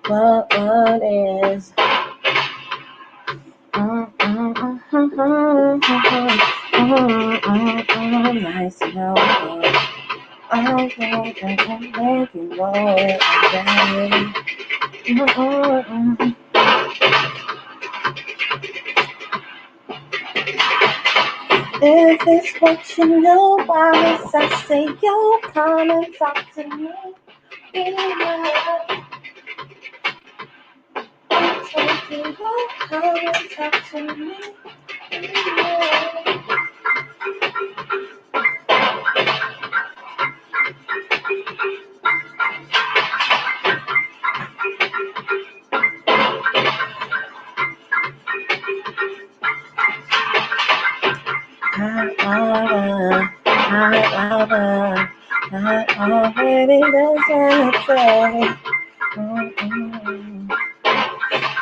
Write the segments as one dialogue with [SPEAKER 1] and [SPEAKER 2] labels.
[SPEAKER 1] What is? Nice to know. I think I can make you know it. If it's what you know, why must I say yo? Come and talk to me. Come and talk to me.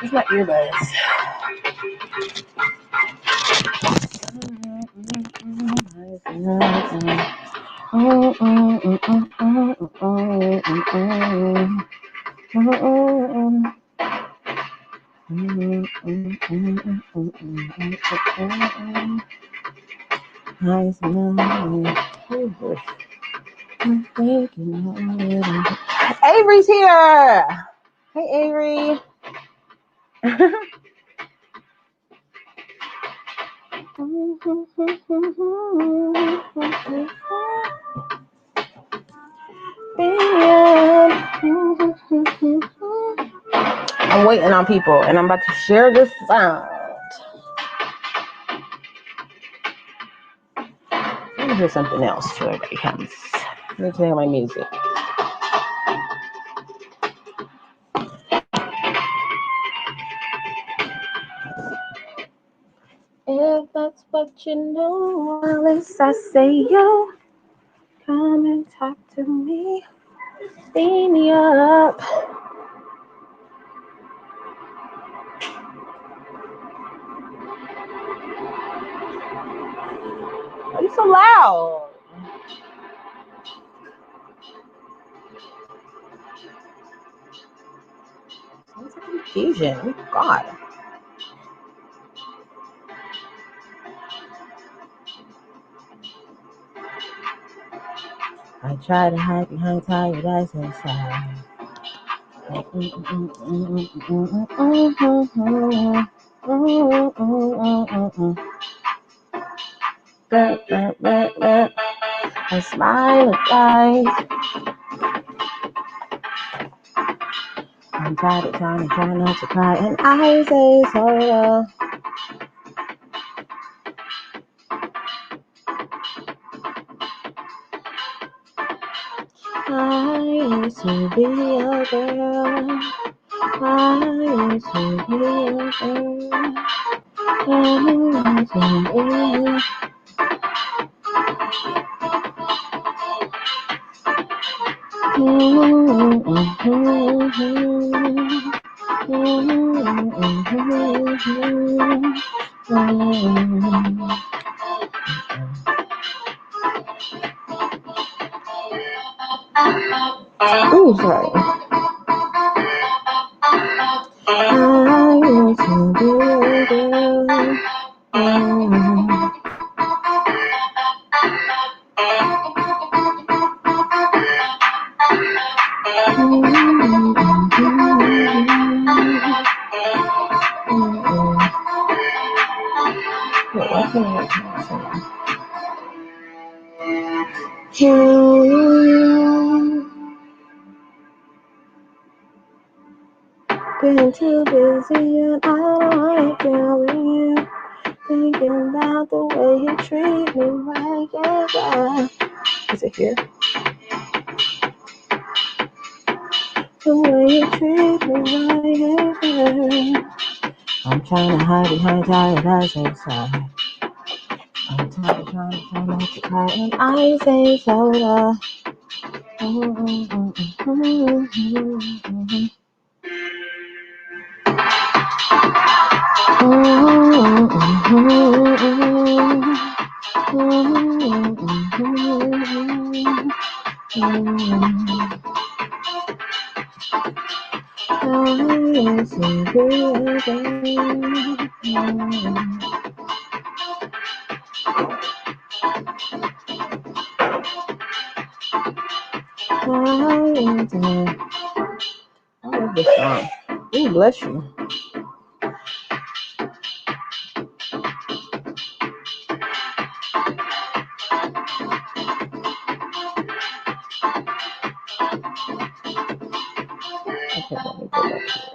[SPEAKER 1] It's my earbuds. Avery's here. Hey, Avery. I'm waiting on people, and I'm about to share this sound. Let me hear something else till everybody comes. Let me play my music. If that's what you know, at least I say yo. Come and talk to me. Beam me up. Why are you so loud? Sounds like confusion. Oh, God. I try to hide behind tired eyes inside. I smile at guys. I'm tired of trying not to cry, and I say so. I used to be a girl. I used to be a girl. I used to be. Ooh, sorry. I used to be a girl. Been too busy and I don't like telling you. Thinking about the way you treat me right, yeah. Is it here? The way you treat me right, yeah. I'm trying to hide behind tired eyes inside. I'm trying not to cry, and I say so. used to be a girl. I love this song. Ooh, bless you. Okay, let me go back here.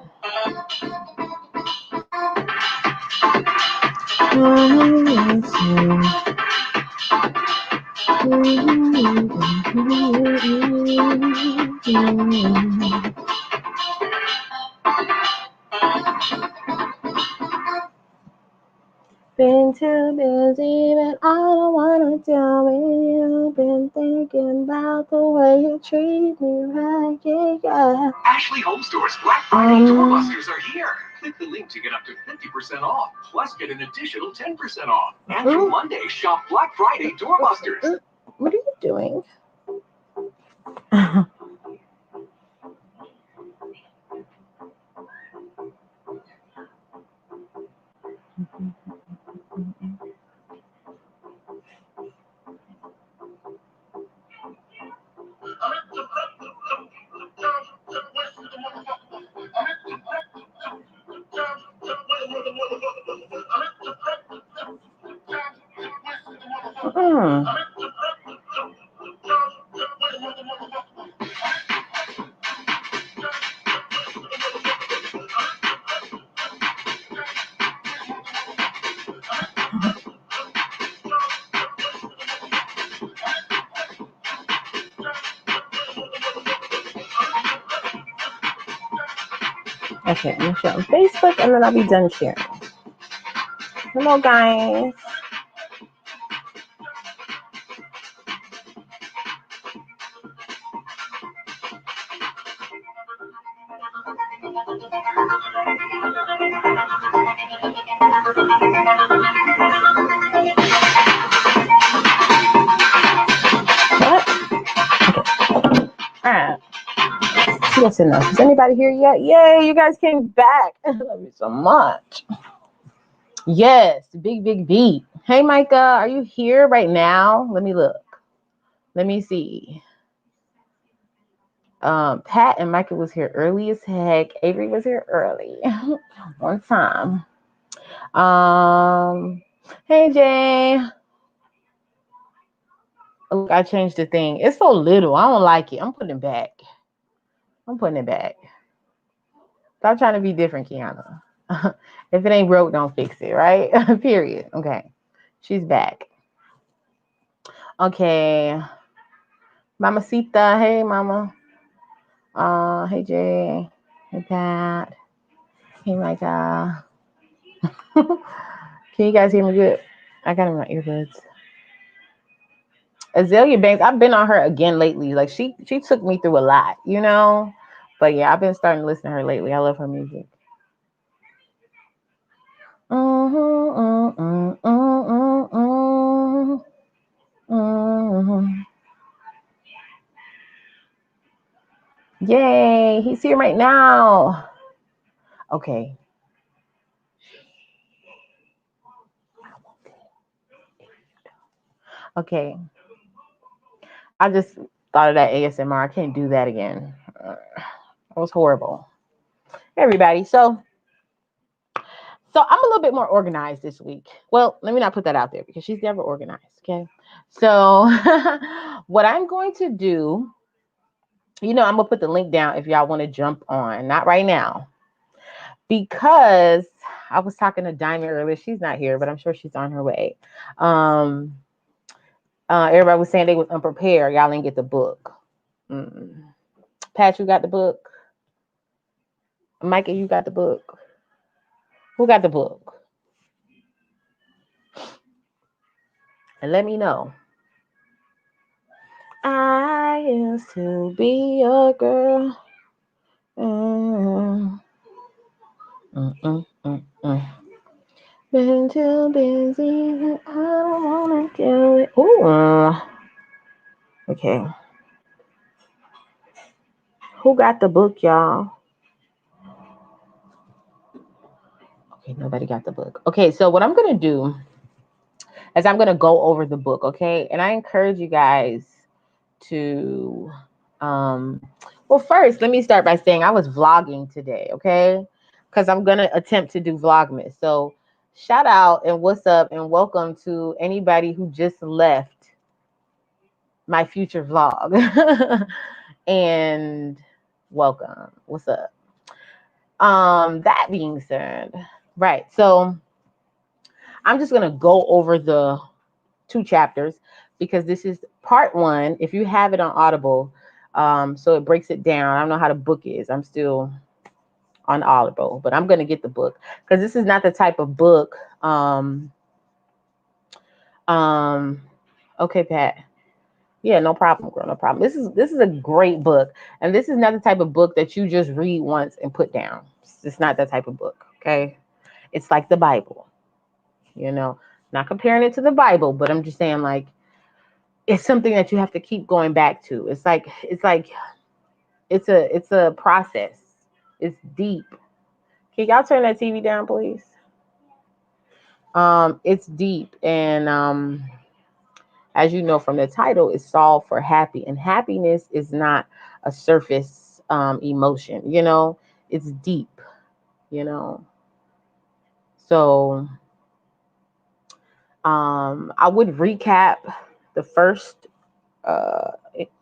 [SPEAKER 1] Been too busy, but I don't wanna tell me you've been thinking about the way you treat me right, yeah.
[SPEAKER 2] Ashley Home Store's Black Friday doorbusters are here. Click the link to get up to 50% off, plus get an additional 10% off. And through Monday, shop Black Friday doorbusters.
[SPEAKER 1] What are you doing? Okay, I'm gonna share on Facebook and then I'll be done sharing. Hello, guys. What? Okay. All right. Yes enough. Is anybody here yet? Yay, you guys came back. I love you so much. Yes, big beat. Hey, Micah, are you here right now? Let me look. Let me see. Pat and Micah was here early as heck. Avery was here early. One time. Hey, Jay. Look, I changed the thing. It's so little. I don't like it. I'm putting it back. Stop trying to be different, Kiana. If it ain't broke, don't fix it, right? Period. Okay. She's back. Okay. Mamacita. Hey, Mama. Hey, Jay. Hey, Pat. Hey, Micah. Can you guys hear me good? I got in my earbuds. Azalea Banks, I've been on her again lately. Like she took me through a lot, you know? But yeah, I've been starting to listen to her lately. I love her music. Yay, he's here right now. Okay. Okay. I just thought of that ASMR. I can't do that again. That was horrible. Hey, everybody. So I'm a little bit more organized this week. Well, let me not put that out there because she's never organized. Okay. So what I'm going to do, I'm going to put the link down if y'all want to jump on. Not right now. Because I was talking to Diamond earlier. She's not here, but I'm sure she's on her way. Everybody was saying they was unprepared. Y'all didn't get the book. Pat, you got the book? Micah, you got the book? Who got the book? And let me know. I used to be a girl. Been too busy. I don't wanna do it. Ooh. Okay. Who got the book, y'all? Okay, nobody got the book. Okay, so what I'm going to do is I'm going to go over the book, okay? And I encourage you guys to, well, first, let me start by saying I was vlogging today, okay? Because I'm going to attempt to do Vlogmas. So shout out and what's up and welcome to anybody who just left my future vlog. And welcome. What's up? That being said, right. So I'm just going to go over the 2 chapters because this is part 1. If you have it on Audible, so it breaks it down. I don't know how the book is. I'm still on Audible, but I'm going to get the book because this is not the type of book. Okay, Pat. Yeah, no problem, girl. No problem. This is a great book, and this is not the type of book that you just read once and put down. It's not that type of book. Okay, it's like the Bible. You know, not comparing it to the Bible, but I'm just saying like it's something that you have to keep going back to. It's a process. It's deep. Can y'all turn that TV down, please? It's deep, and as you know from the title, it's solved for happy, and happiness is not a surface emotion. You know, it's deep. You know, so I would recap the first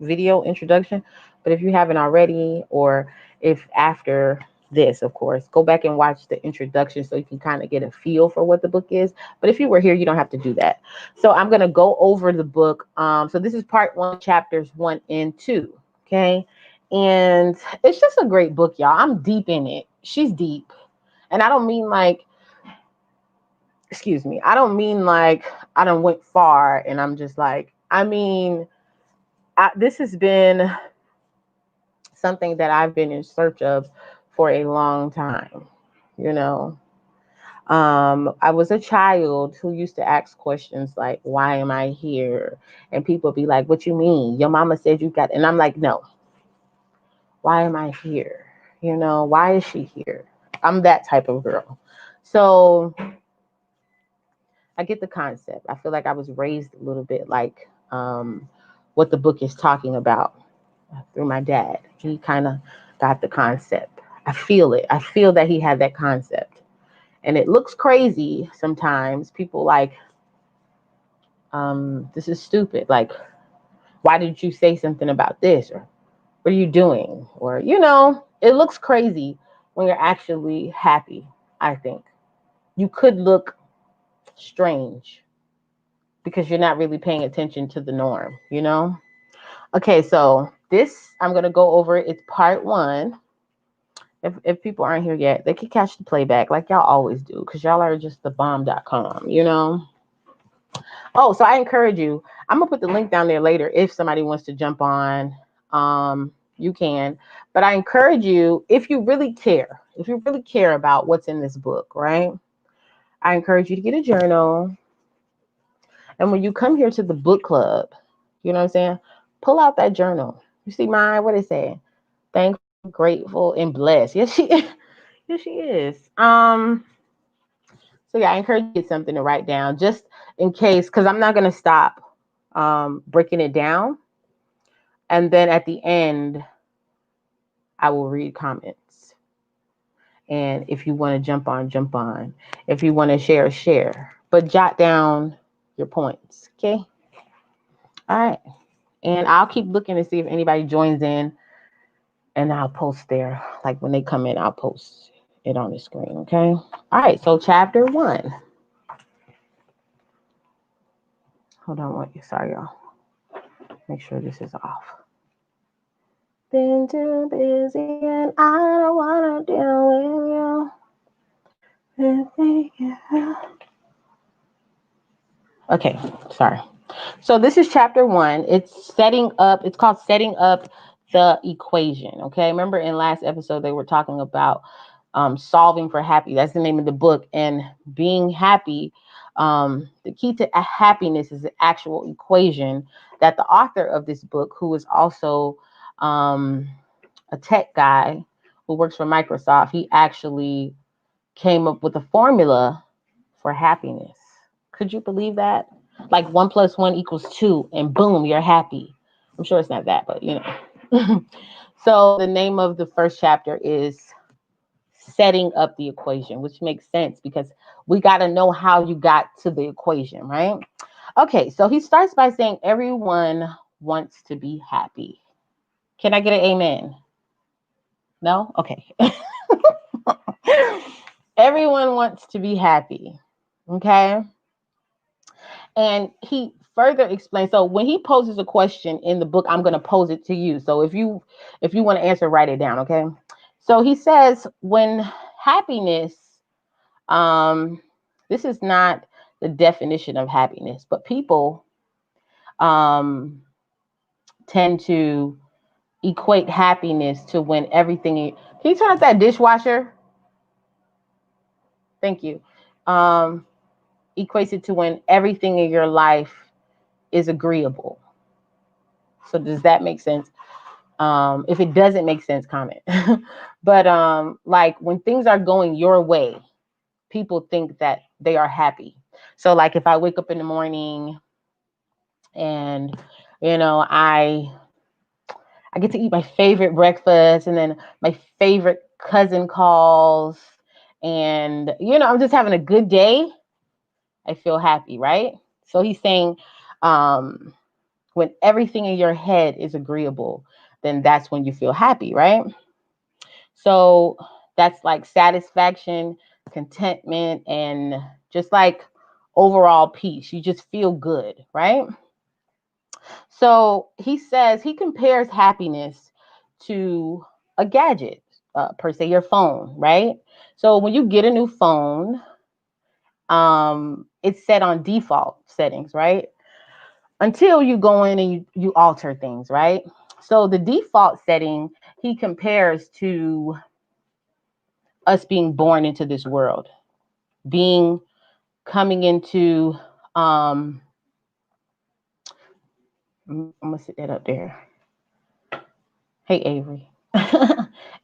[SPEAKER 1] video introduction, but if you haven't already, or if after this, of course, go back and watch the introduction so you can kind of get a feel for what the book is. But if you were here, you don't have to do that. So I'm going to go over the book. So this is part 1, chapters 1 and 2. Okay. And it's just a great book, y'all. I'm deep in it. She's deep. And I don't mean like, excuse me, I don't mean like I done went far and I'm just like, I mean, this has been something that I've been in search of for a long time. You know, I was a child who used to ask questions like, why am I here? And people be like, what you mean? Your mama said you got, and I'm like, no, why am I here? You know, why is she here? I'm that type of girl. So I get the concept. I feel like I was raised a little bit like what the book is talking about through my dad. He kind of got the concept. I feel it. I feel that he had that concept. And it looks crazy sometimes. People like, this is stupid. Like, why did you say something about this? Or what are you doing? Or, you know, it looks crazy when you're actually happy, I think. You could look strange because you're not really paying attention to the norm, you know? Okay, so this, I'm going to go over it. It's part 1. If people aren't here yet, they can catch the playback like y'all always do because y'all are just the bomb.com, you know? Oh, so I encourage you. I'm going to put the link down there later if somebody wants to jump on. You can. But I encourage you, if you really care about what's in this book, right? I encourage you to get a journal. And when you come here to the book club, you know what I'm saying? Pull out that journal. You see mine? What it say? Thankful, grateful, and blessed. Yes, she is. Yes, she is. So yeah, I encourage you to get something to write down just in case, because I'm not gonna stop breaking it down. And then at the end, I will read comments. And if you want to jump on, jump on. If you want to share, share. But jot down your points. Okay. All right. And I'll keep looking to see if anybody joins in, and I'll post there. Like when they come in, I'll post it on the screen. Okay. All right. So chapter 1. Hold on. Sorry, y'all. Make sure this is off. Been too busy and I don't want to deal with you. Okay. Sorry. So this is chapter 1. It's called setting up the equation. Okay. Remember in last episode, they were talking about solving for happy. That's the name of the book. And being happy, the key to happiness is the actual equation that the author of this book, who is also a tech guy who works for Microsoft, he actually came up with a formula for happiness. Could you believe that? Like 1 + 1 = 2, and boom, you're happy. I'm sure it's not that, but you know. So the name of the first chapter is Setting Up the Equation, which makes sense because we got to know how you got to the equation, right? Okay, so he starts by saying everyone wants to be happy. Can I get an amen? No? Okay. Everyone wants to be happy. Okay. And he further explains. So when he poses a question in the book, I'm going to pose it to you. So if you want to answer, write it down. Okay. So he says when happiness, um, this is not the definition of happiness, but people um, tend to equate happiness to when everything. Can you turn off that dishwasher? Thank you. Um, Equates it to when everything in your life is agreeable. So does that make sense? If it doesn't make sense, comment. But like when things are going your way, people think that they are happy. So like if I wake up in the morning and I get to eat my favorite breakfast, and then my favorite cousin calls, and I'm just having a good day, I feel happy, right? So he's saying um when everything in your head is agreeable, then that's when you feel happy, right? So that's like satisfaction, contentment, and just like overall peace. You just feel good, right? So he says he compares happiness to a gadget, per se, your phone, right? So when you get a new phone, it's set on default settings, right? Until you go in and you alter things, right? So the default setting he compares to us being born into this world, being coming into I'm gonna sit that up there. Hey Avery.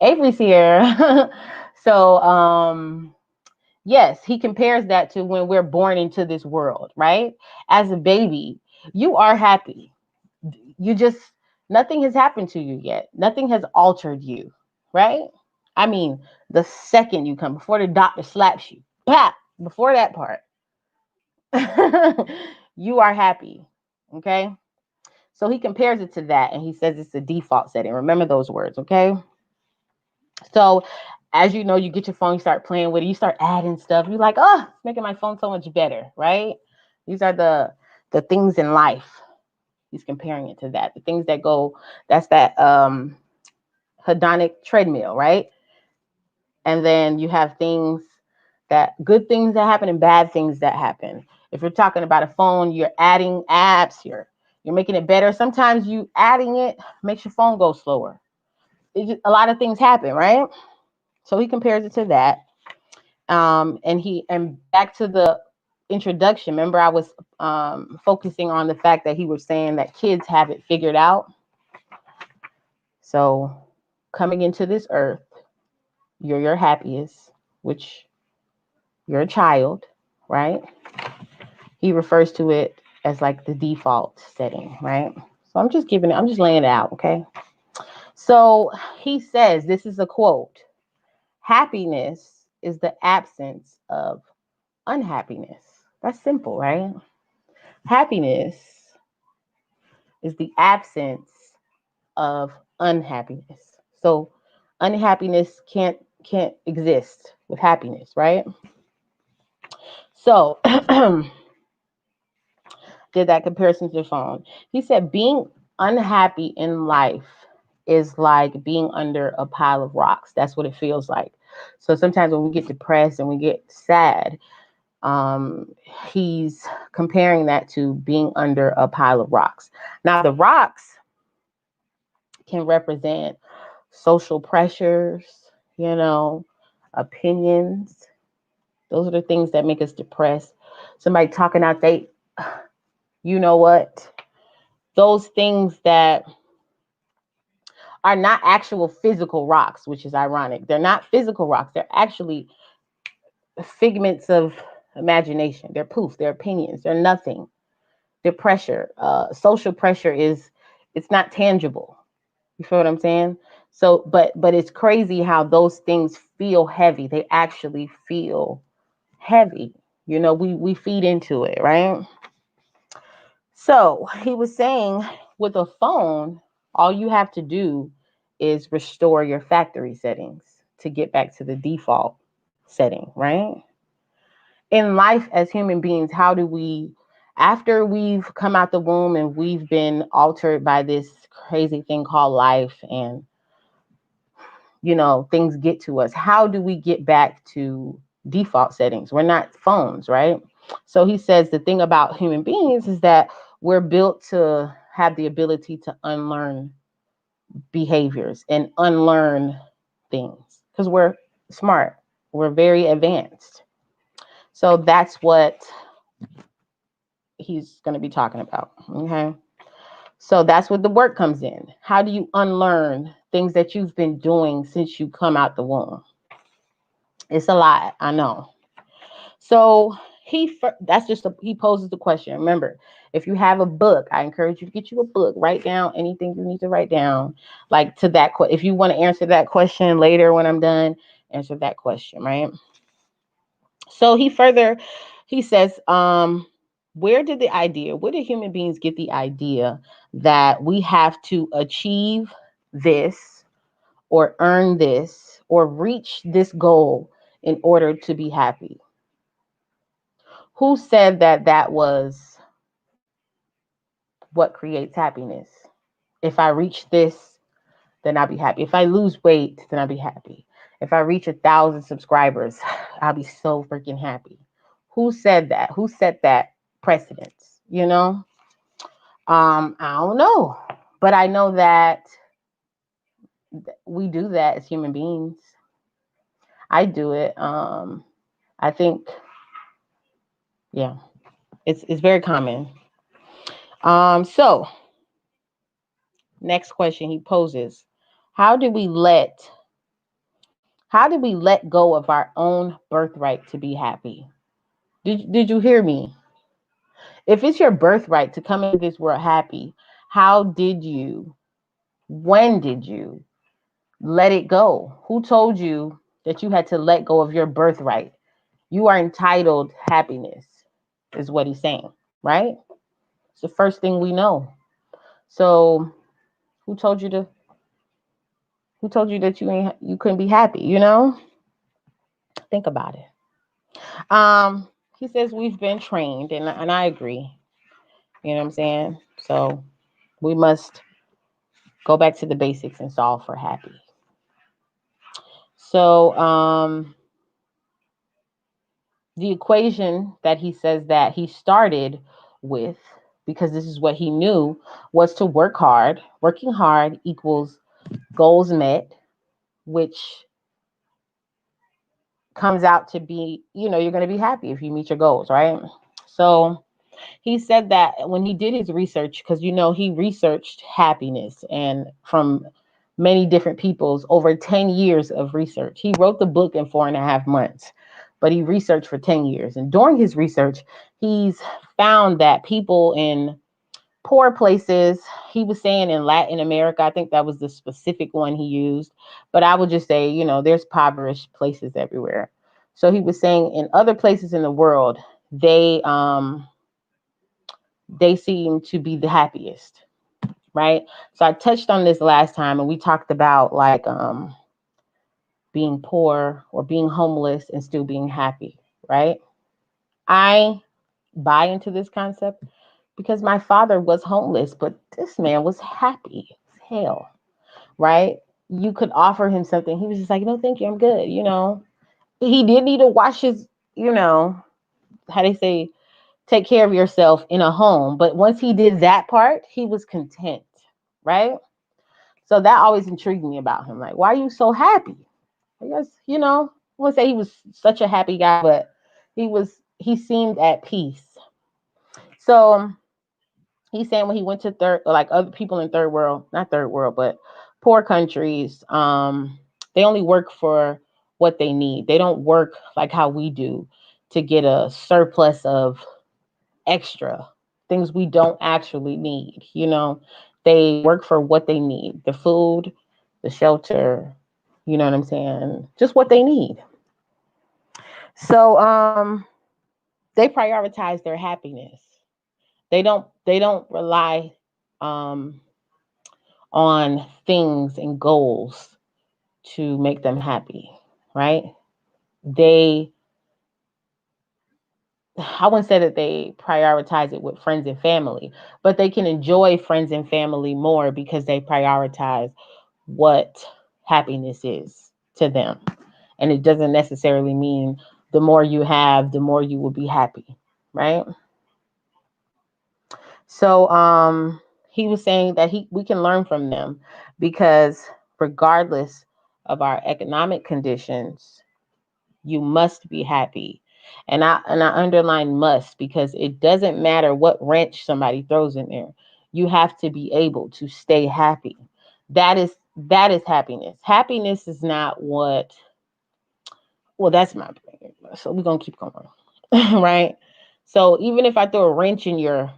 [SPEAKER 1] Avery's here. So yes, he compares that to when we're born into this world, right? As a baby, you are happy. You just, nothing has happened to you yet. Nothing has altered you, right? I mean, the second you come, before the doctor slaps you, pap, before that part, you are happy. Okay. So he compares it to that and he says it's the default setting. Remember those words. Okay. So as you know, you get your phone, you start playing with it, you start adding stuff. You're like, oh, it's making my phone so much better, right? These are the things in life. He's comparing it to that. The things that go, that's that hedonic treadmill, right? And then you have things that good things that happen and bad things that happen. If you're talking about a phone, you're adding apps, you're making it better. Sometimes you adding it makes your phone go slower. A lot of things happen, right? So he compares it to that. And back to the introduction. Remember, I was focusing on the fact that he was saying that kids have it figured out. So coming into this earth, you're your happiest, which you're a child, right? He refers to it as like the default setting, right? So I'm just laying it out, okay? So he says, this is a quote: happiness is the absence of unhappiness. That's simple, right? Happiness is the absence of unhappiness. So unhappiness can't exist with happiness, right? So did that comparison to the phone. He said being unhappy in life is like being under a pile of rocks. That's what it feels like. So sometimes when we get depressed and we get sad, he's comparing that to being under a pile of rocks. Now, the rocks can represent social pressures, opinions. Those are the things that make us depressed. Somebody talking out you know what? Those things that are not actual physical rocks, which is ironic. They're not physical rocks. They're actually figments of imagination. They're poof, they're opinions, they're nothing. They're pressure. Social pressure is, it's not tangible. You feel what I'm saying? So, but it's crazy how those things feel heavy. They actually feel heavy. You know, we feed into it, right? So he was saying with a phone, all you have to do is restore your factory settings to get back to the default setting, right? In life as human beings, how do we, after we've come out the womb and we've been altered by this crazy thing called life, and things get to us, how do we get back to default settings? We're not phones, right? So he says the thing about human beings is that we're built to have the ability to unlearn behaviors and unlearn things because we're smart, we're very advanced. So that's what he's going to be talking about. Okay. So that's what the work comes in. How do you unlearn things that you've been doing since you come out the womb? It's a lot, I know. So he poses the question. Remember, if you have a book, I encourage you to get you a book. Write down anything you need to write down, like to that. If you want to answer that question later when I'm done, answer that question, right? So he says, where did human beings get the idea that we have to achieve this or earn this or reach this goal in order to be happy? Who said that that was what creates happiness? If I reach this, then I'll be happy. If I lose weight, then I'll be happy. If I reach 1,000 subscribers, I'll be so freaking happy. Who said that? Who set that precedence? I don't know, but I know that we do that as human beings. I do it. I think, yeah, it's very common. So next question he poses: How do we let go of our own birthright to be happy? Did you hear me? If it's your birthright to come into this world happy, when did you let it go? Who told you that you had to let go of your birthright? You are entitled happiness, is what he's saying, right? It's the first thing we know. So who told you that you couldn't be happy, Think about it. He says we've been trained, and I agree. You know what I'm saying? So we must go back to the basics and solve for happy. So the equation that he says that he started with, because this is what he knew, was to work hard. Working hard equals goals met, which comes out to be, you're going to be happy if you meet your goals, right? So he said that when he did his research, because he researched happiness and from many different people's over 10 years of research. He wrote the book in 4.5 months, but he researched for 10 years. And during his research, he's found that people in poor places, he was saying in Latin America, I think that was the specific one he used, but I would just say, there's impoverished places everywhere. So he was saying in other places in the world, they seem to be the happiest, right? So I touched on this last time and we talked about like being poor or being homeless and still being happy, right? I buy into this concept because my father was homeless, but this man was happy as hell, right? You could offer him something. He was just like, no, thank you, I'm good. He did need to wash his, how they say, take care of yourself in a home. But once he did that part, he was content, right? So that always intrigued me about him. Like, why are you so happy? I guess, I wouldn't say he was such a happy guy, but he seemed at peace. So he's saying when he went to like other people in not third world, but poor countries, they only work for what they need. They don't work like how we do to get a surplus of extra things we don't actually need. They work for what they need: the food, the shelter, you know what I'm saying? Just what they need. So they prioritize their happiness. They don't rely um on things and goals to make them happy, right? They I wouldn't say that they prioritize it with friends and family, but they can enjoy friends and family more because they prioritize what happiness is to them. And it doesn't necessarily mean the more you have, the more you will be happy, right? So he was saying that we can learn from them because regardless of our economic conditions, you must be happy. And I underline must because it doesn't matter what wrench somebody throws in there. You have to be able to stay happy. That is happiness. Happiness is not what well, that's my opinion. So we're gonna keep going. Right? So even if I throw a wrench in your,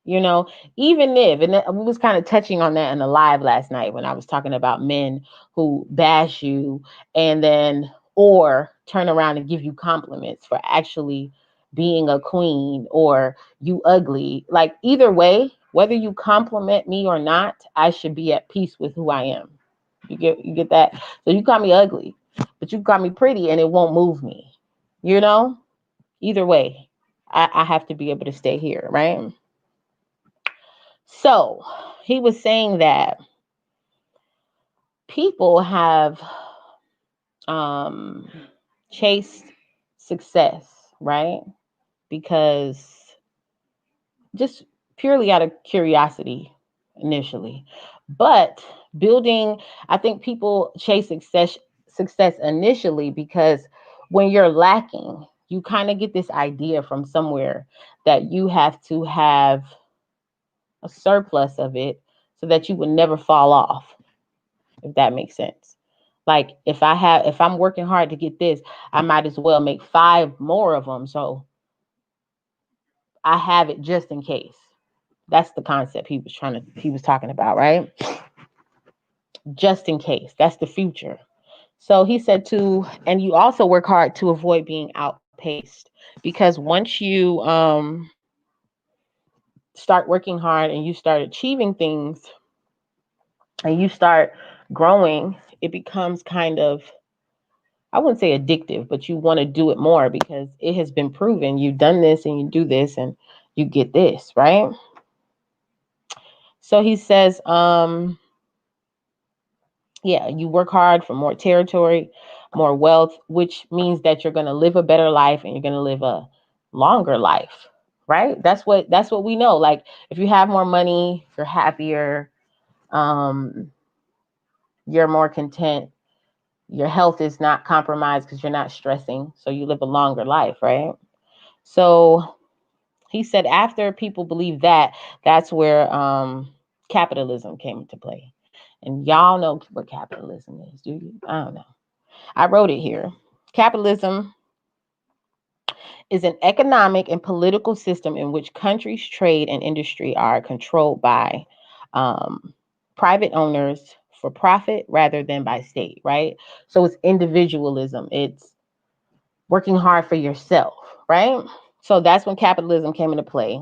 [SPEAKER 1] you know, even if, and we was kind of touching on that in the live last night when I was talking about men who bash you and then or turn around and give you compliments for actually being a queen or you ugly. Like either way, whether you compliment me or not, I should be at peace with who I am. You get that? So you call me ugly, but you call me pretty and it won't move me. You know? Either way, I have to be able to stay here, right? So he was saying that people have um, chased success, right? Because just purely out of curiosity initially. But building, I think people chase success initially because when you're lacking, you kind of get this idea from somewhere that you have to have a surplus of it so that you would never fall off, if that makes sense. Like if I'm working hard to get this, I might as well make 5 more of them so I have it just in case. That's the concept he was talking about, right? Just in case. That's the future. So he said and you also work hard to avoid being outpaced because once you start working hard and you start achieving things and you start growing, it becomes kind of, I wouldn't say addictive, but you want to do it more because it has been proven you've done this and you do this and you get this, right? So he says, yeah, you work hard for more territory, more wealth, which means that you're going to live a better life and you're going to live a longer life, right? That's what we know. Like if you have more money, you're happier, um, you're more content, your health is not compromised because you're not stressing, so you live a longer life, right? So he said after people believe that, that's where capitalism came into play. And y'all know what capitalism is, do you? I don't know. I wrote it here. Capitalism is an economic and political system in which countries, trade, and industry are controlled by um, private owners for profit rather than by state, right? So it's individualism. It's working hard for yourself, right? So that's when capitalism came into play.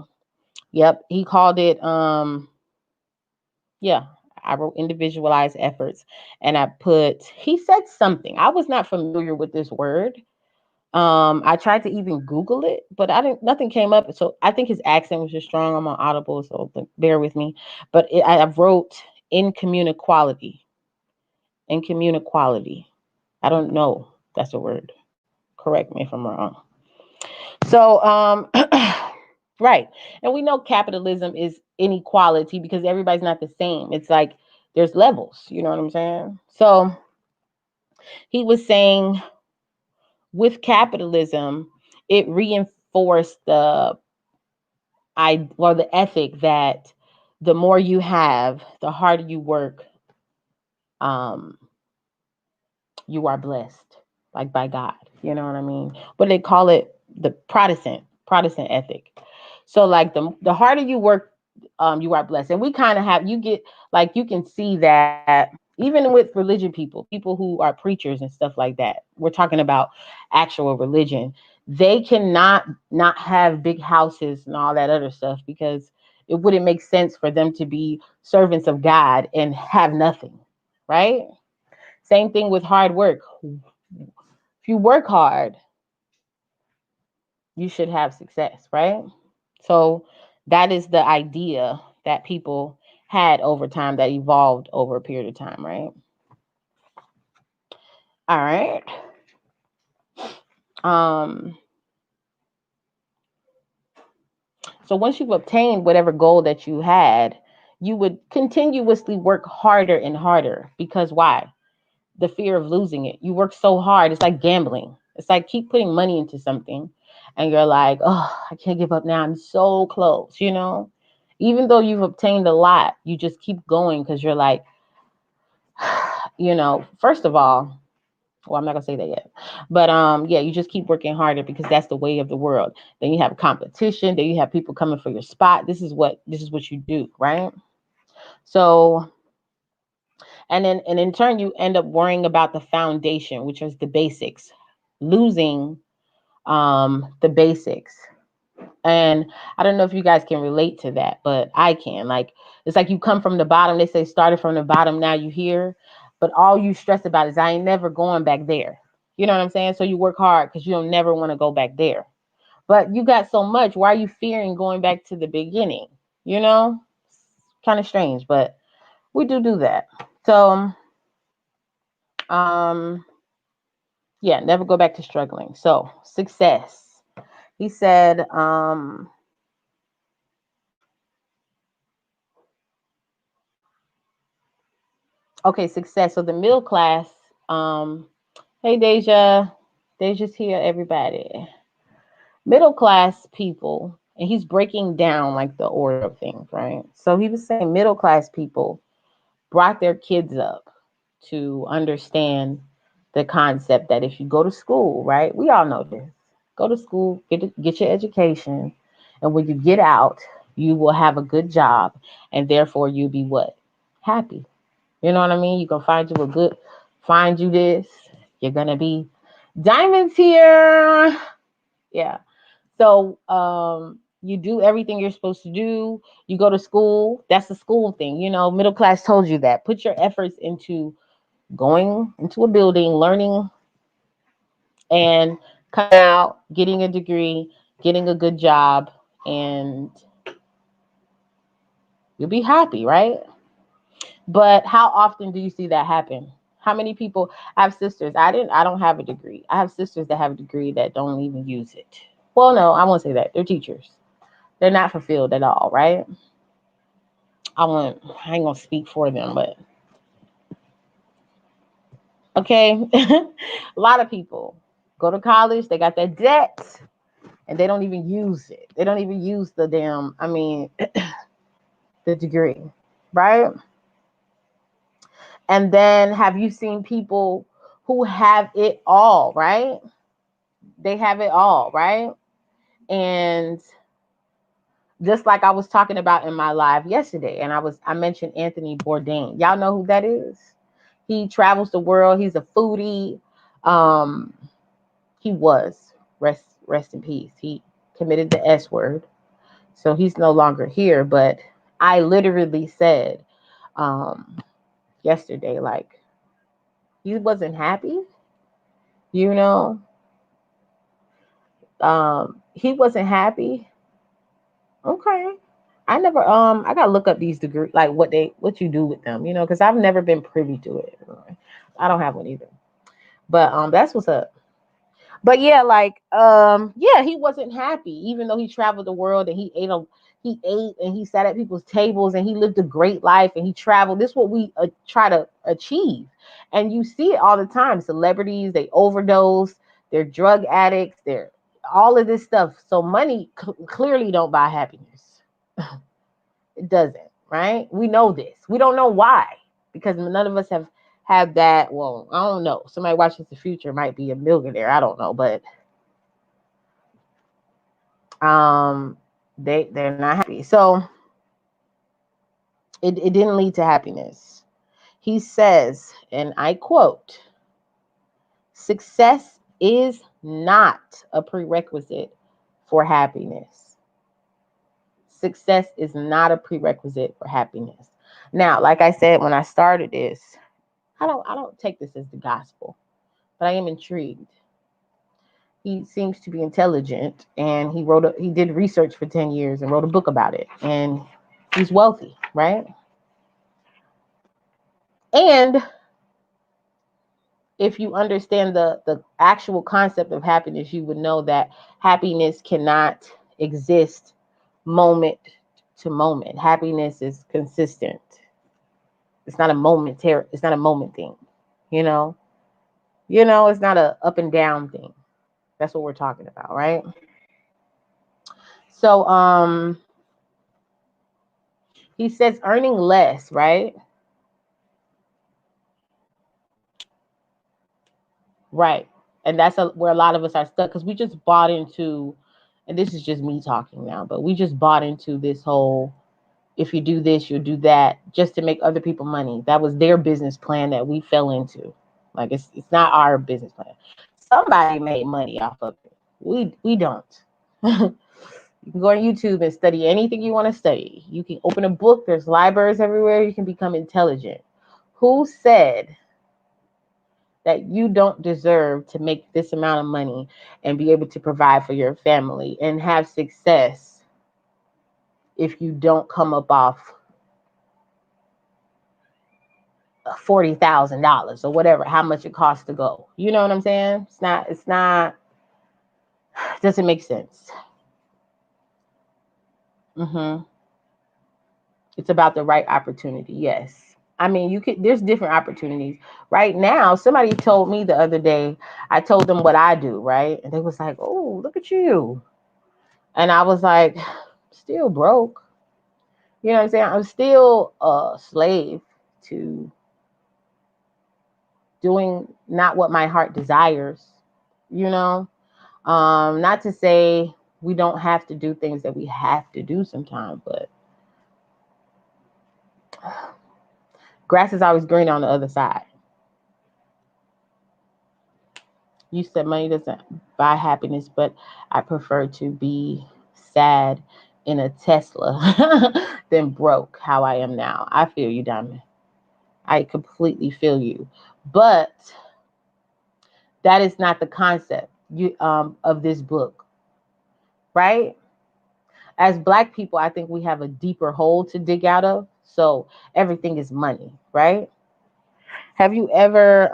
[SPEAKER 1] Yep, he called it yeah, I wrote individualized efforts and he said something. I was not familiar with this word. I tried to even Google it, but nothing came up. So I think his accent was just strong. I'm on Audible, so bear with me. But I wrote incommunequality. Incommunequality. I don't know. That's a word. Correct me if I'm wrong. So, right. And we know capitalism is inequality because everybody's not the same. It's like there's levels, you know what I'm saying? So he was saying with capitalism, it reinforced the ethic that the more you have, the harder you work, um, you are blessed. like by God. You know what I mean? But they call it the Protestant ethic. So like the harder you work, you are blessed. And we kind of have, you get like, you can see that even with religion people who are preachers and stuff like that. We're talking about actual religion. They cannot not have big houses and all that other stuff because it wouldn't make sense for them to be servants of God and have nothing, right? Same thing with hard work. If you work hard, you should have success, right? So that is the idea that people had over time that evolved over a period of time, right? All right. Um, so once you've obtained whatever goal that you had, you would continuously work harder and harder because why? The fear of losing it. You work so hard. It's like gambling. It's like keep putting money into something and you're like, oh, I can't give up now. I'm so close, you know? Even though you've obtained a lot, you just keep going because you're like, first of all, well, I'm not gonna say that yet, but yeah, you just keep working harder because that's the way of the world. Then you have competition. Then you have people coming for your spot. This is what you do, right? So, and in turn, you end up worrying about the foundation, which is the basics, losing the basics. And I don't know if you guys can relate to that, but I can. Like, it's like you come from the bottom. They say started from the bottom, now you here. But all you stress about is I ain't never going back there. You know what I'm saying? So you work hard because you don't never want to go back there. But you got so much. Why are you fearing going back to the beginning? You know? Kind of strange, but we do that. So um yeah, never go back to struggling. So success. He said, okay, success. So the middle class, um, hey Deja, Deja's here, everybody. Middle class people, and he's breaking down like the order of things, right? So he was saying middle class people brought their kids up to understand the concept that if you go to school, right? We all know this. Go to school, get your education, and when you get out, you will have a good job, and therefore you'll be what? Happy. You know what I mean? You can find you this. You're gonna be diamonds here. Yeah. So you do everything you're supposed to do. You go to school. That's the school thing. Middle class told you that. Put your efforts into going into a building, learning, and coming out, getting a degree, getting a good job, and you'll be happy, right? But how often do you see that happen? How many people? I have sisters. I don't have a degree. I have sisters that have a degree that don't even use it. Well, no, I won't say that. They're teachers. They're not fulfilled at all, right? I ain't gonna speak for them, but okay. A lot of people go to college, they got that debt, and they don't even use it. They don't even use the damn, the degree, right? And then have you seen people who have it all, right? They have it all, right? And just like I was talking about in my live yesterday, and I mentioned Anthony Bourdain. Y'all know who that is? He travels the world. He's a foodie. Um, he was rest in peace. He committed the S word, so he's no longer here. But I literally said um, yesterday, like he wasn't happy. You know, he wasn't happy. Okay. I never I gotta look up these degrees, like what you do with them, because I've never been privy to it. I don't have one either. But that's what's up. But yeah, like yeah, he wasn't happy, even though he traveled the world and he ate and he sat at people's tables and he lived a great life and he traveled. This is what we try to achieve. And you see it all the time. Celebrities, they overdose, they're drug addicts, they're all of this stuff. So money clearly don't buy happiness. It doesn't, right? We know this. We don't know why, because none of us have have that. Well, I don't know. Somebody watches the future might be a millionaire. I don't know, but they're not happy. So it didn't lead to happiness. He says, and I quote, success is not a prerequisite for happiness. Success is not a prerequisite for happiness. Now, like I said when I started this, I don't take this as the gospel, but I am intrigued. He seems to be intelligent, and he did research for 10 years and wrote a book about it, and he's wealthy, right? And if you understand the actual concept of happiness, you would know that happiness cannot exist moment to moment. Happiness is consistent. It's not a momentary, it's not a moment thing, you know? It's not a up and down thing. That's what we're talking about, right? So he says earning less, right? Right. And that's where a lot of us are stuck, because we just bought into, and this is just me talking now, but we just bought into this whole, if you do this, you'll do that, just to make other people money. That was their business plan that we fell into. Like it's not our business plan. Somebody made money off of it. We don't. You can go on YouTube and study anything you want to study. You can open a book. There's libraries everywhere. You can become intelligent. Who said that you don't deserve to make this amount of money and be able to provide for your family and have success if you don't come up off $40,000 or whatever, how much it costs to go? You know what I'm saying? It doesn't make sense. It's about the right opportunity. Yes. I mean, there's different opportunities. Right now, somebody told me the other day, I told them what I do, right? And they was like, oh, look at you. And I was like, still broke. You know what I'm saying? I'm still a slave to doing not what my heart desires, you know? Not to say we don't have to do things that we have to do sometimes, but grass is always green on the other side. You said money doesn't buy happiness, but I prefer to be sad in a Tesla than broke how I am now. I feel you, Diamond. I completely feel you. But that is not the concept of this book, right? As Black people, I think we have a deeper hole to dig out of. So everything is money, right? Have you ever,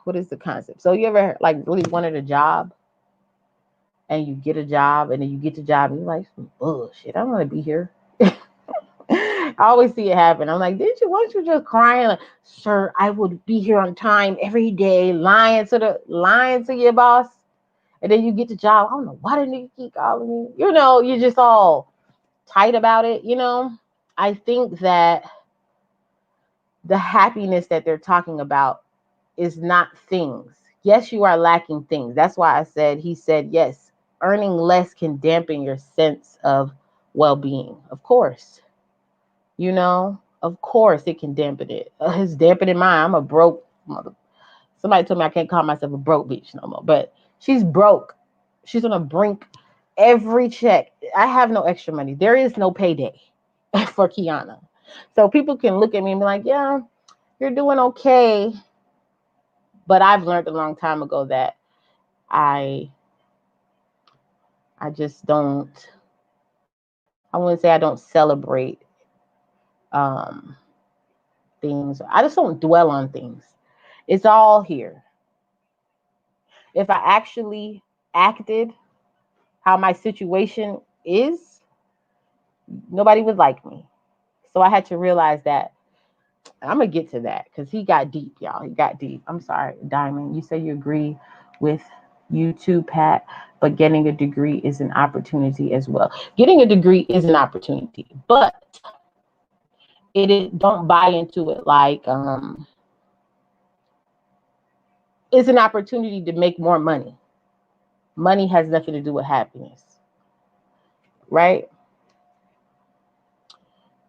[SPEAKER 1] what is the concept? So you ever like really wanted a job and you get a job and then you get the job and you're like, bullshit, I don't want to be here. I always see it happen. I'm like, weren't you just crying? Like, sir, I would be here on time every day, lying to your boss. And then you get the job. I don't know why the nigga keep calling me. You're just all tight about it. I think that the happiness that they're talking about is not things. Yes, you are lacking things. That's why he said, yes, earning less can dampen your sense of well-being. Of course. Of course it can dampen it. It's dampening mine. I'm a broke mother. Somebody told me I can't call myself a broke bitch no more, but she's broke. She's on the brink. Every check. I have no extra money. There is no payday for Kiana. So people can look at me and be like, yeah, you're doing okay. But I've learned a long time ago that I just don't, I wouldn't say I don't celebrate things. I just don't dwell on things. It's all here. If I actually acted how my situation is, nobody would like me. So I had to realize that. I'm going to get to that because he got deep, y'all. He got deep. I'm sorry, Diamond. You say you agree with you too, Pat, but getting a degree is an opportunity as well. Getting a degree is an opportunity, but don't buy into it like it's an opportunity to make more money. Money has nothing to do with happiness, right?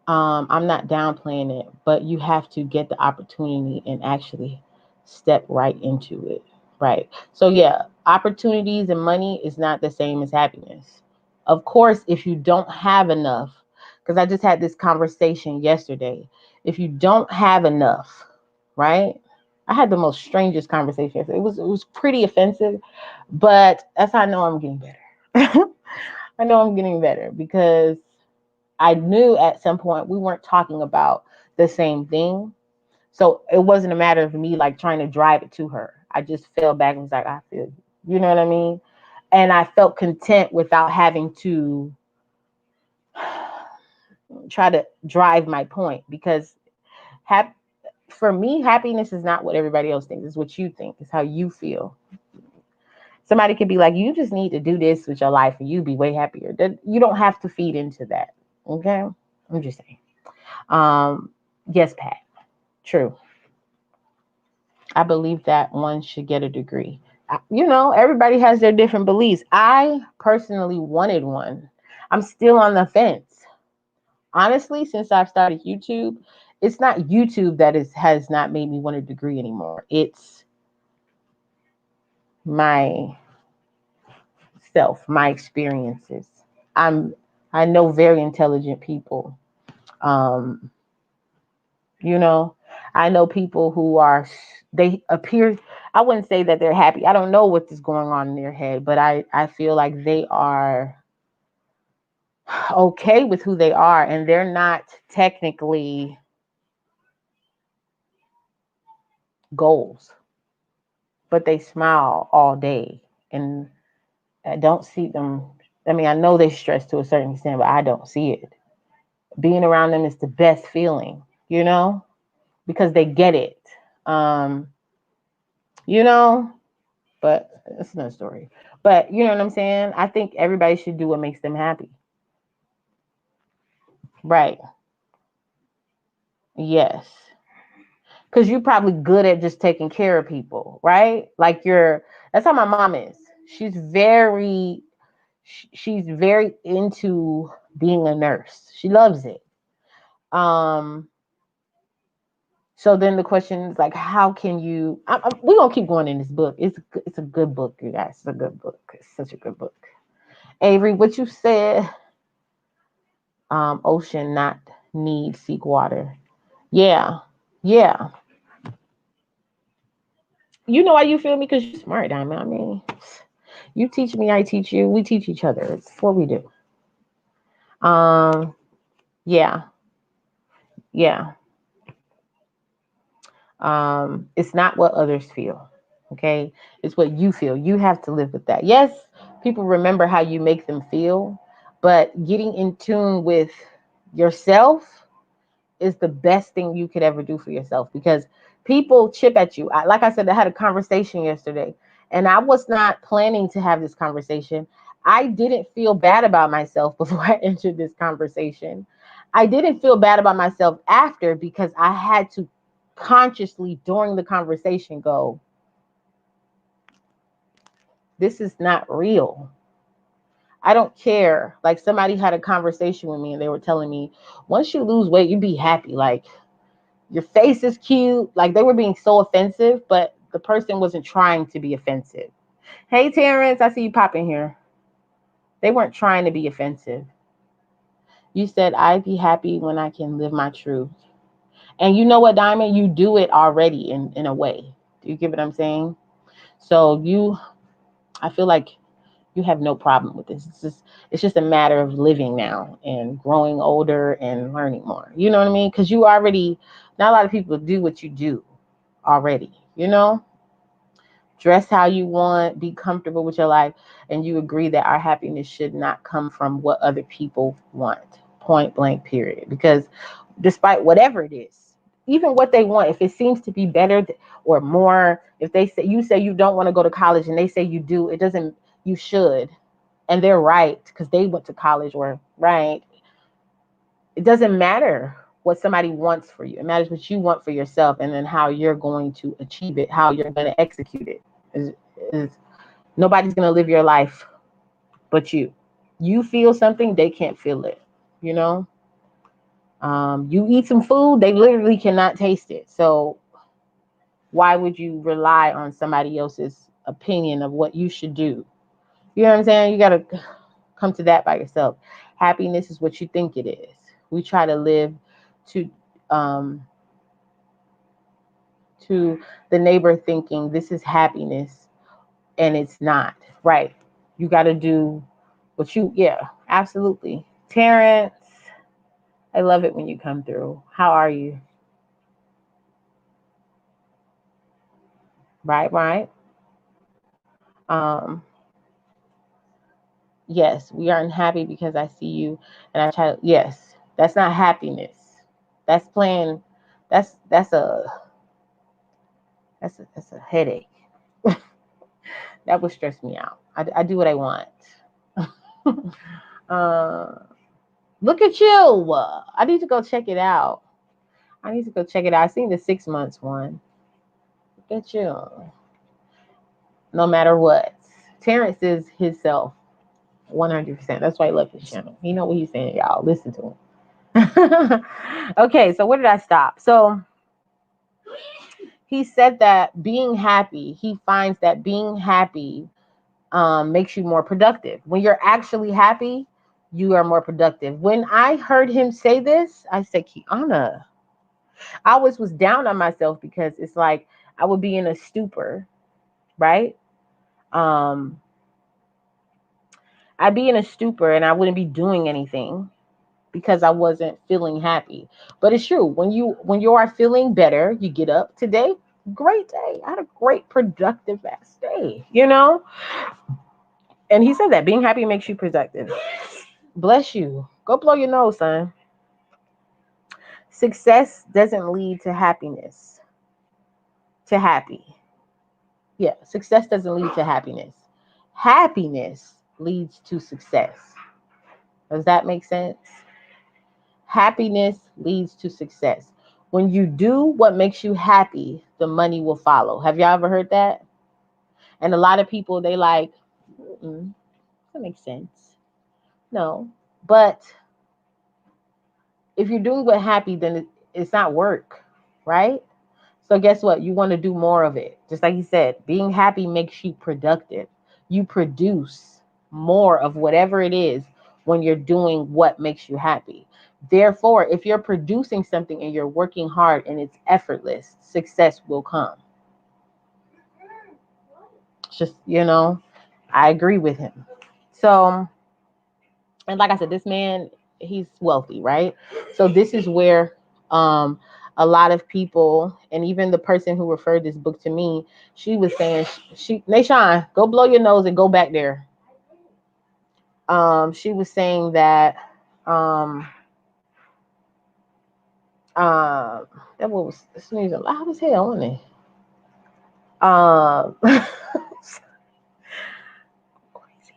[SPEAKER 1] I'm not downplaying it, but you have to get the opportunity and actually step right into it, right? So yeah, opportunities and money is not the same as happiness. Of course, if you don't have enough, because I just had this conversation yesterday, if you don't have enough, right? I had the most strangest conversation. It was pretty offensive, but that's how I know I'm getting better. I know I'm getting better because I knew at some point we weren't talking about the same thing. So it wasn't a matter of me like trying to drive it to her. I just fell back and was like, I feel you. You know what I mean? And I felt content without having to try to drive my point because hap- for me, happiness is not what everybody else thinks. It's what you think. It's how you feel. Somebody could be like, you just need to do this with your life and you'd be way happier. You don't have to feed into that. Okay? I'm just saying. Um, yes, Pat. True. I believe that one should get a degree. Everybody has their different beliefs. I personally wanted one. I'm still on the fence. Honestly, since I've started YouTube, it's not YouTube that has not made me want a degree anymore. It's my self, my experiences. I'm I know very intelligent people. Um, you know, I know people who they appear, I wouldn't say that they're happy. I don't know what is going on in their head, but I feel like they are okay with who they are and they're not technically goals, but they smile all day. And I don't see them. I mean, I know they stress to a certain extent, but I don't see it. Being around them is the best feeling, because they get it. Um, you know, but that's another story. But you know what I'm saying? I think everybody should do what makes them happy. Right. Yes. Because you're probably good at just taking care of people, right? That's how my mom is. She's very, she's very into being a nurse. She loves it. Um, so then the question is like, how can you? We're gonna keep going in this book. It's a good book, you guys. It's a good book. It's such a good book. Avery, what you said, ocean not need seek water. Yeah, yeah. You know why you feel me? Because you're smart, Diamond. I mean, you teach me, I teach you. We teach each other. It's what we do. Um, yeah, yeah. It's not what others feel. Okay, it's what you feel. You have to live with that. Yes, people remember how you make them feel, but getting in tune with yourself is the best thing you could ever do for yourself because people chip at you. Like I said, I had a conversation yesterday and I was not planning to have this conversation. I didn't feel bad about myself before I entered this conversation. I didn't feel bad about myself after because I had to consciously during the conversation go, this is not real. I don't care. Like somebody had a conversation with me and they were telling me, once you lose weight, you be happy. Like your face is cute. Like they were being so offensive, but the person wasn't trying to be offensive. Hey, Terrence, I see you popping here. They weren't trying to be offensive. You said, I'd be happy when I can live my truth. And you know what, Diamond? You do it already in a way. Do you get what I'm saying? So I feel like you have no problem with this. It's just a matter of living now and growing older and learning more. You know what I mean? Because you already, not a lot of people do what you do already, dress how you want, be comfortable with your life, and you agree that our happiness should not come from what other people want. Point blank, period. Because despite whatever it is, even what they want, if it seems to be better or more, if they say you don't want to go to college and they say you do, it doesn't, you should. And they're right because they went to college or right. It doesn't matter. what somebody wants for you. It matters what you want for yourself, and then how you're going to achieve it, how you're going to execute it. Is nobody's going to live your life but you. You feel something, they can't feel it. You know, you eat some food, they literally cannot taste it. So why would you rely on somebody else's opinion of what you should do? You know what I'm saying? You got to come to that by yourself. Happiness is what you think it is. We try to live to um, to the neighbor thinking this is happiness, and it's not. Right. You got to do what you, yeah, absolutely. Terrence, I love it when you come through. How are you? Right, right. Um, yes, we aren't happy because I see you and I try to, yes, that's not happiness. That's playing, that's that's a headache. That would stress me out. I do what I want. uh, Look at you. I need to go check it out. I need to go check it out. I seen the 6 months one. Look at you. No matter what. Terrence is himself 100%. That's why I love his channel. He know what he's saying, y'all. Listen to him. Okay, so where did I stop? So he said that being happy, he finds that being happy makes you more productive. When you're actually happy, you are more productive. When I heard him say this, I said, Kiana, I always was down on myself because it's like I would be in a stupor, right? Um, I'd be in a stupor and I wouldn't be doing anything because I wasn't feeling happy. But it's true. When you are feeling better, you get up today, great day. I had a great productive ass day, you know? And he said that being happy makes you productive. Bless you. Go blow your nose, son. Success doesn't lead to happiness. To happy. Yeah, success doesn't lead to happiness. Happiness leads to success. Does that make sense? Happiness leads to success. When you do what makes you happy, the money will follow. Have y'all ever heard that? And a lot of people, they like, that makes sense. No. But if you're doing what happy, then it's not work, right? So guess what? You want to do more of it. Just like he said, being happy makes you productive. You produce more of whatever it is when you're doing what makes you happy. Therefore, if you're producing something and you're working hard and it's effortless, success will come. Just, I agree with him. So, and like I said, this man, he's wealthy, right? So this is where a lot of people, and even the person who referred this book to me, she was saying, Nashawn, go blow your nose and go back there. She was saying that um that was sneezing loud as hell, wasn't it?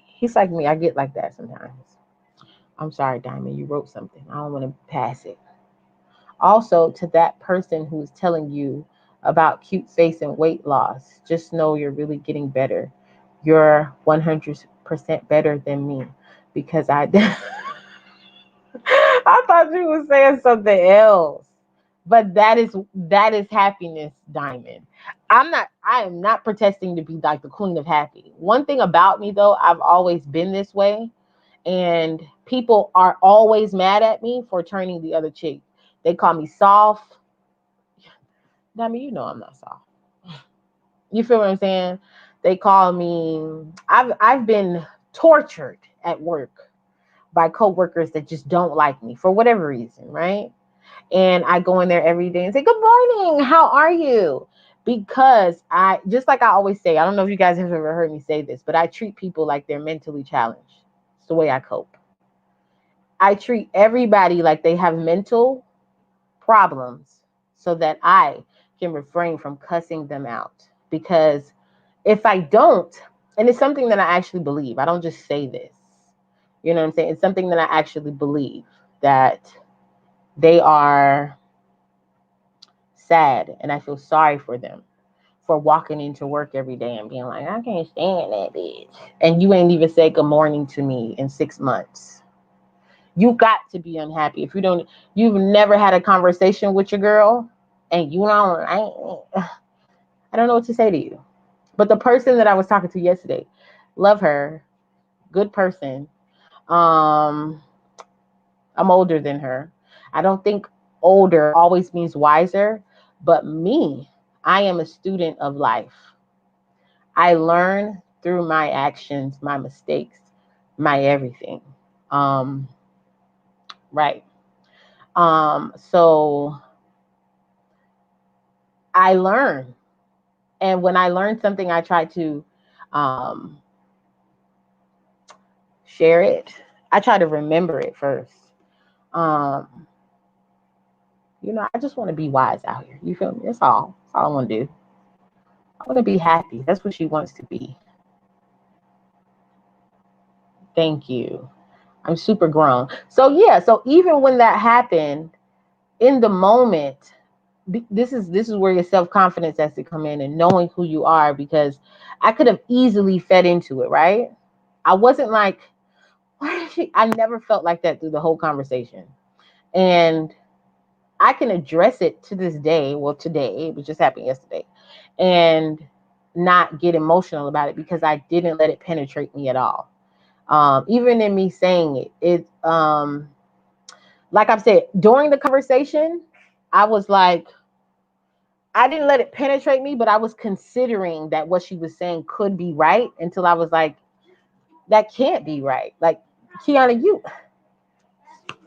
[SPEAKER 1] He's like me. I get like that sometimes. I'm sorry, Diamond. You wrote something. I don't want to pass it. Also, to that person who's telling you about cute face and weight loss, just know you're really getting better. You're 100% better than me because I I thought you were saying something else. But that is happiness, Diamond. I am not protesting to be like the queen of happy. One thing about me though, I've always been this way. And people are always mad at me for turning the other cheek. They call me soft. I mean, I'm not soft. You feel what I'm saying? They call me. I've been tortured at work by coworkers that just don't like me for whatever reason, right? And I go in there every day and say, "Good morning. How are you?" Because I, just like I always say, I don't know if you guys have ever heard me say this, but I treat people like they're mentally challenged. It's the way I cope. I treat everybody like they have mental problems so that I can refrain from cussing them out. Because if I don't, and it's something that I actually believe, I don't just say this. You know what I'm saying? It's something that I actually believe that they are sad, and I feel sorry for them for walking into work every day and being like, I can't stand that bitch. And you ain't even said good morning to me in 6 months. You got to be unhappy. If you've never had a conversation with your girl and I don't know what to say to you. But the person that I was talking to yesterday, love her, good person. Um, I'm older than her. I don't think older always means wiser, but me, I am a student of life. I learn through my actions, my mistakes, my everything. Um, right. So I learn. And when I learn something, I try to um, share it. I try to remember it first. Um, I just want to be wise out here. You feel me? That's all. That's all I want to do. I want to be happy. That's what she wants to be. Thank you. I'm super grown. So yeah, so even when that happened, in the moment, this is where your self-confidence has to come in and knowing who you are, because I could have easily fed into it, right? I wasn't like, I never felt like that through the whole conversation. And I can address it to this day. Well, today, it was just happened yesterday. And not get emotional about it because I didn't let it penetrate me at all. Even in me saying like I've said, during the conversation, I was like, I didn't let it penetrate me, but I was considering that what she was saying could be right until I was like, that can't be right. Like, Kiana,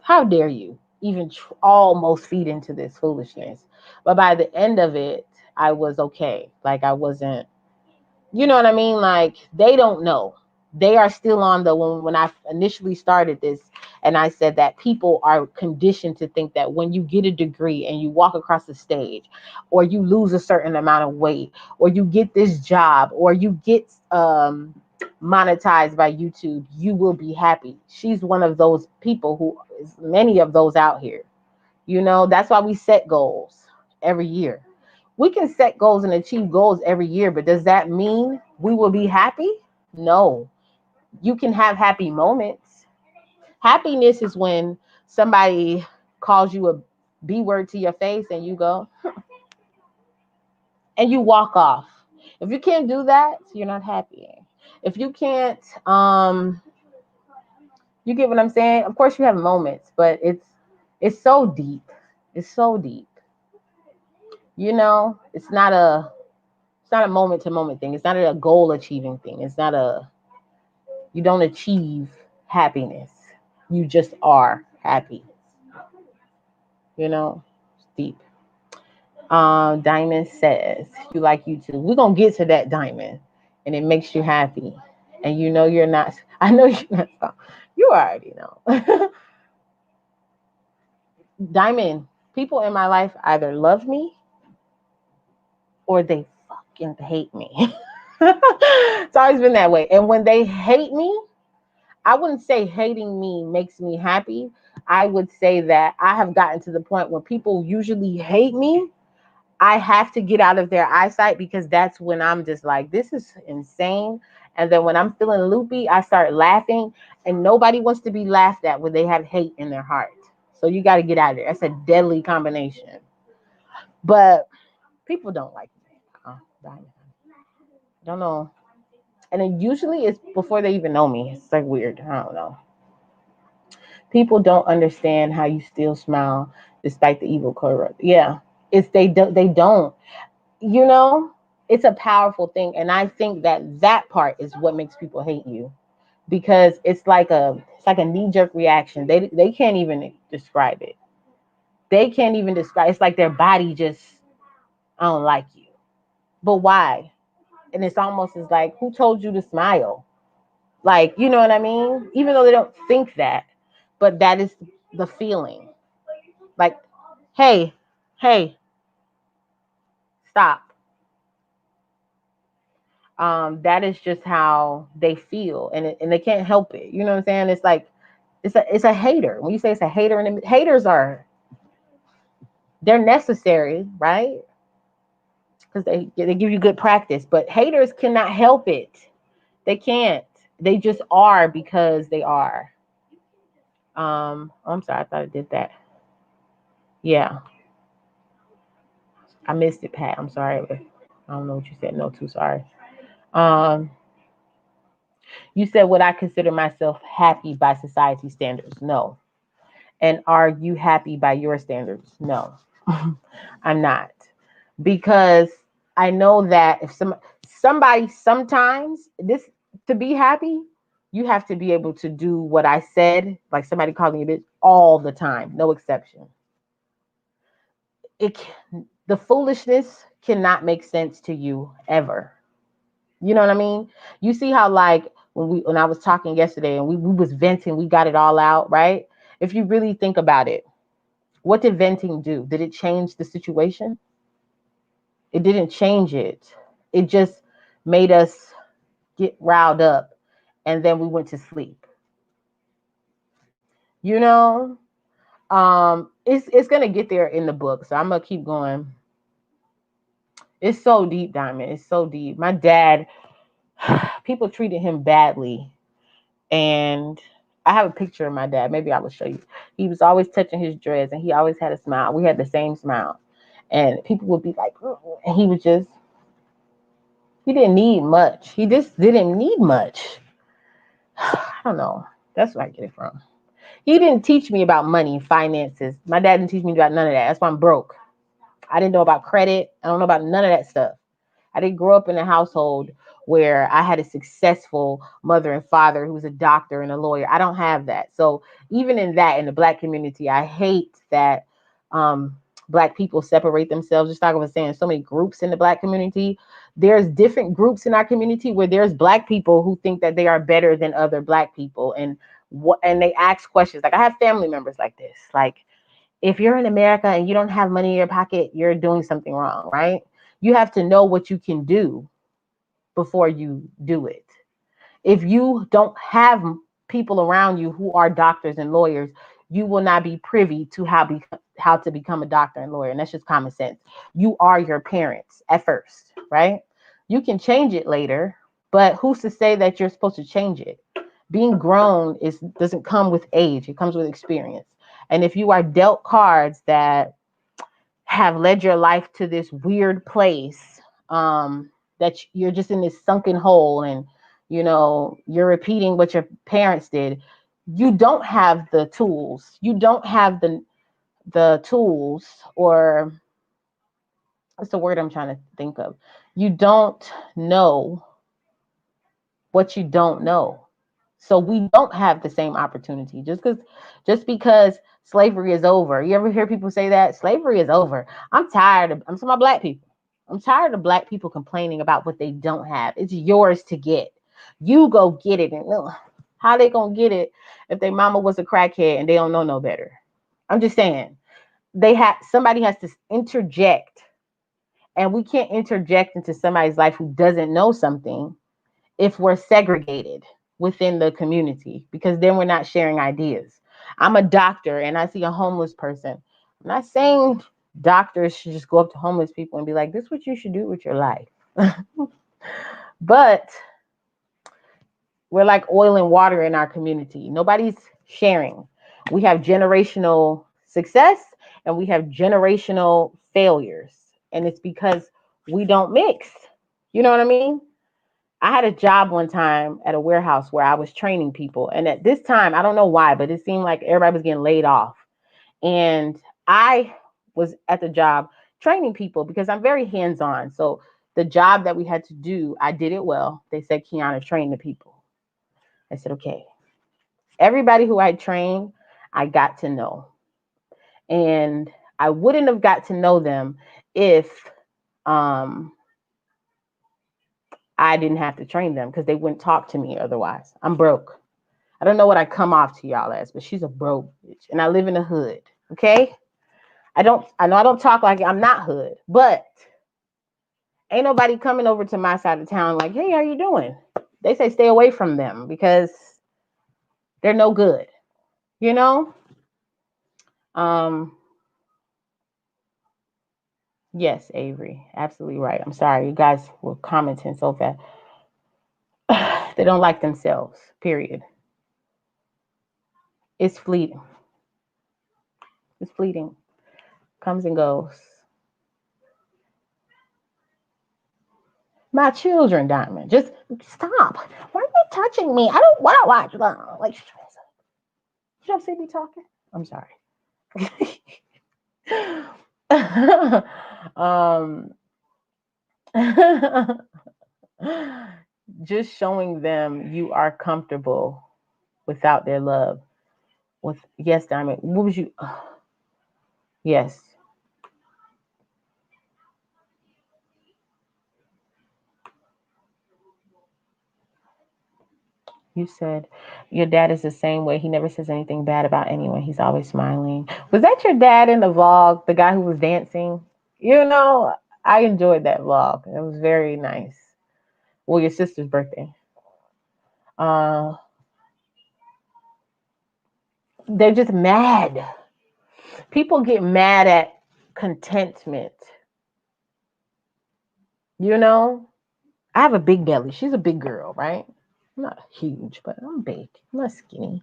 [SPEAKER 1] how dare you even almost feed into this foolishness? But by the end of it, I was okay. Like, I wasn't, you know what I mean? Like, they don't know. They are still on when I initially started this, and I said that people are conditioned to think that when you get a degree and you walk across the stage, or you lose a certain amount of weight, or you get this job, or you get monetized by YouTube, you will be happy. She's one of those people who is many of those out here. That's why we set goals every year. We can set goals and achieve goals every year, but does that mean we will be happy? No. You can have happy moments. Happiness is when somebody calls you a B word to your face and you go, and you walk off. If you can't do that, you're not happy. If you can't, you get what I'm saying? Of course you have moments, but it's so deep. It's so deep. It's not a moment to moment thing. It's not a goal achieving thing. You don't achieve happiness. You just are happy. It's deep. Diamond says, you like YouTube. We're going to get to that, Diamond. And it makes you happy. And you're not, I know you're not, you already know. Diamond, people in my life either love me or they fucking hate me. It's always been that way. And when they hate me, I wouldn't say hating me makes me happy. I would say that I have gotten to the point where people usually hate me. I have to get out of their eyesight because that's when I'm just like, this is insane. And then when I'm feeling loopy, I start laughing, and nobody wants to be laughed at when they have hate in their heart. So you got to get out of there. That's a deadly combination. But people don't like me. I don't know. And then usually it's before they even know me. It's like weird. I don't know. People don't understand how you still smile despite the evil corrupt. Yeah, they don't. You know, it's a powerful thing, and I think that part is what makes people hate you, because it's like a knee jerk reaction. They can't even describe it. They can't even describe. It's like their body just, I don't like you, but why? And it's almost as like, who told you to smile? Like, you know what I mean? Even though they don't think that, but that is the feeling. Like, hey, hey, stop. That is just how they feel, and they can't help it. You know what I'm saying? It's like it's a hater. When you say it's a hater, and haters are They're necessary, right? Because they give you good practice. But haters cannot help it. They can't. They just are because they are. I'm sorry, I thought I did that. Yeah, I missed it, Pat. I'm sorry. I don't know what you said. No, too sorry. Um, you said, would I consider myself happy by society standards? No. And are you happy by your standards? No, I'm not. Because I know that if somebody sometimes this to be happy, you have to be able to do what I said, like somebody calling you a bitch all the time, no exception. It the foolishness cannot make sense to you ever. You know what I mean? You see how like when I was talking yesterday and we was venting, we got it all out, right? If you really think about it, what did venting do? Did it change the situation? It didn't change it. It just made us get riled up and then we went to sleep. You know? It's gonna get there in the book, so I'm gonna keep going. It's so deep, Diamond. It's so deep. My dad, people treated him badly. And I have a picture of my dad. Maybe I will show you. He was always touching his dreads and he always had a smile. We had the same smile. And people would be like, "Oh," and he was just, he didn't need much. He just didn't need much. I don't know. That's where I get it from. He didn't teach me about money, finances. My dad didn't teach me about none of that. That's why I'm broke. I didn't know about credit. I don't know about none of that stuff. I didn't grow up in a household where I had a successful mother and father who was a doctor and a lawyer. I don't have that. So even in that, in the black community, I hate that um, black people separate themselves. Just like I was saying, so many groups in the black community. There's different groups in our community where there's black people who think that they are better than other black people, and and they ask questions. Like I have family members like this. Like if you're in America and you don't have money in your pocket, you're doing something wrong, right? You have to know what you can do before you do it. If you don't have people around you who are doctors and lawyers, you will not be privy to how to become a doctor and lawyer. And that's just common sense. You are your parents at first, right? You can change it later, but who's to say that you're supposed to change it? Being grown is doesn't come with age, it comes with experience. And if you are dealt cards that have led your life to this weird place, that you're just in this sunken hole and you're repeating what your parents did, you don't have the tools, you don't have the tools, or what's the word I'm trying to think of, you don't know what you don't know. So we don't have the same opportunity just because slavery is over. You ever hear people say that slavery is over? I'm talking about black people. I'm tired of black people complaining about what they don't have. It's yours to get. You go get it. And how they gonna get it if their mama was a crackhead and they don't know no better? I'm just saying somebody has to interject, and we can't interject into somebody's life who doesn't know something if we're segregated within the community, because then we're not sharing ideas. I'm a doctor and I see a homeless person. I'm not saying doctors should just go up to homeless people and be like, this is what you should do with your life. But we're like oil and water in our community. Nobody's sharing. We have generational success and we have generational failures. And it's because we don't mix. You know what I mean? I had a job one time at a warehouse where I was training people. And at this time, I don't know why, but it seemed like everybody was getting laid off. And I was at the job training people because I'm very hands on. So the job that we had to do, I did it well. They said, Kiana, train the people. I said, okay. Everybody who I trained, I got to know. And I wouldn't have got to know them if um, I didn't have to train them, because they wouldn't talk to me otherwise. I'm broke. I don't know what I come off to y'all as, but she's a broke bitch. And I live in the hood. Okay? I know I don't talk like I'm not hood, but ain't nobody coming over to my side of town like, hey, how you doing? They say stay away from them because they're no good. You know? Um, Yes, Avery, absolutely right. I'm sorry, you guys were commenting so fast. They don't like themselves. Period. It's fleeting. It's fleeting. Comes and goes. My children, Diamond. Just stop. Why are you touching me? I don't want to watch them. Like, should I say me talking? I'm sorry. um, just showing them you are comfortable without their love. With yes, Diamond. What was you? Yes, you said your dad is the same way. He never says anything bad about anyone. He's always smiling. Was that your dad in the vlog? The guy who was dancing? You know, I enjoyed that vlog. It was very nice. Well, your sister's birthday. Uh, they're just mad. People get mad at contentment. You know, I have a big belly. She's a big girl, right? I'm not huge, but I'm big. I'm not skinny.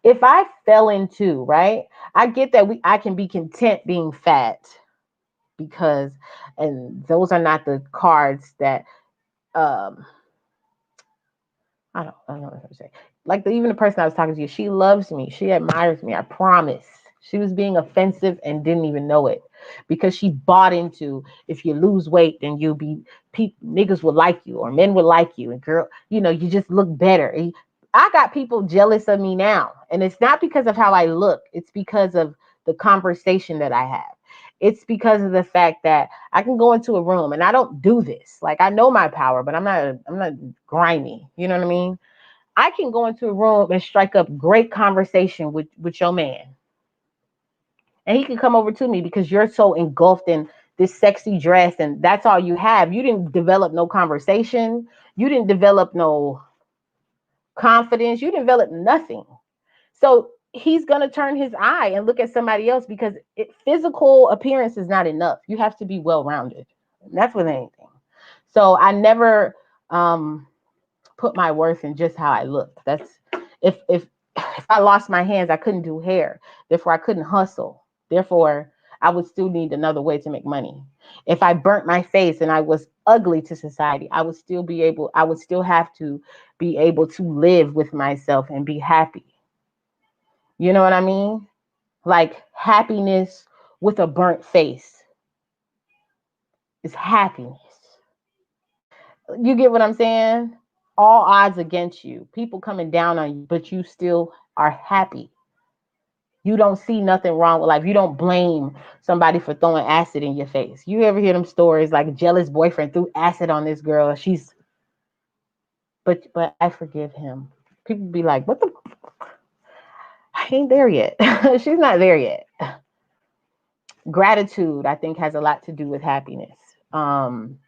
[SPEAKER 1] If I fell into, right, I get that I can be content being fat because, and those are not the cards that um I don't know what to say. Like even the person I was talking to, she loves me. She admires me. I promise. She was being offensive and didn't even know it because she bought into if you lose weight, then you'll be niggas will like you or men will like you and girl, you just look better. I got people jealous of me now, and it's not because of how I look. It's because of the conversation that I have. It's because of the fact that I can go into a room and I don't do this. Like I know my power, but I'm not grimy. You know what I mean? I can go into a room and strike up great conversation with your man. And he can come over to me because you're so engulfed in this sexy dress and that's all you have. You didn't develop no conversation. You didn't develop no confidence. You didn't develop nothing. So he's going to turn his eye and look at somebody else because physical appearance is not enough. You have to be well rounded. That's with anything. So I never put my worth in just how I look. That's if I lost my hands, I couldn't do hair. Therefore, I couldn't hustle. Therefore, I would still need another way to make money. If I burnt my face and I was ugly to society, I would still have to be able to live with myself and be happy. You know what I mean? Like happiness with a burnt face is happiness. You get what I'm saying? All odds against you, people coming down on you, but you still are happy. You don't see nothing wrong with life. You don't blame somebody for throwing acid in your face. You ever hear them stories like a jealous boyfriend threw acid on this girl? But I forgive him. People be like, what the? I ain't there yet. She's not there yet. Gratitude, I think, has a lot to do with happiness. Um,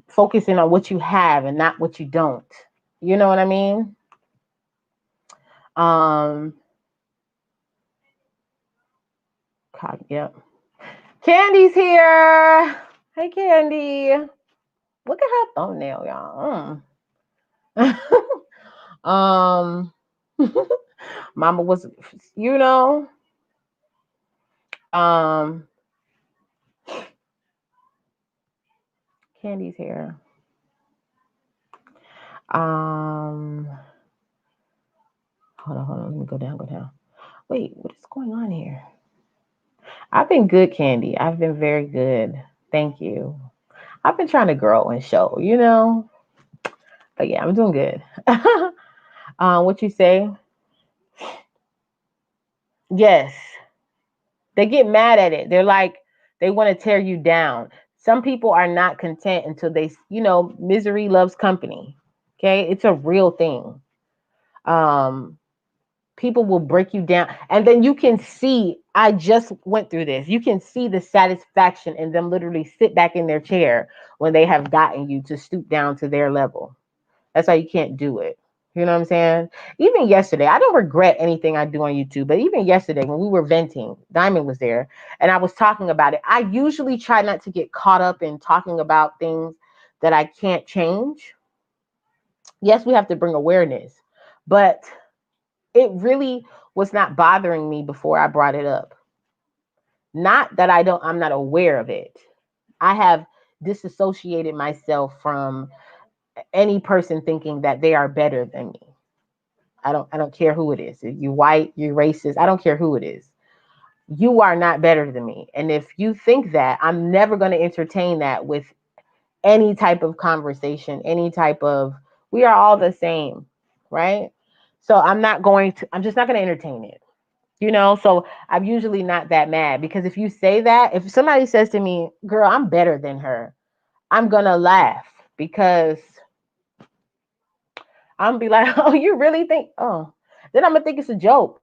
[SPEAKER 1] Focusing on what you have and not what you don't. You know what I mean? Um, yep. Candy's here. Hey, Candy. Look at her thumbnail, y'all. um, Mama was, you know, um, Candy's here. Um, hold on. Let me go down. Wait, what is going on here? I've been good, Candy. I've been very good. Thank you. I've been trying to grow and show, but yeah, I'm doing good. What you say? Yes, they get mad at it. They're like, they want to tear you down. Some people are not content until misery loves company. Okay, it's a real thing. Um, People will break you down, and then you can see. I just went through this. You can see the satisfaction in them literally sit back in their chair when they have gotten you to stoop down to their level. That's why you can't do it. You know what I'm saying? Even yesterday, I don't regret anything I do on YouTube, but even yesterday when we were venting, Diamond was there and I was talking about it. I usually try not to get caught up in talking about things that I can't change. Yes, we have to bring awareness, but it really was not bothering me before I brought it up. Not that I'm not aware of it. I have disassociated myself from any person thinking that they are better than me. I don't care who it is. If you white, you're racist, I don't care who it is. You are not better than me. And if you think that, I'm never going to entertain that with any type of conversation, any type of, we are all the same, right? So I'm just not going to entertain it. So I'm usually not that mad because if you say that, if somebody says to me, girl, I'm better than her, I'm going to laugh because I'm gonna be like, oh, you really think, oh, then I'm gonna think it's a joke.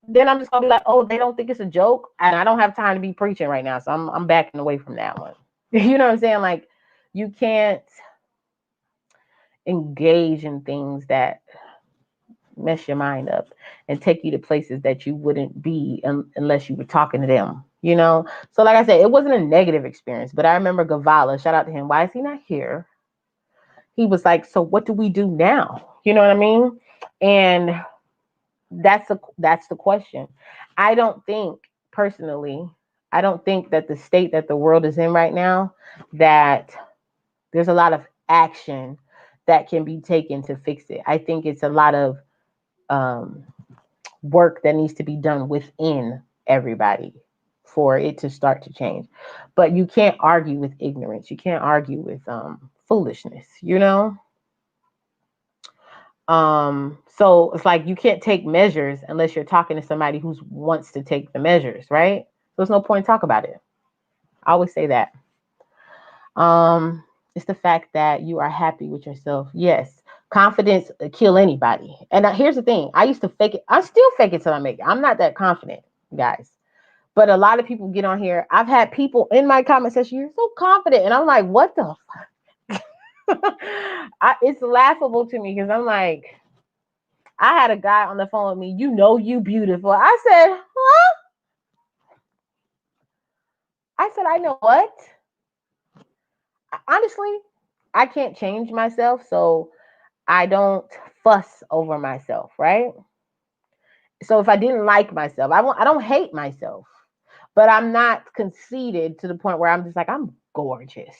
[SPEAKER 1] Then I'm just gonna be like, oh, they don't think it's a joke. And I don't have time to be preaching right now. So I'm backing away from that one. You know what I'm saying? Like, you can't engage in things that mess your mind up and take you to places that you wouldn't be unless you were talking to them. So like I said, it wasn't a negative experience, but I remember Gavala, shout out to him. Why is he not here? He was like, so what do we do now? You know what I mean? And that's the question. I don't think personally, I don't think that the state that the world is in right now, that there's a lot of action that can be taken to fix it. I think it's a lot of um, work that needs to be done within everybody for it to start to change. But you can't argue with ignorance. You can't argue with foolishness. So it's like you can't take measures unless you're talking to somebody who wants to take the measures, right? So there's no point talk about it. I always say that. It's the fact that you are happy with yourself. Yes, confidence kill anybody. And here's the thing: I used to fake it. I still fake it till I make it. I'm not that confident, guys. But a lot of people get on here. I've had people in my comment section, you're so confident, and I'm like, what the? It's laughable to me because I'm like, I had a guy on the phone with me. You beautiful. I said, huh? I said, I know what? Honestly, I can't change myself, so I don't fuss over myself, right? So if I didn't like myself, I don't hate myself, but I'm not conceited to the point where I'm just like, I'm gorgeous.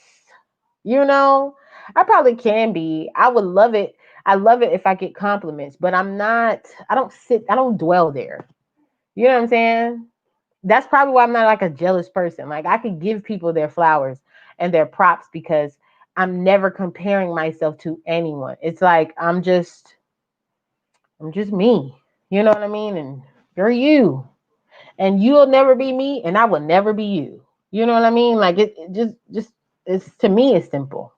[SPEAKER 1] I probably can be. I would love it. I love it if I get compliments, but I don't dwell there. You know what I'm saying? That's probably why I'm not like a jealous person. Like, I could give people their flowers and their props because I'm never comparing myself to anyone. It's like I'm just me. You know what I mean? And you're you. And you'll never be me and I will never be you. You know what I mean? Like, it just it's, to me, it's simple.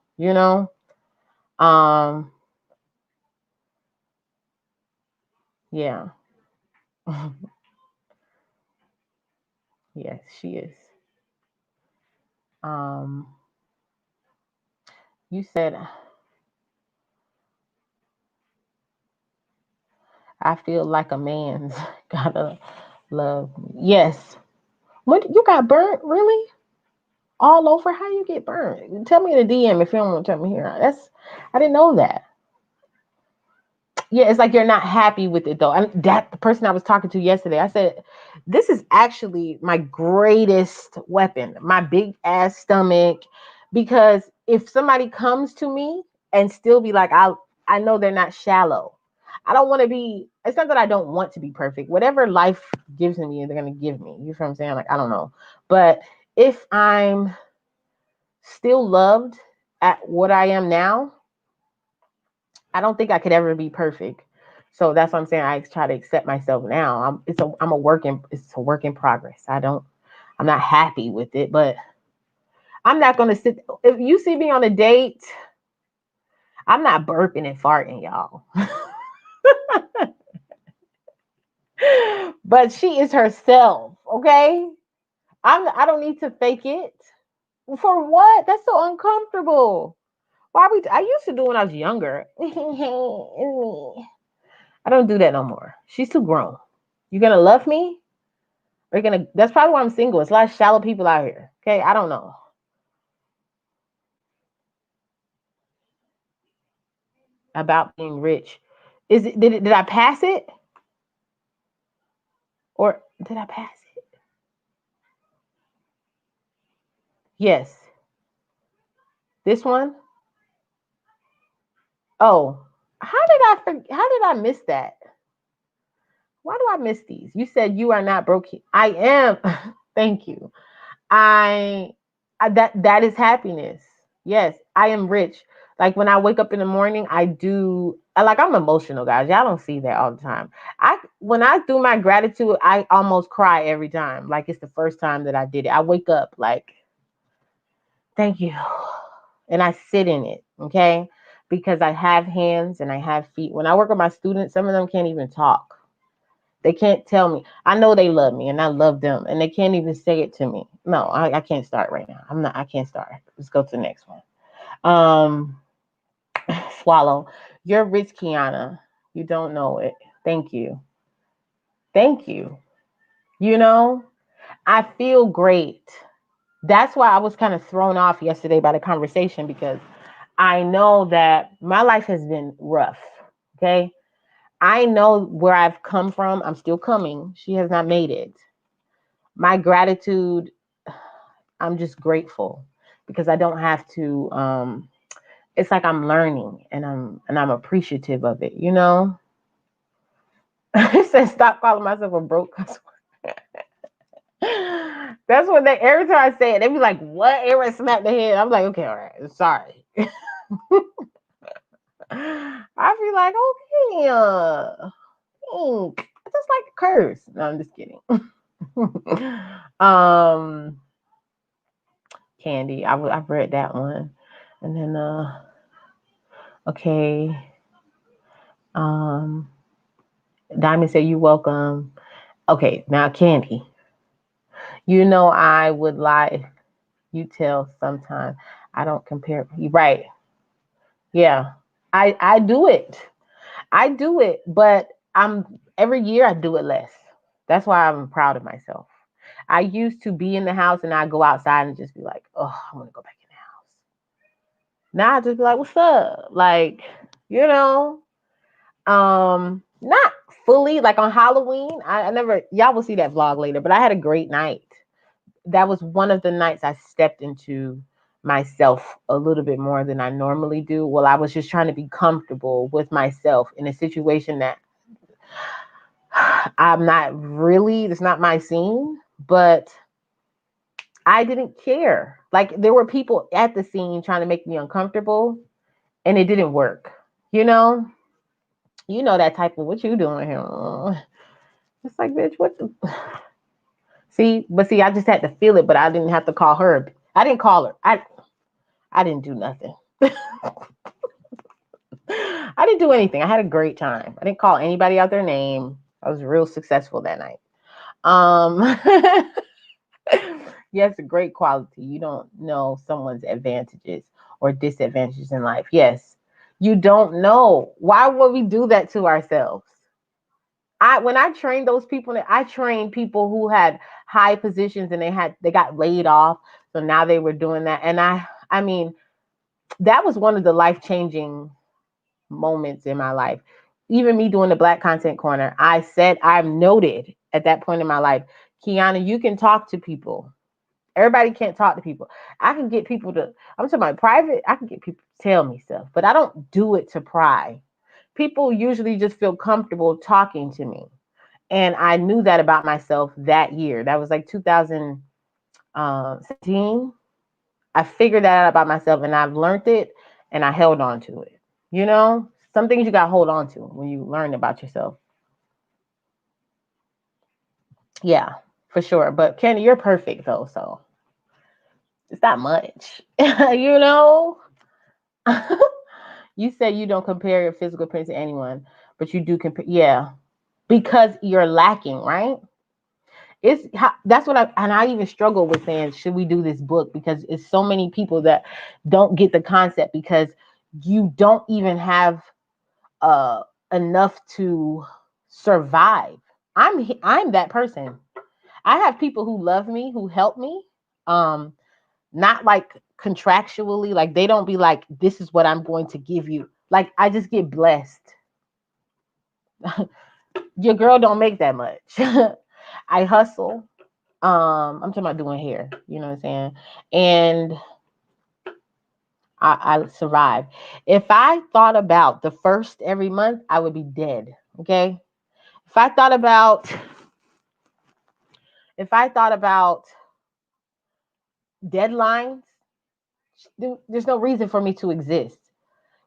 [SPEAKER 1] Um yeah. Yes, she is. Um you said, I feel like a man's gotta love me. Yes. What, you got burnt, really? All over? How you get burnt? Tell me in the DM if you don't want to tell me here. I didn't know that. Yeah, it's like you're not happy with it though. And that the person I was talking to yesterday, I said, this is actually my greatest weapon, my big ass stomach. Because if somebody comes to me and still be like, I know they're not shallow. I don't want to be, it's not that I don't want to be perfect. Whatever life gives me, they're gonna give me. You know what I'm saying? Like, I don't know. But if I'm still loved at what I am now, I don't think I could ever be perfect. So that's what I'm saying. I try to accept myself now. It's a work in progress. I'm not happy with it, but I'm not gonna sit. If you see me on a date, I'm not burping and farting, y'all. But she is herself, okay? I don't need to fake it. For what? That's so uncomfortable. I used to do when I was younger. I don't do that no more. She's too grown. You gonna love me? Or you gonna? That's probably why I'm single. It's a lot of shallow people out here. Okay, I don't know. About being rich. Did I pass it? Or did I pass it? Yes. This one? Oh. How did I miss that? Why do I miss these? You said you are not broke. I am. Thank you. I, that is happiness. Yes, I am rich. Like when I wake up in the morning, I'm emotional, guys. Y'all don't see that all the time. I When I do my gratitude, I almost cry every time. Like it's the first time that I did it. I wake up like, thank you. And I sit in it, okay? Because I have hands and I have feet. When I work with my students, some of them can't even talk. They can't tell me. I know they love me and I love them, and they can't even say it to me. No, I can't start right now. I can't start. Let's go to the next one. Um, Swallow. You're rich, Kiana. You don't know it. Thank you. Thank you. You know, I feel great. That's why I was kind of thrown off yesterday by the conversation, because I know that my life has been rough. Okay. I know where I've come from. I'm still coming. She has not made it. My gratitude, I'm just grateful because I don't have to it's like I'm learning and I'm appreciative of it, you know? It says stop calling myself a broke customer. That's what they every time I say it, they be like, what? Everyone smack their head. I'm like, okay, all right, sorry. I be like, okay, I just like to curse. No, I'm just kidding. um Candy. I've read that one. And then okay. Um Diamond said you welcome. Okay, now Candy. You know I would lie. You tell sometimes. I don't compare you right. Yeah. I do it. I do it, but I'm every year I do it less. That's why I'm proud of myself. I used to be in the house and I go outside and just be like, oh, I want to go back in the house. Now I just be like, what's up? Like, you know, not fully like on Halloween. I never y'all will see that vlog later, but I had a great night. That was one of the nights I stepped into myself a little bit more than I normally do. Well, I was just trying to be comfortable with myself in a situation that I'm not really, it's not my scene, but I didn't care. Like there were people at the scene trying to make me uncomfortable and it didn't work. You know? You know that type of what you doing here. It's like, bitch, what the see, I just had to feel it, but I didn't have to call her. I didn't call her. I didn't do nothing. I didn't do anything. I had a great time. I didn't call anybody out their name. I was real successful that night. Um yes, a great quality. You don't know someone's advantages or disadvantages in life. Yes. You don't know. Why would we do that to ourselves? When I trained those people, I trained people who had high positions and they got laid off. So now they were doing that. And I mean, that was one of the life-changing moments in my life. Even me doing the Black Content Corner, I've noted at that point in my life, Kiana, you can talk to people. Everybody can't talk to people. I can get people to, I'm talking about private, I can get people to tell me stuff, but I don't do it to pry. People usually just feel comfortable talking to me. And I knew that about myself that year. That was like 2017. I figured that out about myself and I've learned it and I held on to it. You know, some things you got to hold on to when you learn about yourself. Yeah, for sure. But Candy, you're perfect though. So it's not much, you know? You said you don't compare your physical appearance to anyone, but you do compare. Yeah, because you're lacking, right? That's what I even struggle with saying, should we do this book? Because it's so many people that don't get the concept, because you don't even have uh enough to survive. I'm that person. I have people who love me, who help me, um not like contractually, like they don't be like, this is what I'm going to give you. Like, I just get blessed. Your girl don't make that much. I hustle. I'm talking about doing hair, you know what I'm saying? And I survive. If I thought about the first every month, I would be dead. Okay. If I thought about if I thought about deadlines, there's no reason for me to exist.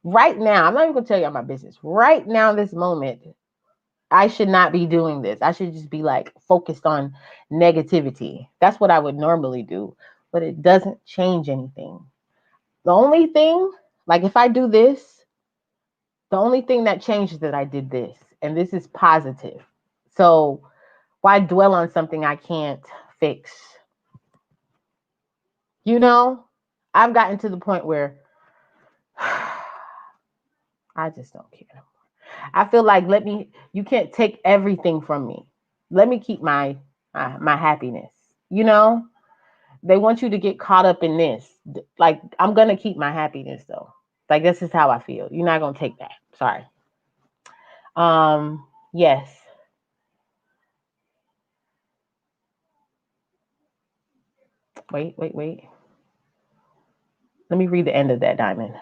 [SPEAKER 1] Right now, I'm not even gonna tell you my business. Right now, this moment, I should not be doing this. I should just be like focused on negativity. That's what I would normally do, but it doesn't change anything. The only thing, like if I do this, the only thing that changes that I did this, and this is positive. So why dwell on something I can't fix? You know, I've gotten to the point where I just don't care. I feel like, you can't take everything from me. Let me keep my happiness. You know, they want you to get caught up in this. Like, I'm gonna keep my happiness though. Like, this is how I feel. You're not gonna take that. Sorry. Yes. Wait. Let me read the end of that, Diamond.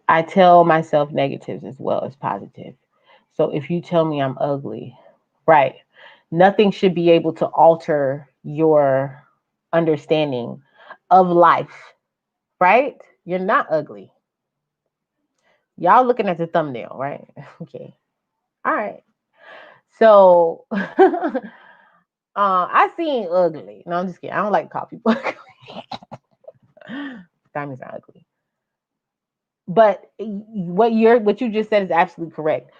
[SPEAKER 1] I tell myself negatives as well as positive. So if you tell me I'm ugly, right, nothing should be able to alter your understanding of life, right? You're not ugly. Y'all looking at the thumbnail, right? Okay. All right. So I seen ugly. No, I'm just kidding. I don't like to call people ugly. Diamonds are ugly. But what you just said is absolutely correct.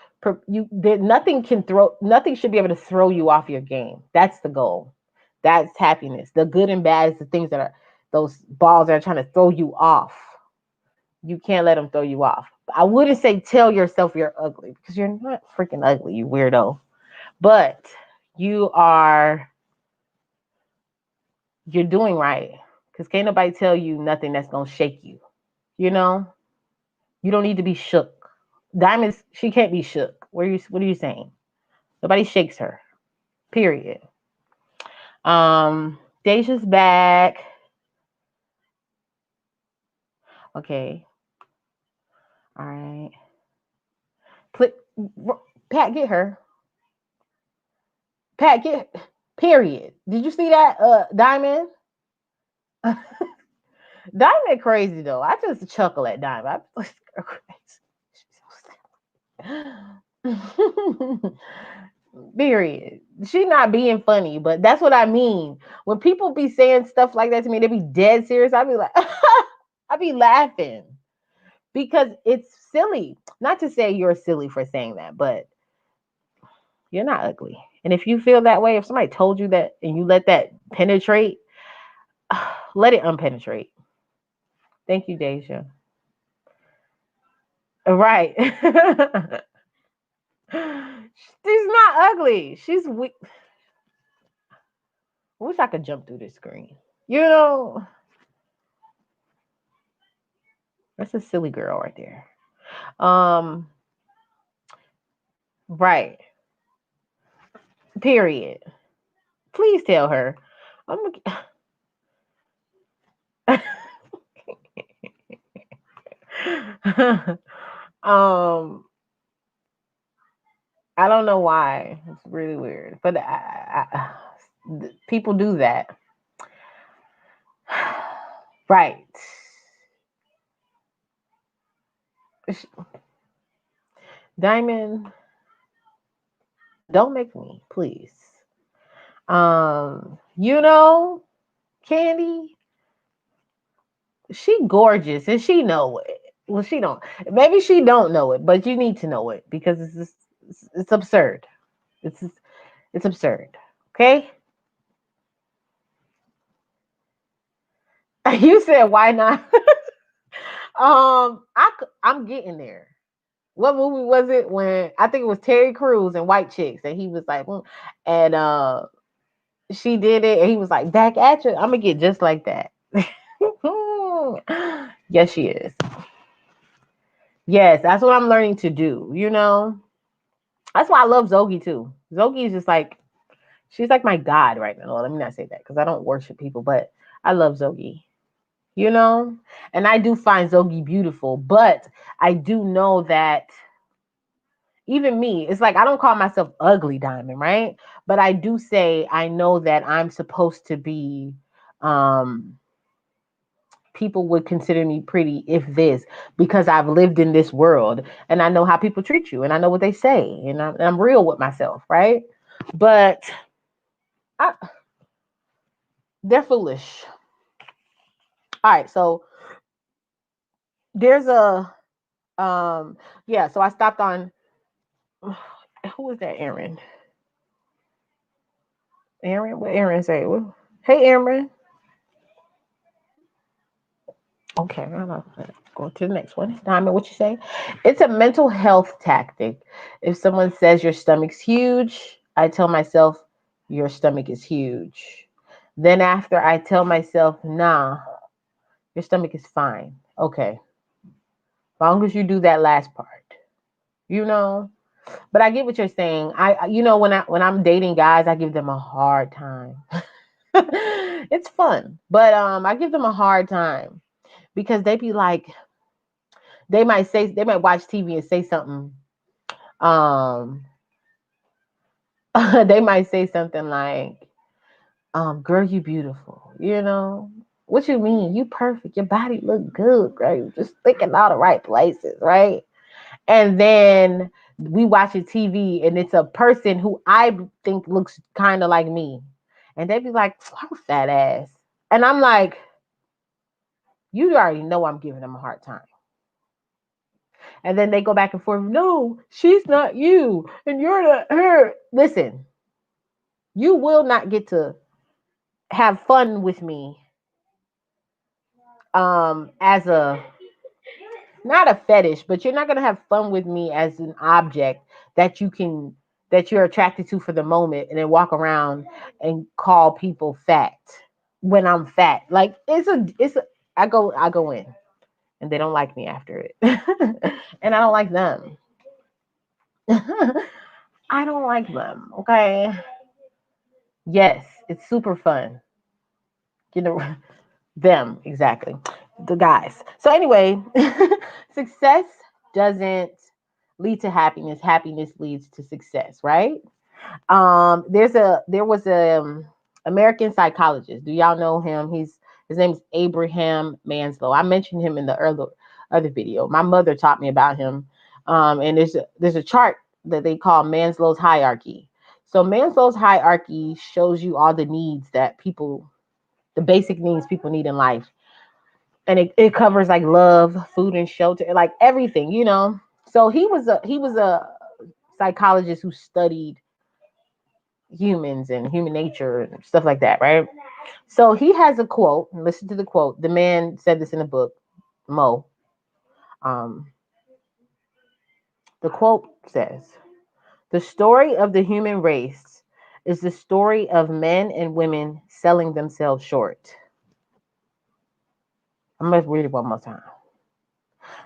[SPEAKER 1] Nothing should be able to throw you off your game. That's the goal. That's happiness. The good and bad is the things that are those balls that are trying to throw you off. You can't let them throw you off. I wouldn't say tell yourself you're ugly, because you're not freaking ugly, you weirdo. But you are you're doing right, because can't nobody tell you nothing that's gonna shake you. You know, you don't need to be shook. Diamonds, she can't be shook. What are you saying? Nobody shakes her. Period. Deja's back. Okay. All right. Put Pat, get her. Pat, get period. Did you see that? Diamond? Diamond crazy though. I just chuckle at Diamond. Period. She not being funny, but that's what I mean. When people be saying stuff like that to me, they be dead serious. I be like, I be laughing because it's silly. Not to say you're silly for saying that, but you're not ugly. And if you feel that way, if somebody told you that and you let that penetrate, let it unpenetrate. Thank you, Deja. Right. She's not ugly. She's weak. I wish I could jump through this screen. You know, that's a silly girl right there. Um, right. Period. Please tell her. I'm um, I don't know why. It's really weird, but people do that. Right. Diamond, don't make me, please. You know, Candy, she gorgeous and she know it. Well, she don't. Maybe she don't know it, but you need to know it because it's absurd. It's it's absurd. Okay? You said why not? I'm getting there. What movie was it when I think it was Terry Crews and White Chicks and he was like, "Mm," and she did it and he was like, back at you. I'm gonna get just like that. Yes, she is. Yes, that's what I'm learning to do, you know? That's why I love Zogi too. Zogi is just like she's like my god right now. Let me not say that because I don't worship people, but I love Zogi. You know? And I do find Zogi beautiful, but I do know that even me, it's like I don't call myself ugly diamond, right? But I do say I know that I'm supposed to be um people would consider me pretty if this because I've lived in this world and I know how people treat you and I know what they say and I'm real with myself, right? But I, they're foolish. All right, so there's a yeah, so I stopped on who was that? Aaron, what Aaron say? Hey Aaron. Okay, I'm gonna go to the next one. Diamond, what you say? It's a mental health tactic. If someone says your stomach's huge, I tell myself your stomach is huge. Then after I tell myself, nah, your stomach is fine. Okay. As long as you do that last part. You know? But I get what you're saying. You know when I'm dating guys, I give them a hard time. It's fun. But I give them a hard time because they be like they might watch TV and say something. Um, they might say something like, girl, you beautiful. You know what you mean? You perfect. Your body look good, right? You just thinking all the right places, right? And then we watch a TV and it's a person who I think looks kind of like me, and they be like, "I'm fat ass," and I'm like, you already know I'm giving them a hard time. And then they go back and forth. No, she's not you, and you're not her. Listen, you will not get to have fun with me as a not a fetish, but you're not gonna have fun with me as an object that you can that you're attracted to for the moment and then walk around and call people fat when I'm fat. Like it's a I go in and they don't like me after it. And I don't like them. I don't like them. Okay. Yes, it's super fun. You know, them exactly. The guys. So anyway, success doesn't lead to happiness. Happiness leads to success, right? There was a American psychologist. Do y'all know him? His name is Abraham Maslow. I mentioned him in the other video. My mother taught me about him. And there's a chart that they call Maslow's hierarchy. So Maslow's hierarchy shows you all the needs that people, the basic needs people need in life, and it covers like love, food, and shelter, like everything, you know. So he was a psychologist who studied humans and human nature and stuff like that, right? So he has a quote. Listen to the quote. The man said this in a book, Mo. Um, the quote says, "The story of the human race is the story of men and women selling themselves short." I'm gonna read it one more time.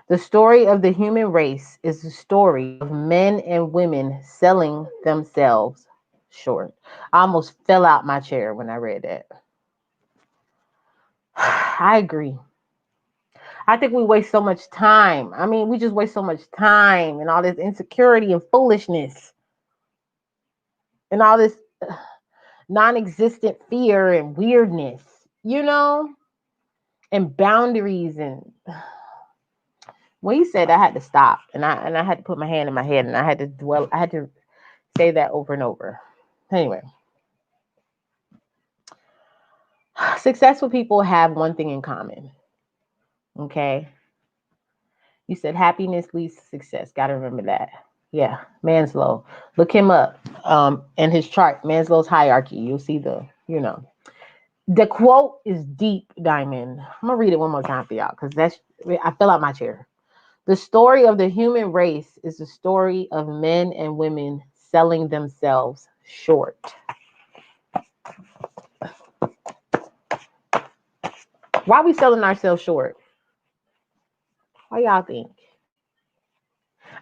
[SPEAKER 1] The story of the human race is the story of men and women selling themselves short. I almost fell out my chair when I read that. I agree. I think we waste so much time. I mean, we just waste so much time and all this insecurity and foolishness and all this non existent fear and weirdness, you know, and boundaries. And when you said I had to stop and I had to put my hand in my head and I had to dwell, I had to say that over and over. Anyway, successful people have one thing in common. Okay. You said happiness leads to success. Got to remember that. Yeah, Manslow. Look him up. In his chart, Maslow's hierarchy. You'll see the quote is deep, Diamond. I'm gonna read it one more time for y'all because I fell out my chair. The story of the human race is the story of men and women selling themselves short. Why are we selling ourselves short? Why y'all think?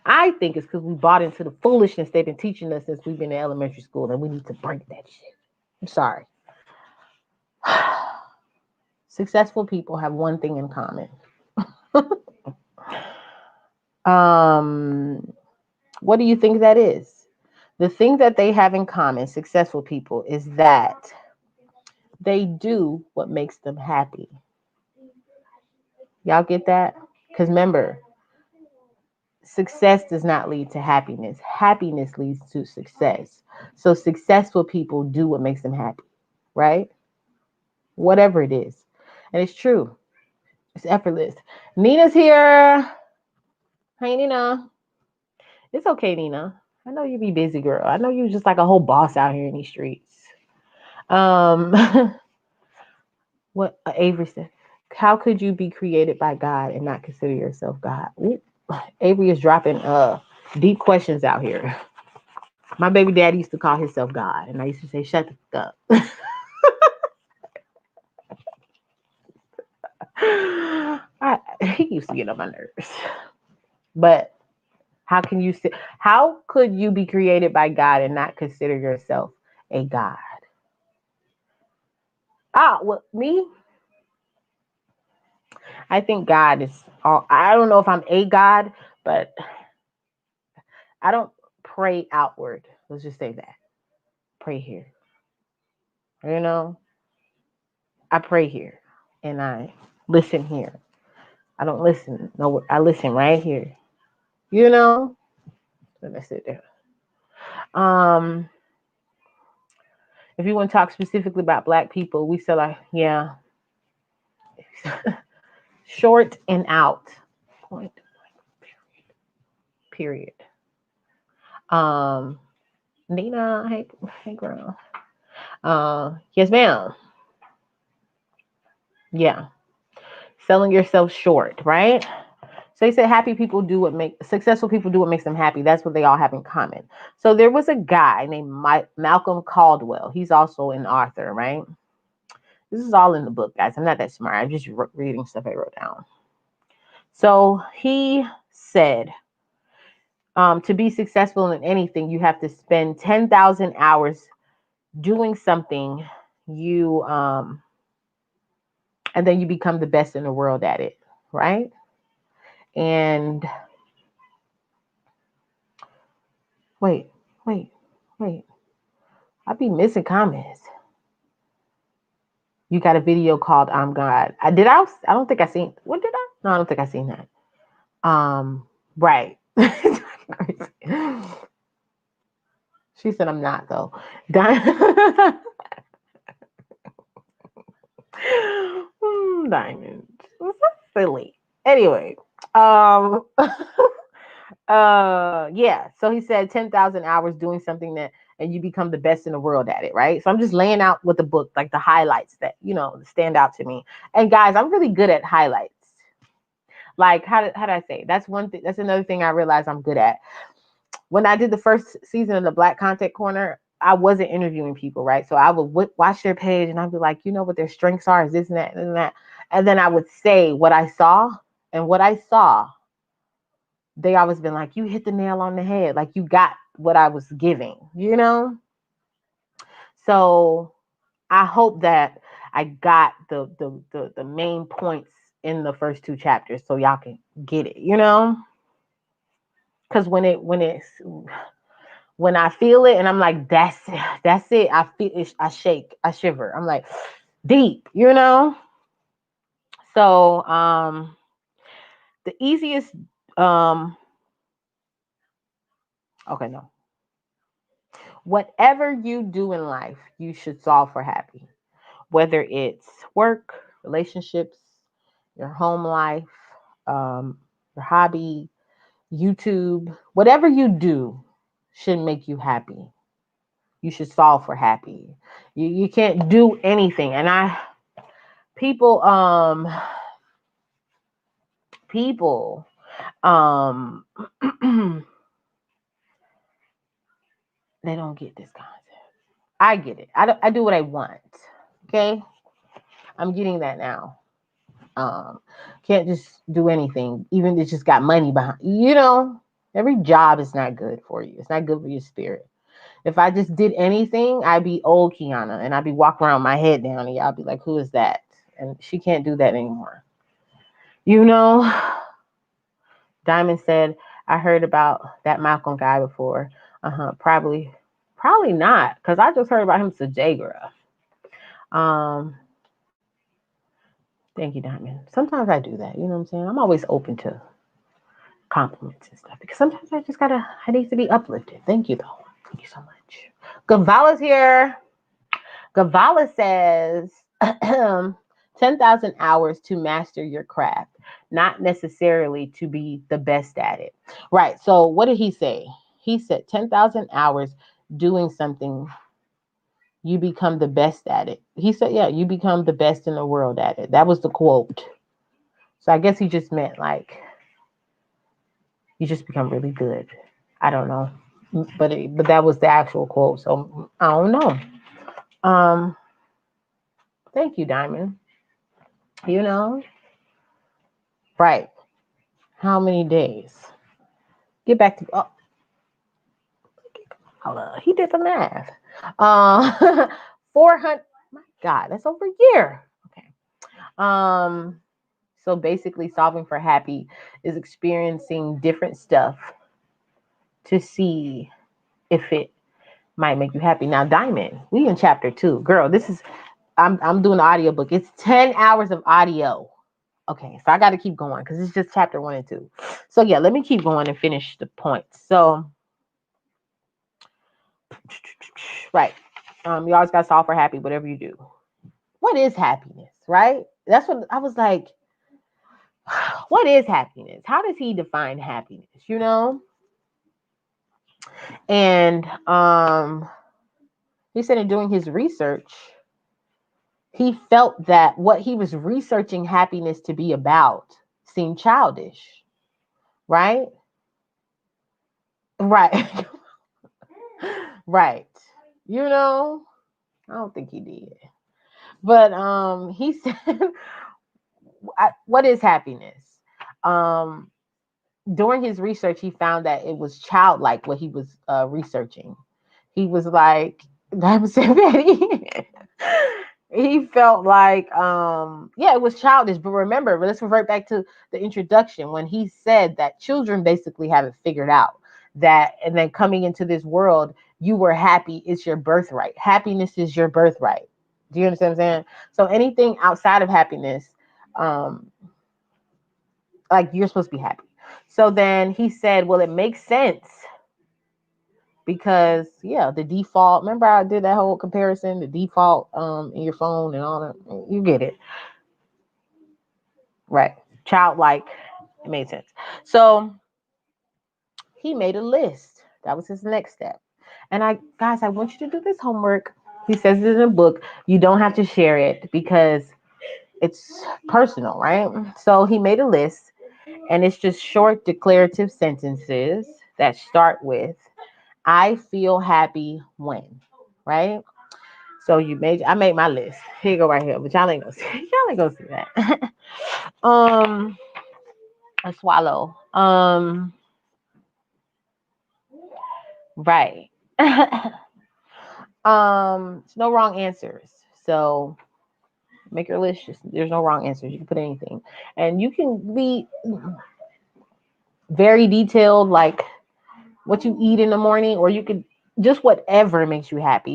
[SPEAKER 1] I think it's because we bought into the foolishness they've been teaching us since we've been in elementary school, and we need to break that shit. I'm sorry. Successful people have one thing in common. What do you think that is? The thing that they have in common, successful people, is that they do what makes them happy. Y'all get that? Because remember, success does not lead to happiness. Happiness leads to success. So successful people do what makes them happy, right? Whatever it is. And it's true. It's effortless. Nina's here. Hey, Nina. It's okay, Nina. I know you be busy, girl. I know you just like a whole boss out here in these streets. Um, what Avery said. How could you be created by God and not consider yourself God? Ooh, Avery is dropping deep questions out here. My baby daddy used to call himself God, and I used to say, "Shut the fuck up." He used to get on my nerves. But how could you be created by God and not consider yourself a God? Well, me, I think God is all. I don't know if I'm a God, but I don't pray outward. Let's just say that. Pray here. You know, I pray here and I listen here. I don't listen. No, I listen right here. You know, let me sit there. Um, if you want to talk specifically about Black people, we say like, yeah, short and out. Point. Period. Um, Nina, hey, girl. Yes, ma'am. Yeah, selling yourself short, right? So he said, successful people do what makes them happy. That's what they all have in common. So there was a guy named Malcolm Caldwell. He's also an author, right? This is all in the book, guys. I'm not that smart. I'm just reading stuff I wrote down. So he said, to be successful in anything, you have to spend 10,000 hours doing something you, and then you become the best in the world at it, right? And wait, wait, wait. I be missing comments. You got a video called "I'm God." I don't think I seen. What did I? No, I don't think I seen that. Right. She said I'm not though. Diamond. Diamond. So silly. Anyway, yeah. So he said 10,000 hours doing something and you become the best in the world at it, right? So I'm just laying out with the book, like the highlights that, stand out to me. And guys, I'm really good at highlights. Like, how did I say? That's one thing. That's another thing I realized I'm good at. When I did the first season of the Black Content Corner, I wasn't interviewing people, right? So I would watch their page and I'd be like, you know what their strengths are, is this and that and that. And then I would say what I saw. And what I saw, they always been like, you hit the nail on the head. Like you got what I was giving, So I hope that I got the main points in the first two chapters so y'all can get it, Because when I feel it and I'm like, that's it. I feel it, I shake, I shiver. I'm like, deep, So the easiest okay, no. Whatever you do in life, you should solve for happy. Whether it's work, relationships, your home life, your hobby, YouTube, whatever you do should make you happy. You should solve for happy. You can't do anything. And people people um they don't get this concept. I get it. I do what I want. Okay? I'm getting that now. Um, can't just do anything, even if it's just got money behind. Every job is not good for you. It's not good for your spirit. If I just did anything, I'd be old Kiana, and I'd be walking around with my head down, and y'all be like, "Who is that?" And she can't do that anymore. You know, Diamond said, "I heard about that Malcolm guy before." Probably not, because I just heard about him Sajagra. Um, Thank you, Diamond. Sometimes I do that. You know what I'm saying? I'm always open to compliments and stuff because sometimes I need to be uplifted. Thank you, though. Thank you so much. Gavala's here. Gavala says 10,000 hours to master your craft, not necessarily to be the best at it. Right. So, what did he say? He said 10,000 hours doing something, you become the best at it. He said, yeah, you become the best in the world at it. That was the quote. So I guess he just meant like you just become really good. I don't know, but that was the actual quote. So I don't know. Um, Thank you, Diamond. You know, right? How many days? Get back to he did the math. 400. My God, that's over a year. Okay. So basically, solving for happy is experiencing different stuff to see if it might make you happy. Now, Diamond, we in chapter 2. Girl, this is I'm doing the audiobook. It's 10 hours of audio. Okay, so I got to keep going because it's just chapter 1 and 2. So yeah, let me keep going and finish the points. So, right. You always got to solve for happy, whatever you do. What is happiness, right? That's what I was like. What is happiness? How does he define happiness? And he said in doing his research, he felt that what he was researching happiness to be about seemed childish, right? Right. Right. I don't think he did. But he said, what is happiness? Um, During his research, he found that it was childlike what he was researching. He was like, he felt like, yeah, it was childish. But remember, let's revert back to the introduction when he said that children basically have it figured out. That, and then coming into this world, you were happy. It's your birthright. Happiness is your birthright. Do you understand what I'm saying? So anything outside of happiness, um, like you're supposed to be happy. So then he said, well, it makes sense because yeah, the default, remember I did that whole comparison, the default in your phone and all that. You get it. Right. Childlike. It made sense. So he made a list. That was his next step. And I want you to do this homework. He says it in a book. You don't have to share it because it's personal, right? So he made a list and it's just short declarative sentences that start with I feel happy when, right? So I made my list. Here you go right here, but y'all ain't gonna see that. A swallow. Right. It's no wrong answers. So make your list. There's no wrong answers. You can put anything, and you can be very detailed, like what you eat in the morning, or you could just whatever makes you happy.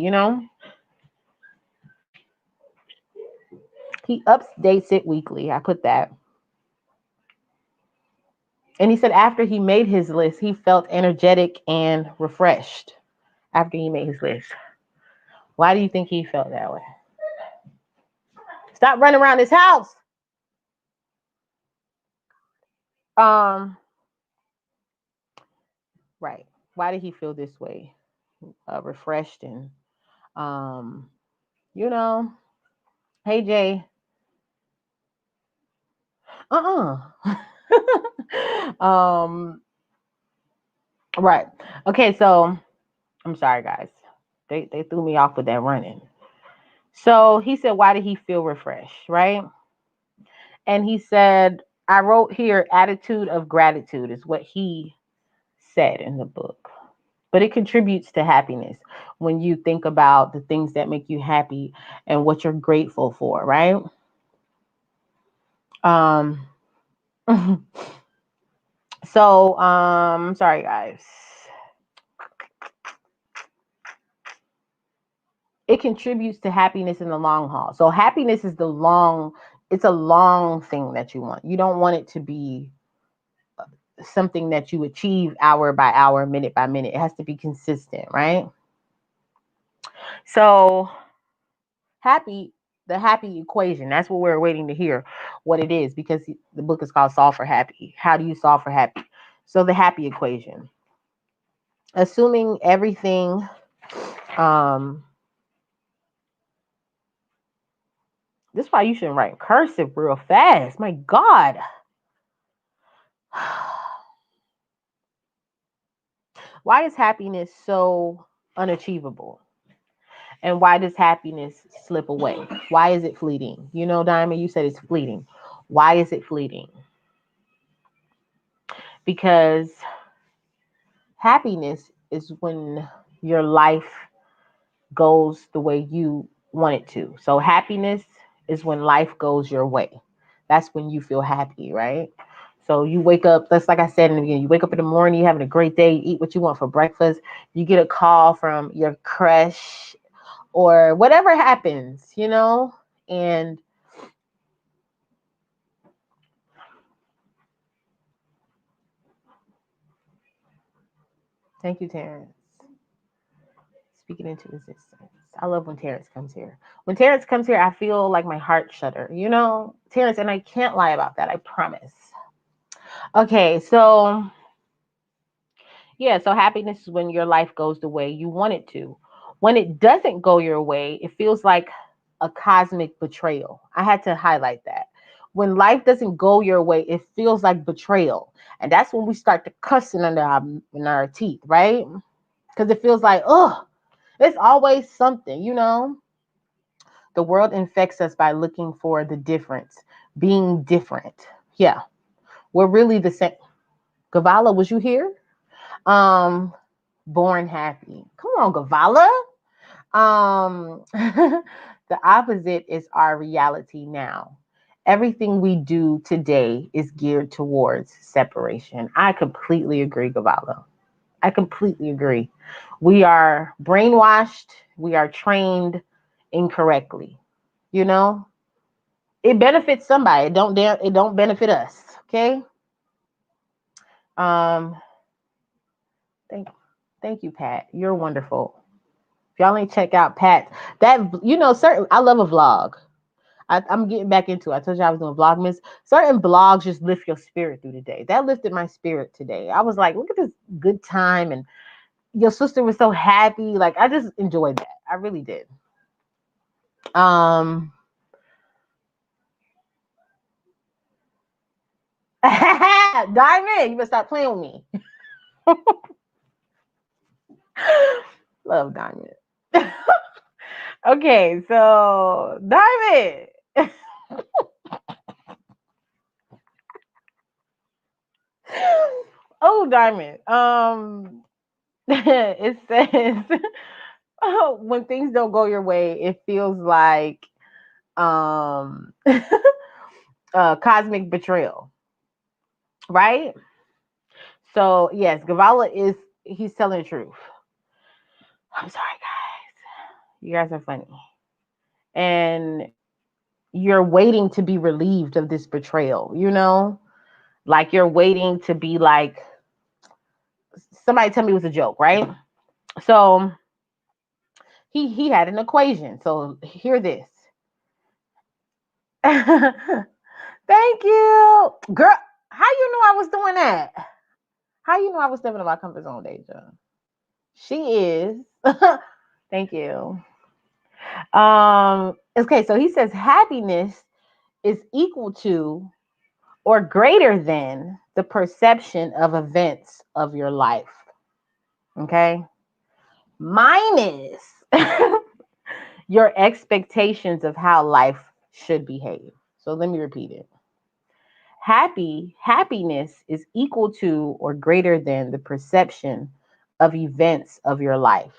[SPEAKER 1] He updates it weekly. I put that. And he said after he made his list, he felt energetic and refreshed after he made his list. Why do you think he felt that way? Stop running around this house. Um, Why did he feel this way? Refreshed and um, you know, hey Jay, um, right. Okay, so I'm sorry guys. They threw me off with that running. So he said, why did he feel refreshed, right? And he said, I wrote here, attitude of gratitude is what he said in the book. But it contributes to happiness when you think about the things that make you happy and what you're grateful for, right? Um, so, sorry guys. It contributes to happiness in the long haul. So happiness is it's a long thing that you want. You don't want it to be something that you achieve hour by hour, minute by minute. It has to be consistent, right? So the happy equation, that's what we're waiting to hear what it is, because the book is called Solve for Happy. How do you solve for happy? So the happy equation, assuming everything, um, this is why you shouldn't write cursive real fast. My God. Why is happiness so unachievable? And why does happiness slip away? Why is it fleeting? You know, Diamond, you said it's fleeting. Why is it fleeting? Because happiness is when your life goes the way you want it to. So happiness is when life goes your way. That's when you feel happy, right? So you wake up, that's like I said in the beginning, you wake up in the morning, you're having a great day, you eat what you want for breakfast, you get a call from your crush or whatever happens, you know? And thank you, Terrence. Speaking into existence. I love when Terrence comes here. When Terrence comes here, I feel like my heart shudder, you know? Terrence, and I can't lie about that, I promise. Okay, so yeah, so happiness is when your life goes the way you want it to. When it doesn't go your way, it feels like a cosmic betrayal. I had to highlight that. When life doesn't go your way, it feels like betrayal. And that's when we start to cussing under in our teeth, right? Because it feels like, oh, there's always something, you know? The world infects us by looking for the difference, being different. Yeah, we're really the same. Gavala, was you here? Um, Born happy. Come on, Gavala. The opposite is our reality now. Everything we do today is geared towards separation. I completely agree, Gavala. I completely agree. We are brainwashed. We are trained incorrectly. You know, it benefits somebody. It don't benefit us. Okay. Um. Thank thank you, Pat. You're wonderful. If y'all ain't check out Pat, that certain I love a vlog. I'm getting back into it. I told you I was doing Vlogmas. Certain blogs just lift your spirit through the day. That lifted my spirit today. I was like, look at this good time, and your sister was so happy. Like I just enjoyed that. I really did. Um, Diamond, you better stop playing with me. Love Diamond. Okay, so Diamond. Oh, Diamond. It says when things don't go your way, it feels like um cosmic betrayal, right? So yes, Gavala he's telling the truth. I'm sorry, guys. You guys are funny, and you're waiting to be relieved of this betrayal. You know, like you're waiting to be like somebody tell me it was a joke, right? So he had an equation. So hear this. Thank you, girl. How you know I was doing that? How you know I was stepping in my comfort zone, Deja? She is. Thank you. Okay, so he says happiness is equal to or greater than the perception of events of your life. Okay? Minus your expectations of how life should behave. So let me repeat it. Happiness is equal to or greater than the perception of events of your life,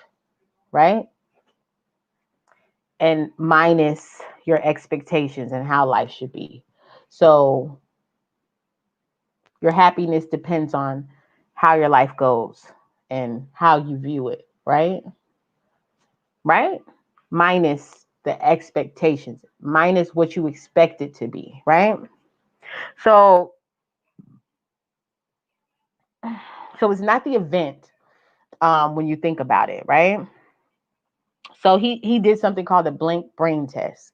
[SPEAKER 1] right? And minus your expectations and how life should be. So your happiness depends on how your life goes and how you view it, right? Right? Minus the expectations, minus what you expect it to be, right? So so it's not the event when you think about it, right? So he did something called a blank brain test.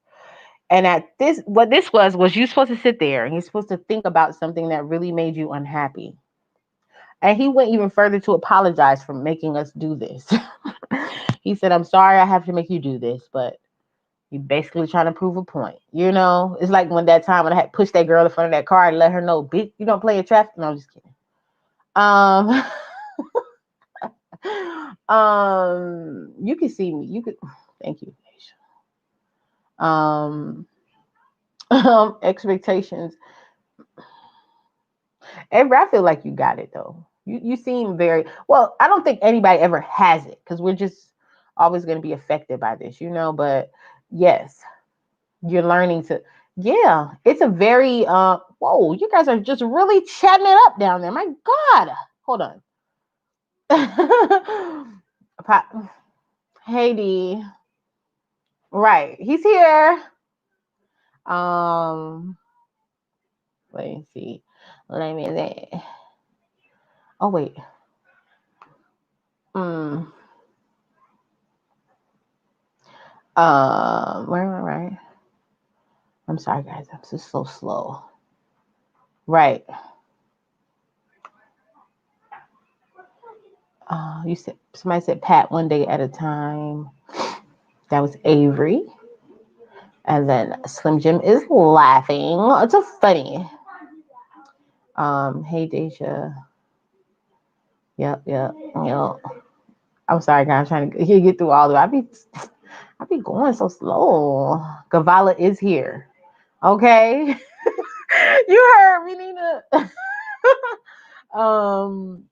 [SPEAKER 1] And at this, what this was you supposed to sit there and you're supposed to think about something that really made you unhappy. And he went even further to apologize for making us do this. He said, I'm sorry I have to make you do this, but you basically trying to prove a point. You know, it's like when that time when I had pushed that girl in front of that car and let her know, bitch, you don't play in traffic. No, I'm just kidding. Um, you can see me. You could, thank you. Um, expectations. Avery, I feel like you got it though. You seem very well. I don't think anybody ever has it because we're just always going to be affected by this, you know. But yes, you're learning to. Yeah, it's a very whoa, you guys are just really chatting it up down there. My God. Hold on. Haiti. Right. He's here. Um let me see. Let me see. Oh wait. Mm. Right. I'm sorry guys, I'm just so slow. Right. You said somebody said Pat one day at a time. That was Avery. And then Slim Jim is laughing. It's so funny. Hey Deja. Yep. I'm sorry, guys. I'm trying to get through all of it. I be going so slow. Gavala is here. Okay. You heard me, Nina. um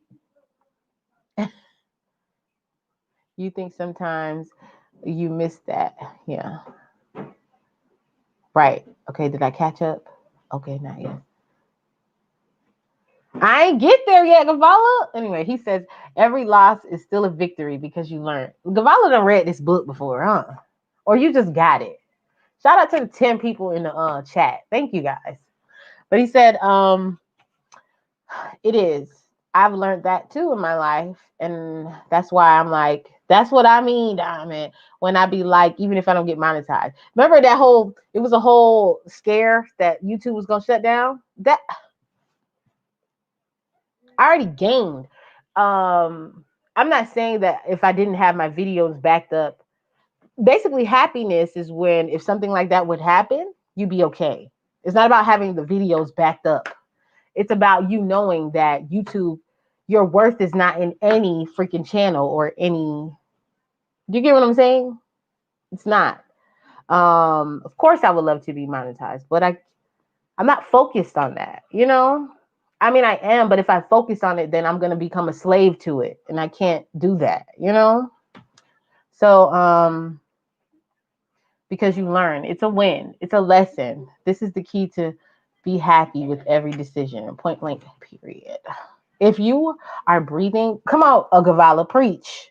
[SPEAKER 1] you think sometimes you miss that. Yeah. Right. Okay, did I catch up? Okay, not yet. I ain't get there yet, Gavala. Anyway, he says every loss is still a victory because you learned. Gavala done read this book before, huh? Or you just got it. Shout out to the 10 people in the chat. Thank you guys. But he said, it is. I've learned that too in my life. And that's why I'm like, that's what I mean, Diamond. When I be like, even if I don't get monetized. Remember that it was a whole scare that YouTube was gonna shut down? That I already gained. I'm not saying that if I didn't have my videos backed up. Basically, happiness is when if something like that would happen, you'd be okay. It's not about having the videos backed up. It's about you knowing that YouTube, your worth is not in any freaking channel or any. Do you get what I'm saying? It's not. Of course, I would love to be monetized, but I'm not focused on that. You know, I mean, I am, but if I focus on it, then I'm gonna become a slave to it, and I can't do that. You know. So, because you learn, it's a win, it's a lesson. This is the key to be happy with every decision. Point blank. Period. If you are breathing, come on, Agavala, preach.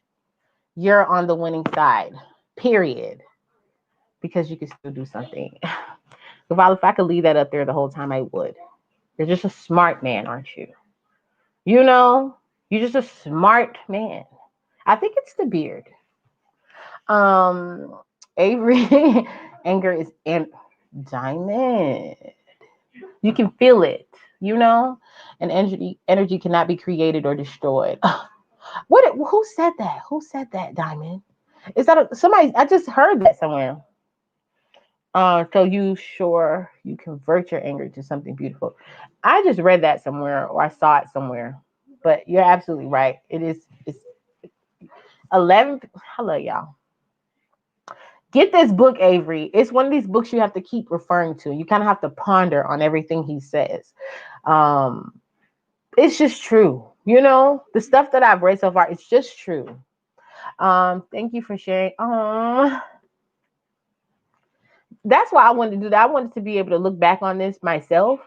[SPEAKER 1] You're on the winning side. Period. Because you can still do something. Gavala, if I could leave that up there the whole time, I would. You're just a smart man, aren't you? You know, you're just a smart man. I think it's the beard. Um, Avery, anger is diamond. You can feel it, you know, and energy cannot be created or destroyed. Who said that? Who said that, Diamond? Is that somebody? I just heard that somewhere. So you convert your anger to something beautiful. I just read that somewhere or I saw it somewhere. But you're absolutely right. It's 11. Hello, y'all. Get this book, Avery. It's one of these books you have to keep referring to. You kind of have to ponder on everything he says. It's just true. The stuff that I've read so far, it's just true. Thank you for sharing. That's why I wanted to do that. I wanted to be able to look back on this myself,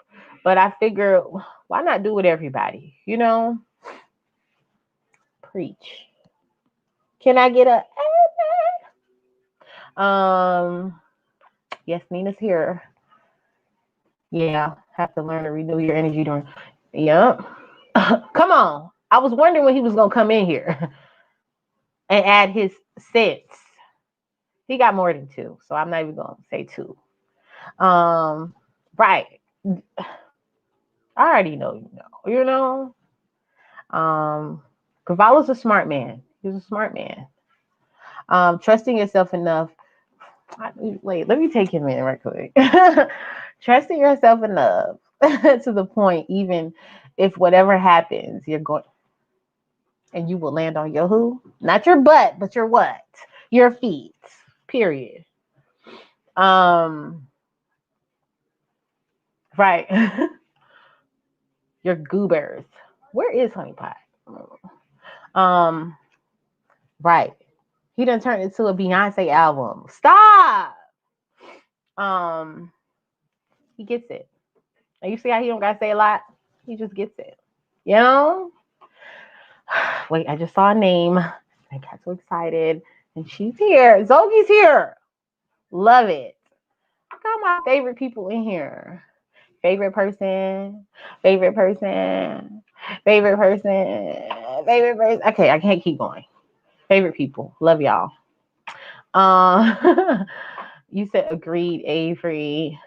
[SPEAKER 1] but I figure, why not do it everybody? Preach. Can I get a yes, Nina's here. Yeah, have to learn to renew your energy during. Yep. Come on. I was wondering when he was gonna come in here and add his sense. He got more than two, so I'm not even gonna say two. Right. I already know. Cavallo's a smart man. He's a smart man. Trusting yourself enough. Wait, let me take him in right quick. Trusting yourself enough to the point, even if whatever happens, you're going and you will land on your who? Not your butt, but your what? Your feet. Period. Right. Your goobers. Where is Honey Pot? Right. He done turned it to a Beyonce album. Stop. He gets it. And you see how he don't gotta say a lot? He just gets it. Wait, I just saw a name. I got so excited. And she's here. Zogi's here. Love it. Got my favorite people in here. Favorite person. Favorite person. Favorite person. Favorite person. Okay, I can't keep going. Favorite people. Love y'all. You said agreed, Avery.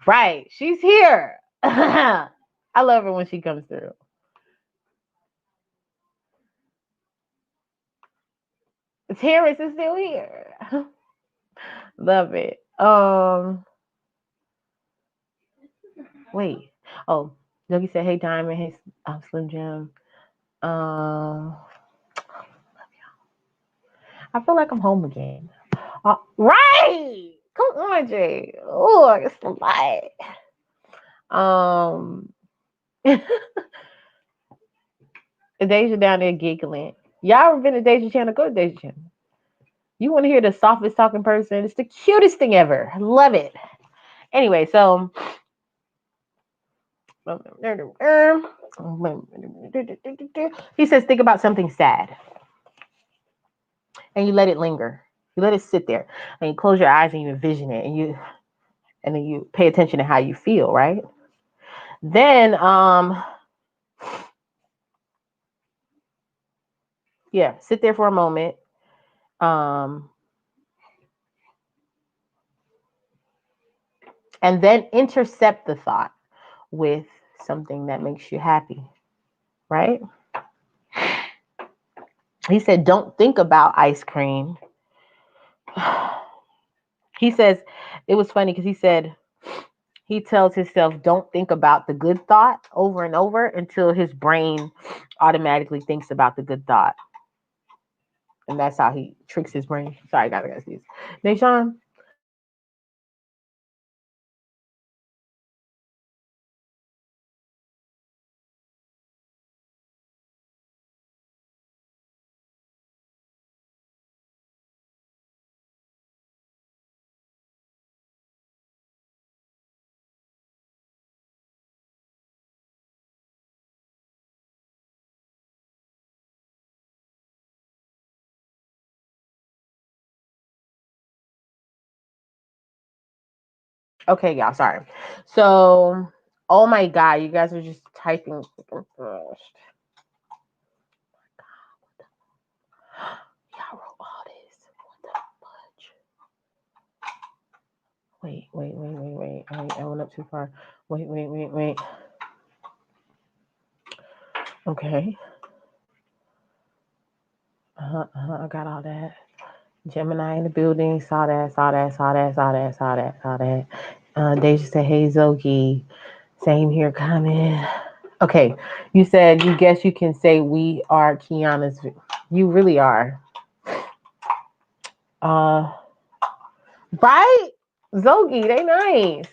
[SPEAKER 1] Right. She's here. I love her when she comes through. Terrence is still here. Love it. Wait. Oh, Yogi said, "Hey, Diamond. Hey, Slim Jim. I feel like I'm home again. Right. Come on, Jay. Oh, it's a lot. Deja down there giggling. Y'all ever been to Deja channel? Go to Deja channel. You want to hear the softest talking person? It's the cutest thing ever. I love it. Anyway, so he says, think about something sad and you let it linger. You let it sit there and you close your eyes and you envision it and then you pay attention to how you feel, right? Then, yeah, sit there for a moment. And then intercept the thought with something that makes you happy, right? He said, don't think about ice cream. He says, it was funny because he said, he tells himself, don't think about the good thought over and over until his brain automatically thinks about the good thought. And that's how he tricks his brain. Sorry, gotta sneeze. Nashawn? Okay, y'all, sorry. So, oh my God, you guys are just typing. Y'all wrote all this. What the fudge? Wait. I went up too far. Wait. Okay. I got all that. Gemini in the building. Saw that. Deja said, hey, Zoki. Same here, coming. Okay. You said, you guess you can say we are Kiana's. You really are. Right? Zogi, they nice.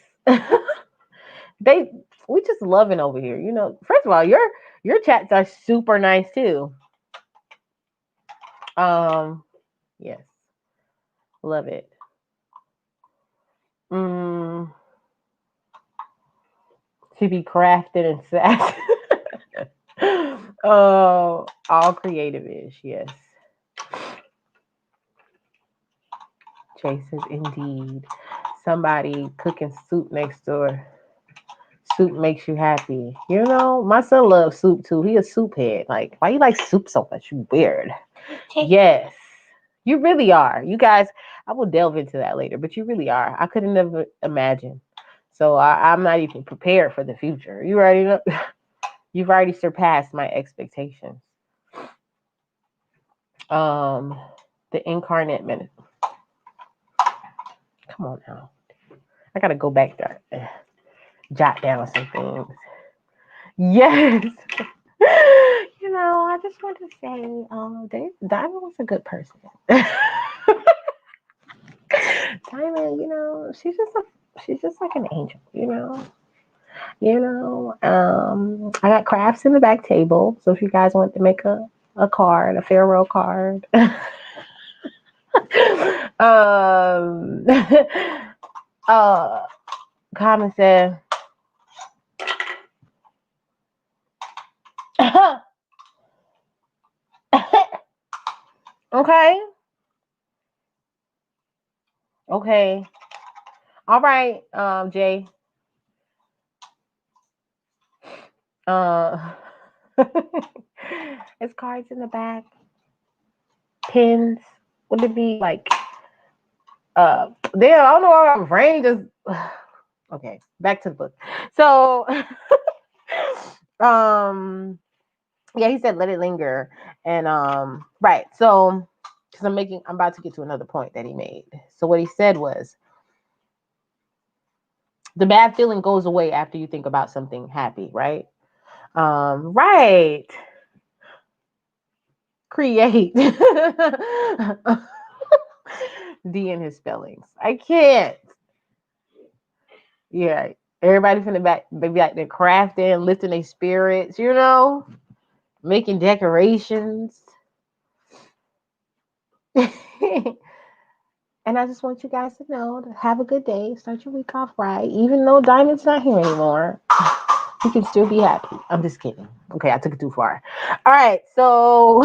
[SPEAKER 1] they we just loving over here. You know, first of all, your chats are super nice too. Yes. Love it. Mm, to be crafted and sassy. Oh, all creative ish, yes. Chase says indeed. Somebody cooking soup next door. Soup makes you happy. You know, my son loves soup too. He a soup head. Like, why you like soup so much? You weird. Yes. You really are. You guys, I will delve into that later, but you really are. I could have never imagined. So I'm not even prepared for the future. You already know. You've already surpassed my expectations. Um, the incarnate minute. Come on now. I gotta go back there, jot down some things. Yes. You know, I just want to say, Diamond was a good person. Diamond, you know, she's just like an angel, you know. I got crafts in the back table. So if you guys want to make a card, a farewell card. um Common said okay. Okay. All right, Jay. Uh it's cards in the back, pins. Would it be like damn, I don't know why my brain just okay, back to the book. So um yeah, he said let it linger. And right. So because I'm about to get to another point that he made. So what he said was the bad feeling goes away after you think about something happy, right? Right. Create. D in his spellings. I can't. Yeah. Everybody from the back, maybe like they're crafting, lifting their spirits, you know, making decorations. And I just want you guys to know to have a good day. Start your week off right. Even though Diamond's not here anymore, you can still be happy. I'm just kidding. Okay, I took it too far. All right, so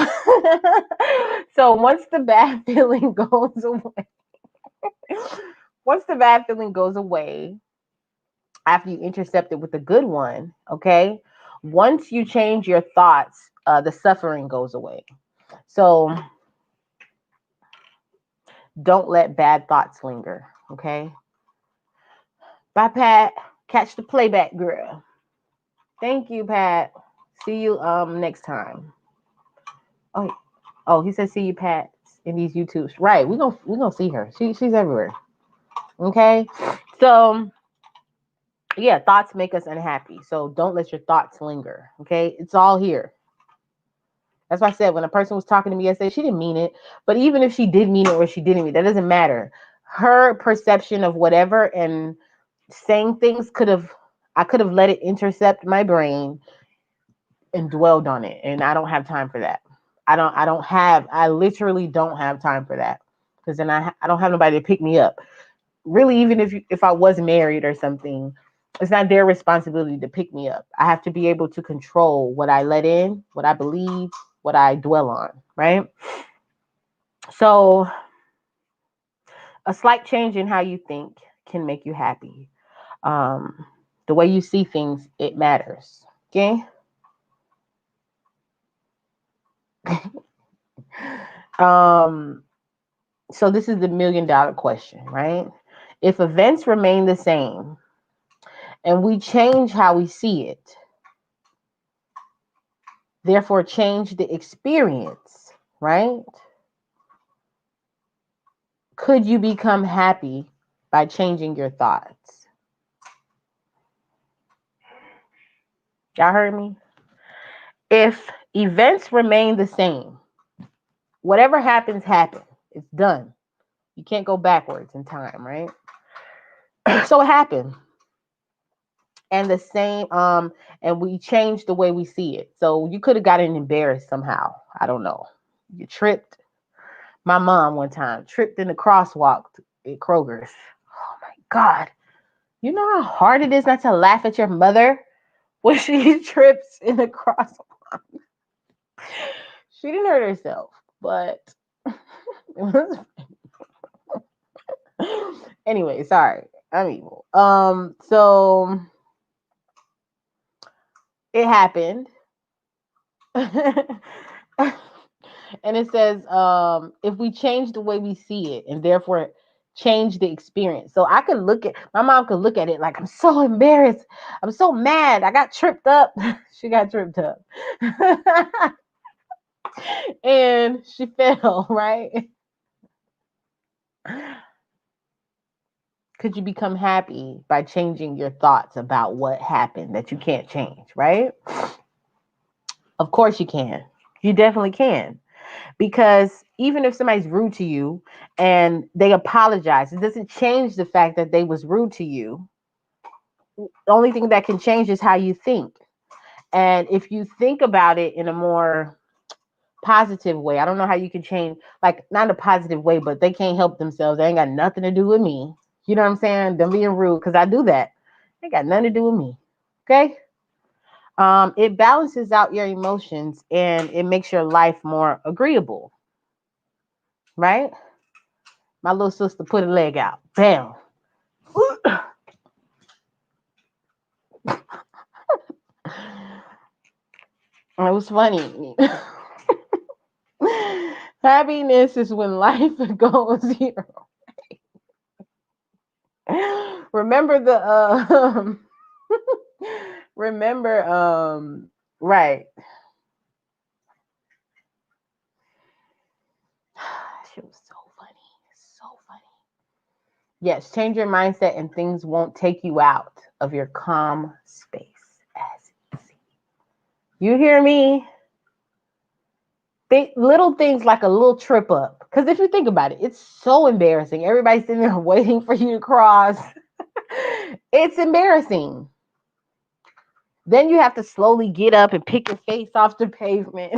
[SPEAKER 1] so once the bad feeling goes away, once the bad feeling goes away, after you intercept it with a good one, okay? Once you change your thoughts, the suffering goes away. So don't let bad thoughts linger, okay? Bye, Pat. Catch the playback, girl. Thank you, Pat. See you next time. Oh, he said see you, Pat, in these YouTubes. Right, we gonna see her. She's everywhere. Okay, so yeah, thoughts make us unhappy. So don't let your thoughts linger. Okay, it's all here. That's why I said when a person was talking to me yesterday, she didn't mean it. But even if she did mean it or she didn't mean it, that doesn't matter. Her perception of whatever and saying things I could have let it intercept my brain and dwelled on it. And I don't have time for that. I literally don't have time for that. Because then I don't have nobody to pick me up. Really, even if I was married or something, it's not their responsibility to pick me up. I have to be able to control what I let in, what I believe, what I dwell on, right? So a slight change in how you think can make you happy. The way you see things, it matters. Okay. um, so this is the $1,000,000 question, right? If events remain the same and we change how we see it, therefore change the experience, right? Could you become happy by changing your thoughts? Y'all heard me? If events remain the same, whatever happens, happens. It's done. You can't go backwards in time, right? So it happened. And the same, and we changed the way we see it. So you could have gotten embarrassed somehow. I don't know. You tripped. My mom one time tripped in the crosswalk at Kroger's. Oh my God. You know how hard it is not to laugh at your mother when she trips in the crosswalk? She didn't hurt herself, but it was anyway, sorry. I'm evil. So it happened. And it says, if we change the way we see it and therefore change the experience. So I could look at my mom could look at it like, I'm so embarrassed. I'm so mad. I got tripped up. She got tripped up. And she fell, right? Could you become happy by changing your thoughts about what happened that you can't change, right? Of course you can. You definitely can. Because even if somebody's rude to you and they apologize, it doesn't change the fact that they was rude to you. The only thing that can change is how you think. And if you think about it in a more positive way, I don't know how you can change, like not in a positive way, but they can't help themselves. They ain't got nothing to do with me. You know what I'm saying? Them being rude, because I do that. Ain't got nothing to do with me. Okay? It balances out your emotions and it makes your life more agreeable. Right? My little sister put a leg out. Bam. It was funny. Happiness is when life goes zero. Remember remember right. She was so funny. So funny. Yes, change your mindset and things won't take you out of your calm space as easy. You hear me? Little things like a little trip up. Because if you think about it, it's so embarrassing. Everybody's sitting there waiting for you to cross. It's embarrassing. Then you have to slowly get up and pick your face off the pavement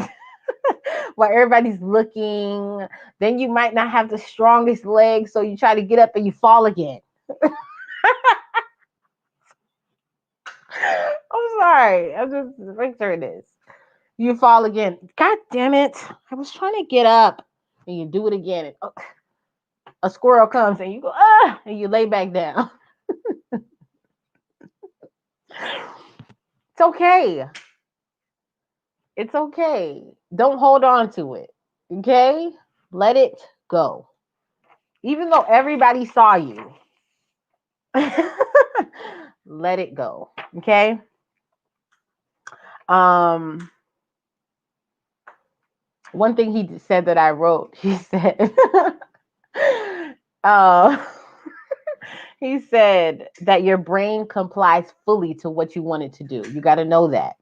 [SPEAKER 1] while everybody's looking. Then you might not have the strongest legs, so you try to get up and you fall again. I'm sorry. I'm just picturing this. You fall again. God damn it. I was trying to get up. And you do it again. And, a squirrel comes and you go, and you lay back down. It's okay. It's okay. Don't hold on to it. Okay? Let it go. Even though everybody saw you, let it go. Okay? One thing he said that I wrote, he said, he said that your brain complies fully to what you want it to do. You got to know that.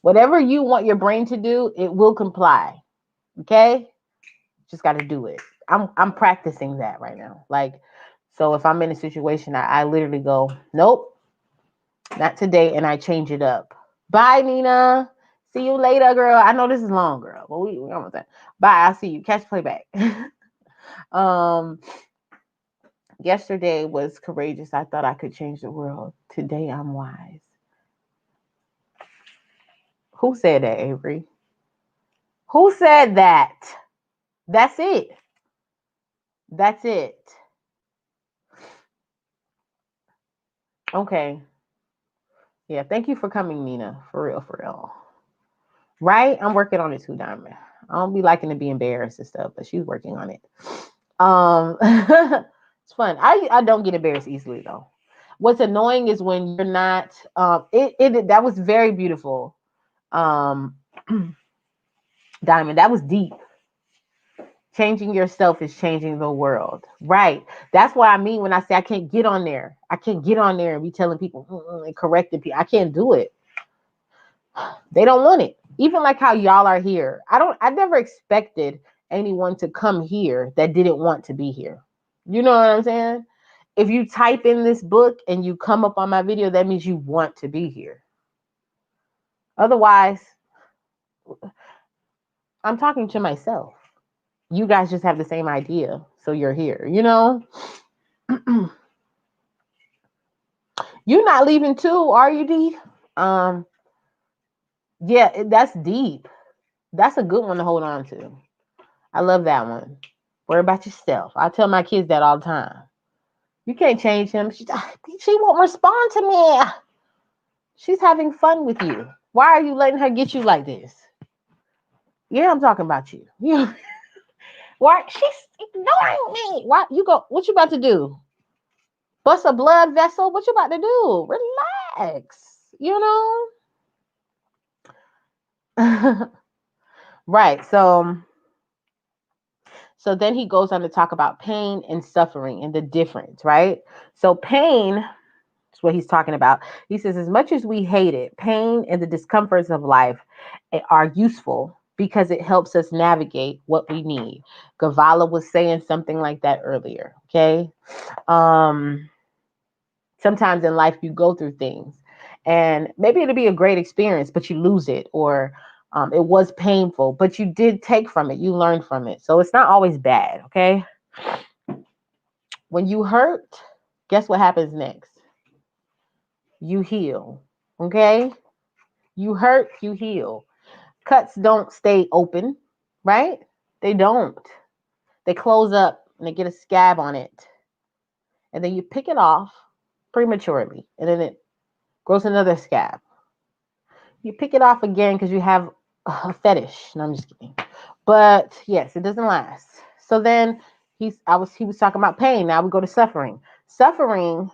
[SPEAKER 1] Whatever you want your brain to do, it will comply. Okay? Just got to do it. I'm practicing that right now. Like, so if I'm in a situation, I literally go, nope, not today, and I change it up. Bye, Nina. See you later, girl. I know this is long, girl, but we almost done. Bye. I'll see you. Catch playback. Yesterday was courageous. I thought I could change the world. Today I'm wise. Who said that, Avery? Who said that? That's it. That's it. Okay. Yeah, thank you for coming, Nina. For real, for real. Right? I'm working on it too, Diamond. I don't be liking to be embarrassed and stuff, but she's working on it. It's fun. I don't get embarrassed easily though. What's annoying is when you're not that was very beautiful. Diamond, that was deep. Changing yourself is changing the world. Right. That's what I mean when I say I can't get on there. I can't get on there and be telling people and correcting people. I can't do it. They don't want it. Even like how y'all are here. I never expected anyone to come here that didn't want to be here. You know what I'm saying? If you type in this book and you come up on my video, that means you want to be here. Otherwise, I'm talking to myself. You guys just have the same idea, so you're here, you know? You're not leaving too, are you, D? Yeah, that's deep. That's a good one to hold on to. I love that one. Worry about yourself. I tell my kids that all the time. You can't change him. She won't respond to me. She's having fun with you. Why are you letting her get you like this? Yeah, I'm talking about you. You why she's ignoring me? Why you go? What you about to do? Bust a blood vessel? What you about to do? Relax. You know? Right. So then he goes on to talk about pain and suffering and the difference, right? So pain is what he's talking about. He says, as much as we hate it, pain and the discomforts of life are useful because it helps us navigate what we need. Gavala was saying something like that earlier. Okay. Sometimes in life you go through things and maybe it'll be a great experience, but you lose it, or it was painful, but you did take from it. You learned from it. So it's not always bad. Okay. When you hurt, guess what happens next? You heal. Okay. You hurt, you heal. Cuts don't stay open, right? They don't. They close up and they get a scab on it. And then you pick it off prematurely. And then it grows another scab. You pick it off again because you have a fetish. No, I'm just kidding. But yes, it doesn't last. So then he was talking about pain. Now we go to suffering. Suffering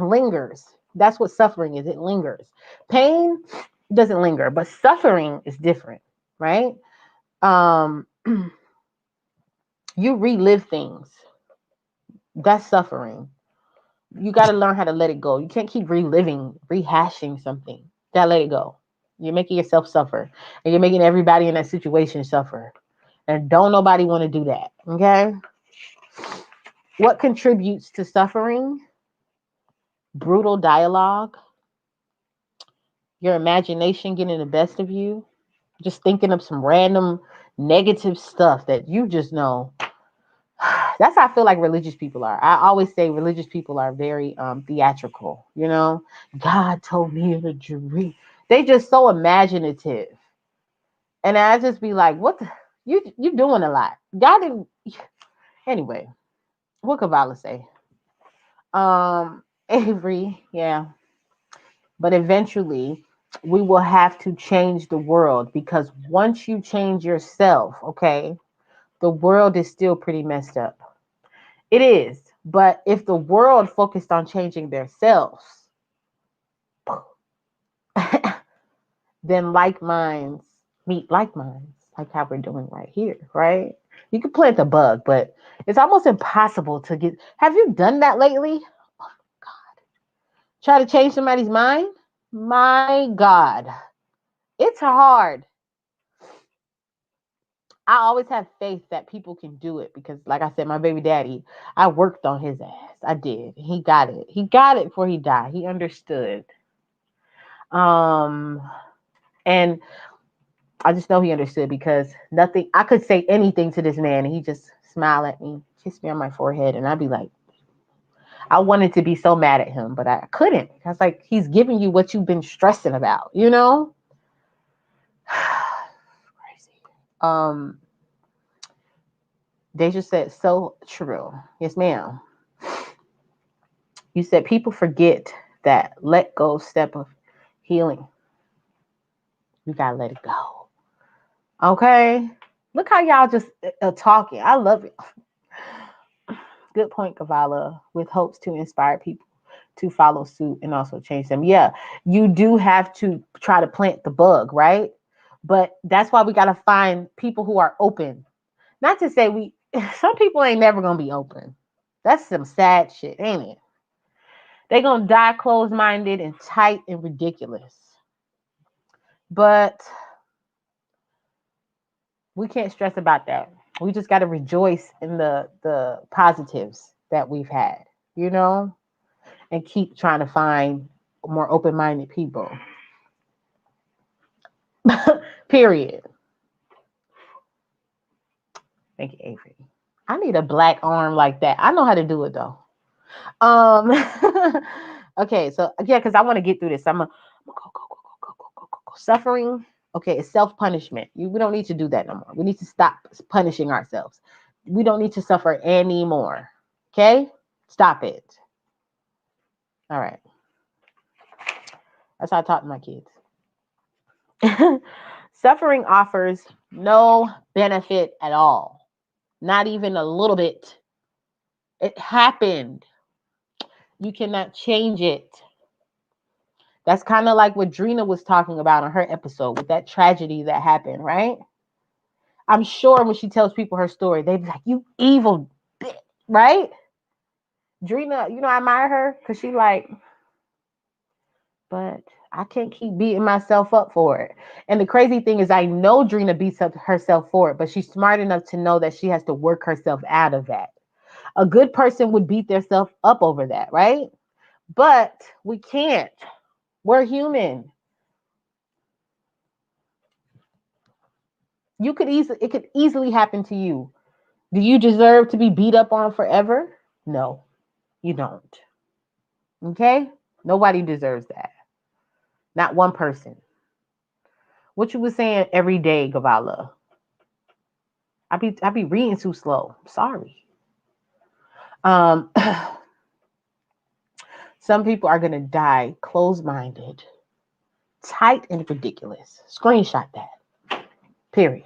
[SPEAKER 1] lingers. That's what suffering is. It lingers. Pain doesn't linger, but suffering is different, right? Um, you relive things. That's suffering. You got to learn how to let it go. You can't keep reliving, rehashing something. You got to let it go. You're making yourself suffer, and you're making everybody in that situation suffer. And don't nobody want to do that. Okay. What contributes to suffering? Brutal dialogue, your imagination getting the best of you, just thinking of some random negative stuff that you just know. That's how I feel like religious people are. I always say religious people are very theatrical. You know, God told me in a dream. They just so imaginative, and I just be like, "What? You doing a lot? God didn't." Anyway, what could Vala say? Avery, yeah. But eventually, we will have to change the world because once you change yourself, okay, the world is still pretty messed up. It is. But if the world focused on changing themselves, then like minds meet like minds, like how we're doing right here, right? You can plant the bug, but it's almost impossible to get. Have you done that lately? Try to change somebody's mind? My God, it's hard. I always have faith that people can do it because, like I said, my baby daddy, I worked on his ass. I did. He got it. He got it before he died. He understood. Um, and I just know he understood because nothing. I could say anything to this man, and he just smile at me, kiss me on my forehead, and I'd be like, I wanted to be so mad at him, but I couldn't. I was like, he's giving you what you've been stressing about, you know? Crazy. Deja said, so true. Yes, ma'am. You said people forget that let go step of healing. You gotta let it go. Okay. Look how y'all just talking. I love it. Good point, Kavala. With hopes to inspire people to follow suit and also change them. Yeah, you do have to try to plant the bug, right? But that's why we got to find people who are open. Not to say some people ain't never going to be open. That's some sad shit, ain't it? They going to die closed-minded and tight and ridiculous. But we can't stress about that. We just got to rejoice in the positives that we've had, you know, and keep trying to find more open-minded people. Period. Thank you, Avery. I need a black arm like that. I know how to do it though. Um okay, so yeah, because I want to get through this. I'm gonna go. Suffering. Okay, it's self-punishment. We don't need to do that no more. We need to stop punishing ourselves. We don't need to suffer anymore. Okay? Stop it. All right. That's how I talk to my kids. Suffering offers no benefit at all. Not even a little bit. It happened. You cannot change it. That's kind of like what Drina was talking about on her episode with that tragedy that happened, right? I'm sure when she tells people her story, they be like, you evil bitch, right? Drina, you know, I admire her because she like, but I can't keep beating myself up for it. And the crazy thing is I know Drina beats up herself for it, but she's smart enough to know that she has to work herself out of that. A good person would beat themselves up over that, right? But we can't. We're human. It could easily happen to you. Do you deserve to be beat up on forever? No, you don't. Okay? Nobody deserves that. Not one person. What you was saying every day, Gavala. I be reading too slow. Sorry. Um some people are gonna die closed-minded, tight and ridiculous. Screenshot that. Period.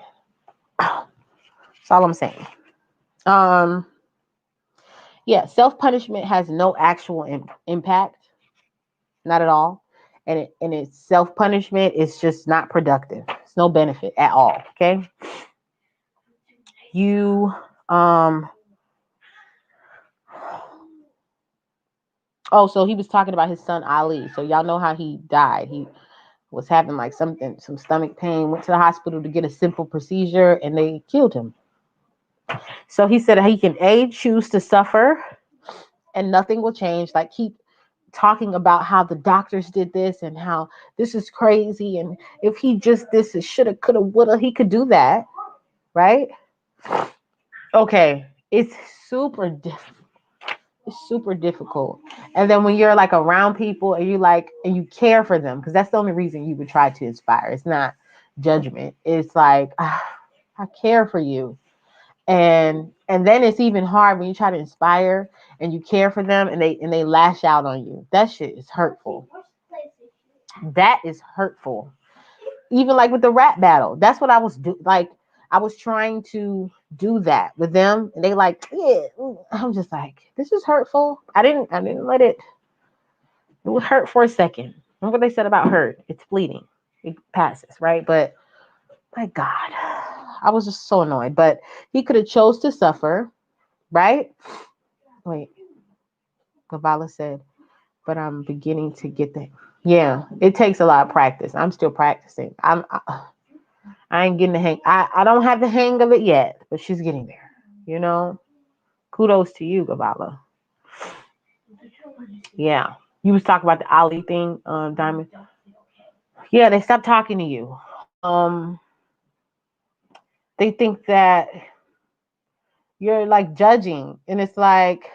[SPEAKER 1] That's all I'm saying. Um yeah, self-punishment has no actual impact. Not at all. And it's self-punishment is just not productive. It's no benefit at all. Okay. You oh, so he was talking about his son Ali. So y'all know how he died. He was having like some stomach pain, went to the hospital to get a simple procedure, and they killed him. So he said he can choose to suffer and nothing will change. Like keep talking about how the doctors did this and how this is crazy. And if he just this shoulda, coulda, woulda, he could do that. Right? Okay. It's super difficult. It's super difficult. And then when you're like around people and you care for them, because that's the only reason you would try to inspire. It's not judgment. It's like I care for you. And then it's even hard when you try to inspire and you care for them and they lash out on you. That shit is hurtful. That is hurtful. Even like with the rap battle. That's what I was like I was trying to do that with them and they like, yeah. I'm just like, this is hurtful. I didn't let it would hurt for a second. Remember what they said about hurt? It's fleeting. It passes, right? But my God, I was just so annoyed. But he could have chose to suffer, right? Wait, Gavala said, but I'm beginning to get that. Yeah, it takes a lot of practice. I'm still practicing. I ain't getting the hang. I don't have the hang of it yet, but she's getting there. You know, kudos to you, Gavala. Yeah, you was talking about the Ali thing, Diamond. Yeah, they stopped talking to you. They think that you're like judging, and it's like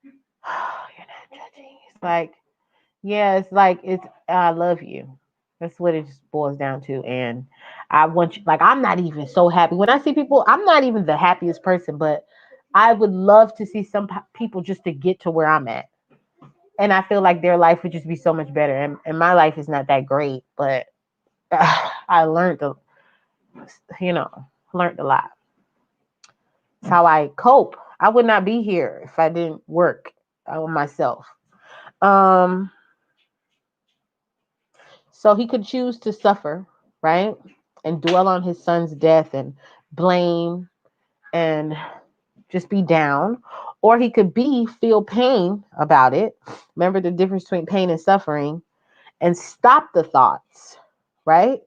[SPEAKER 1] you're not judging. It's like, yeah, it's like it's I love you. That's what it just boils down to. And I want you like I'm not even so happy. When I see people, I'm not even the happiest person, but I would love to see some people just to get to where I'm at. And I feel like their life would just be so much better. And my life is not that great, but I learned learned a lot. It's how I cope. I would not be here if I didn't work on myself. Um, so he could choose to suffer, right? And dwell on his son's death and blame and just be down. Or he could feel pain about it. Remember the difference between pain and suffering, and stop the thoughts, right?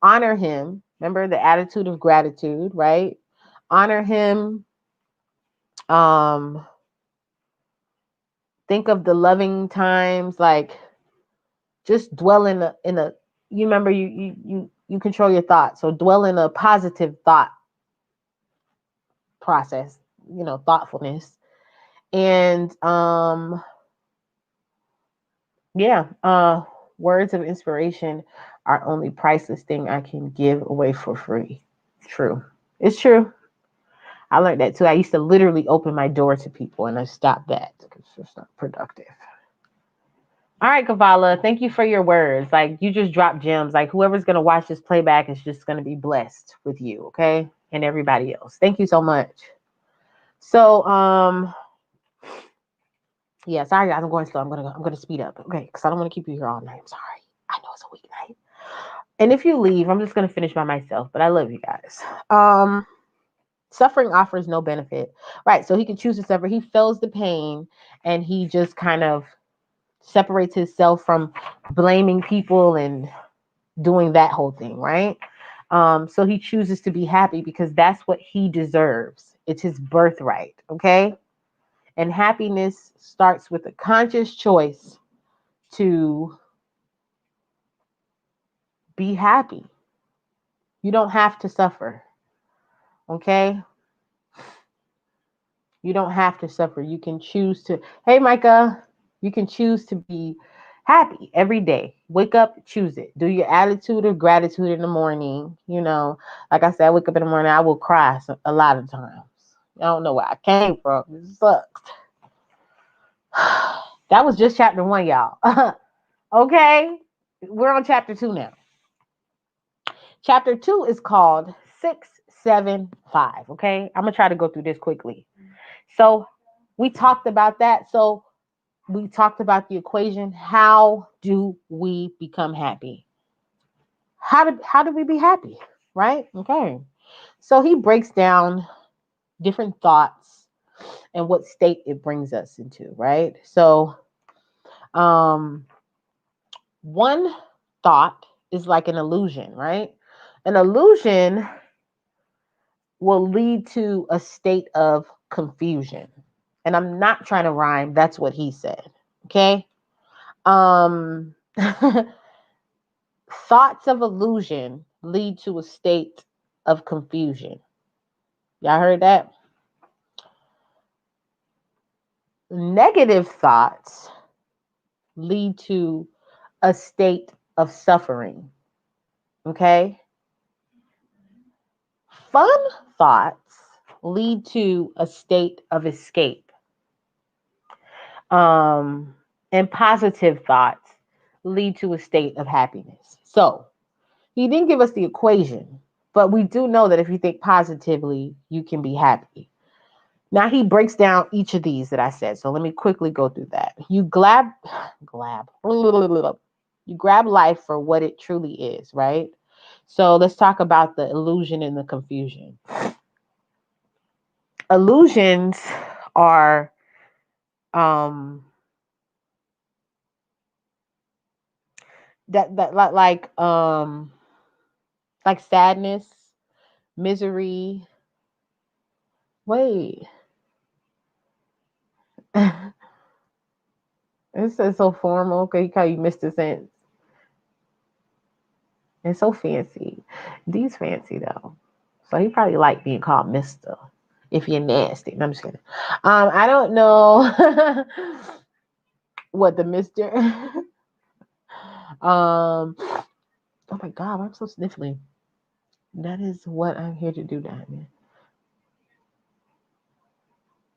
[SPEAKER 1] Honor him. Remember the attitude of gratitude, right? Honor him. Um, think of the loving times, like just dwell in a you remember you control your thoughts. So dwell in a positive thought process, thoughtfulness. And yeah, words of inspiration are only priceless thing I can give away for free. True. It's true. I learned that too. I used to literally open my door to people, and I stopped that because it's not productive. All right, Kavala, thank you for your words. Like, you just dropped gems. Like, whoever's going to watch this playback is just going to be blessed with you, okay? And everybody else. Thank you so much. So, yeah, sorry guys, I'm going slow. I'm gonna speed up, okay? Because I don't want to keep you here all night. I'm sorry. I know it's a weeknight. And if you leave, I'm just gonna finish by myself. But I love you guys. Suffering offers no benefit, right? So he can choose to suffer. He feels the pain, and he just kind of separates himself from blaming people and doing that whole thing, right? So he chooses to be happy because that's what he deserves. It's his birthright, okay? And happiness starts with a conscious choice to be happy. You don't have to suffer, okay? You don't have to suffer. You can choose to, hey, Micah, you can choose to be happy every day. Wake up, choose it. Do your attitude of gratitude in the morning. Like I said, I wake up in the morning, I will cry a lot of times. I don't know where I came from. It sucks. That was just chapter 1, y'all. Okay? We're on chapter 2 now. Chapter 2 is called 675. Okay? I'm going to try to go through this quickly. So we talked about that. So we talked about the equation. How do we become happy? How do we be happy? Right? Okay. So he breaks down different thoughts and what state it brings us into, right? So one thought is like an illusion, right? An illusion will lead to a state of confusion. And I'm not trying to rhyme. That's what he said. Okay. Thoughts of illusion lead to a state of confusion. Y'all heard that? Negative thoughts lead to a state of suffering. Okay. Fun thoughts lead to a state of escape. And positive thoughts lead to a state of happiness. So he didn't give us the equation, but we do know that if you think positively, you can be happy. Now he breaks down each of these that I said. So let me quickly go through that. You grab life for what it truly is, right? So let's talk about the illusion and the confusion. Illusions are that like sadness, misery. Wait. It's so formal. Okay, you call you Mr. Sense. It's so fancy. D's fancy though. So he probably like being called Mr. If you're nasty. No, I'm just kidding. I don't know what the Mr. Oh my God, I'm so sniffly. That is what I'm here to do, Diamond.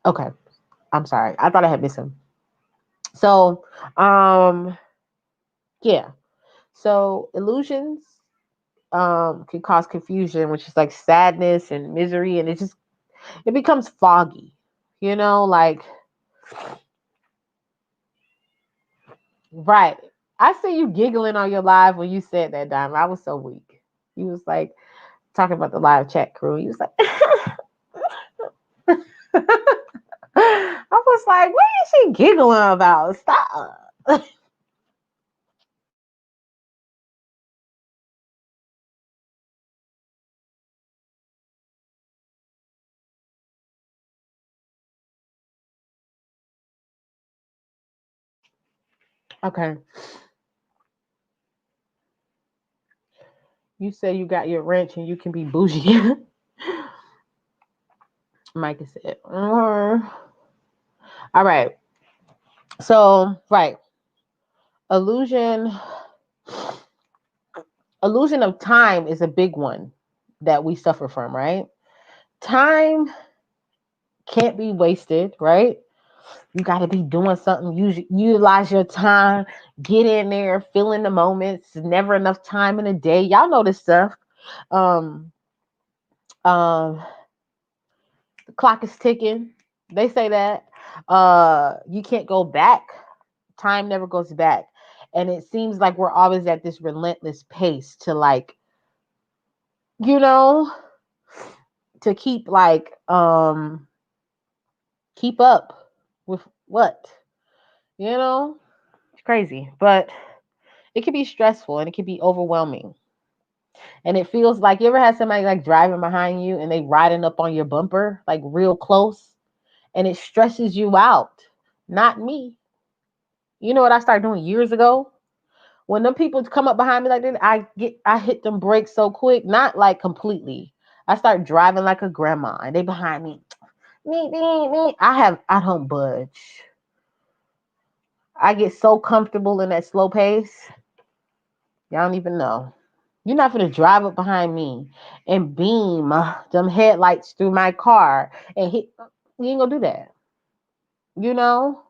[SPEAKER 1] Okay. I'm sorry. I thought I had missed him. So, yeah. So illusions can cause confusion, which is like sadness and misery, and it becomes foggy. Like right. I see you giggling on your live when you said that, Diamond. I was so weak. You was like talking about the live chat crew. You was like, I was like, what is she giggling about? Stop. Okay. You say you got your wrench and you can be bougie. Micah said, all right. So, right. Illusion illusion of time is a big one that we suffer from, right? Time can't be wasted, right? You got to be doing something. Utilize your time. Get in there. Fill in the moments. There's never enough time in a day. Y'all know this stuff. Um, um, the clock is ticking. They say that. You can't go back. Time never goes back. And it seems like we're always at this relentless pace to like, you know, to keep like keep up with what? You know? It's crazy. But it can be stressful and it can be overwhelming. And it feels like, you ever had somebody like driving behind you and they riding up on your bumper, like real close, and it stresses you out. Not me. You know what I started doing years ago? When them people come up behind me like that, I hit them brakes so quick, not like completely. I start driving like a grandma and they behind me. Me. I don't budge. I get so comfortable in that slow pace. Y'all don't even know. You're not gonna drive up behind me and beam them headlights through my car and hit. You ain't gonna do that. You know?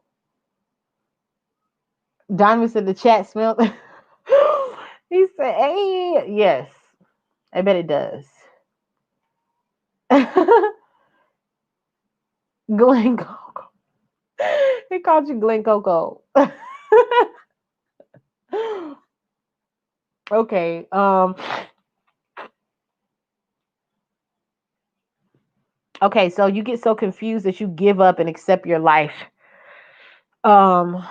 [SPEAKER 1] Diamond said the chat smelled. He said, hey, yes. I bet it does. Glen Coco. He called you Glen Coco. Okay. Okay, so you get so confused that you give up and accept your life. Um,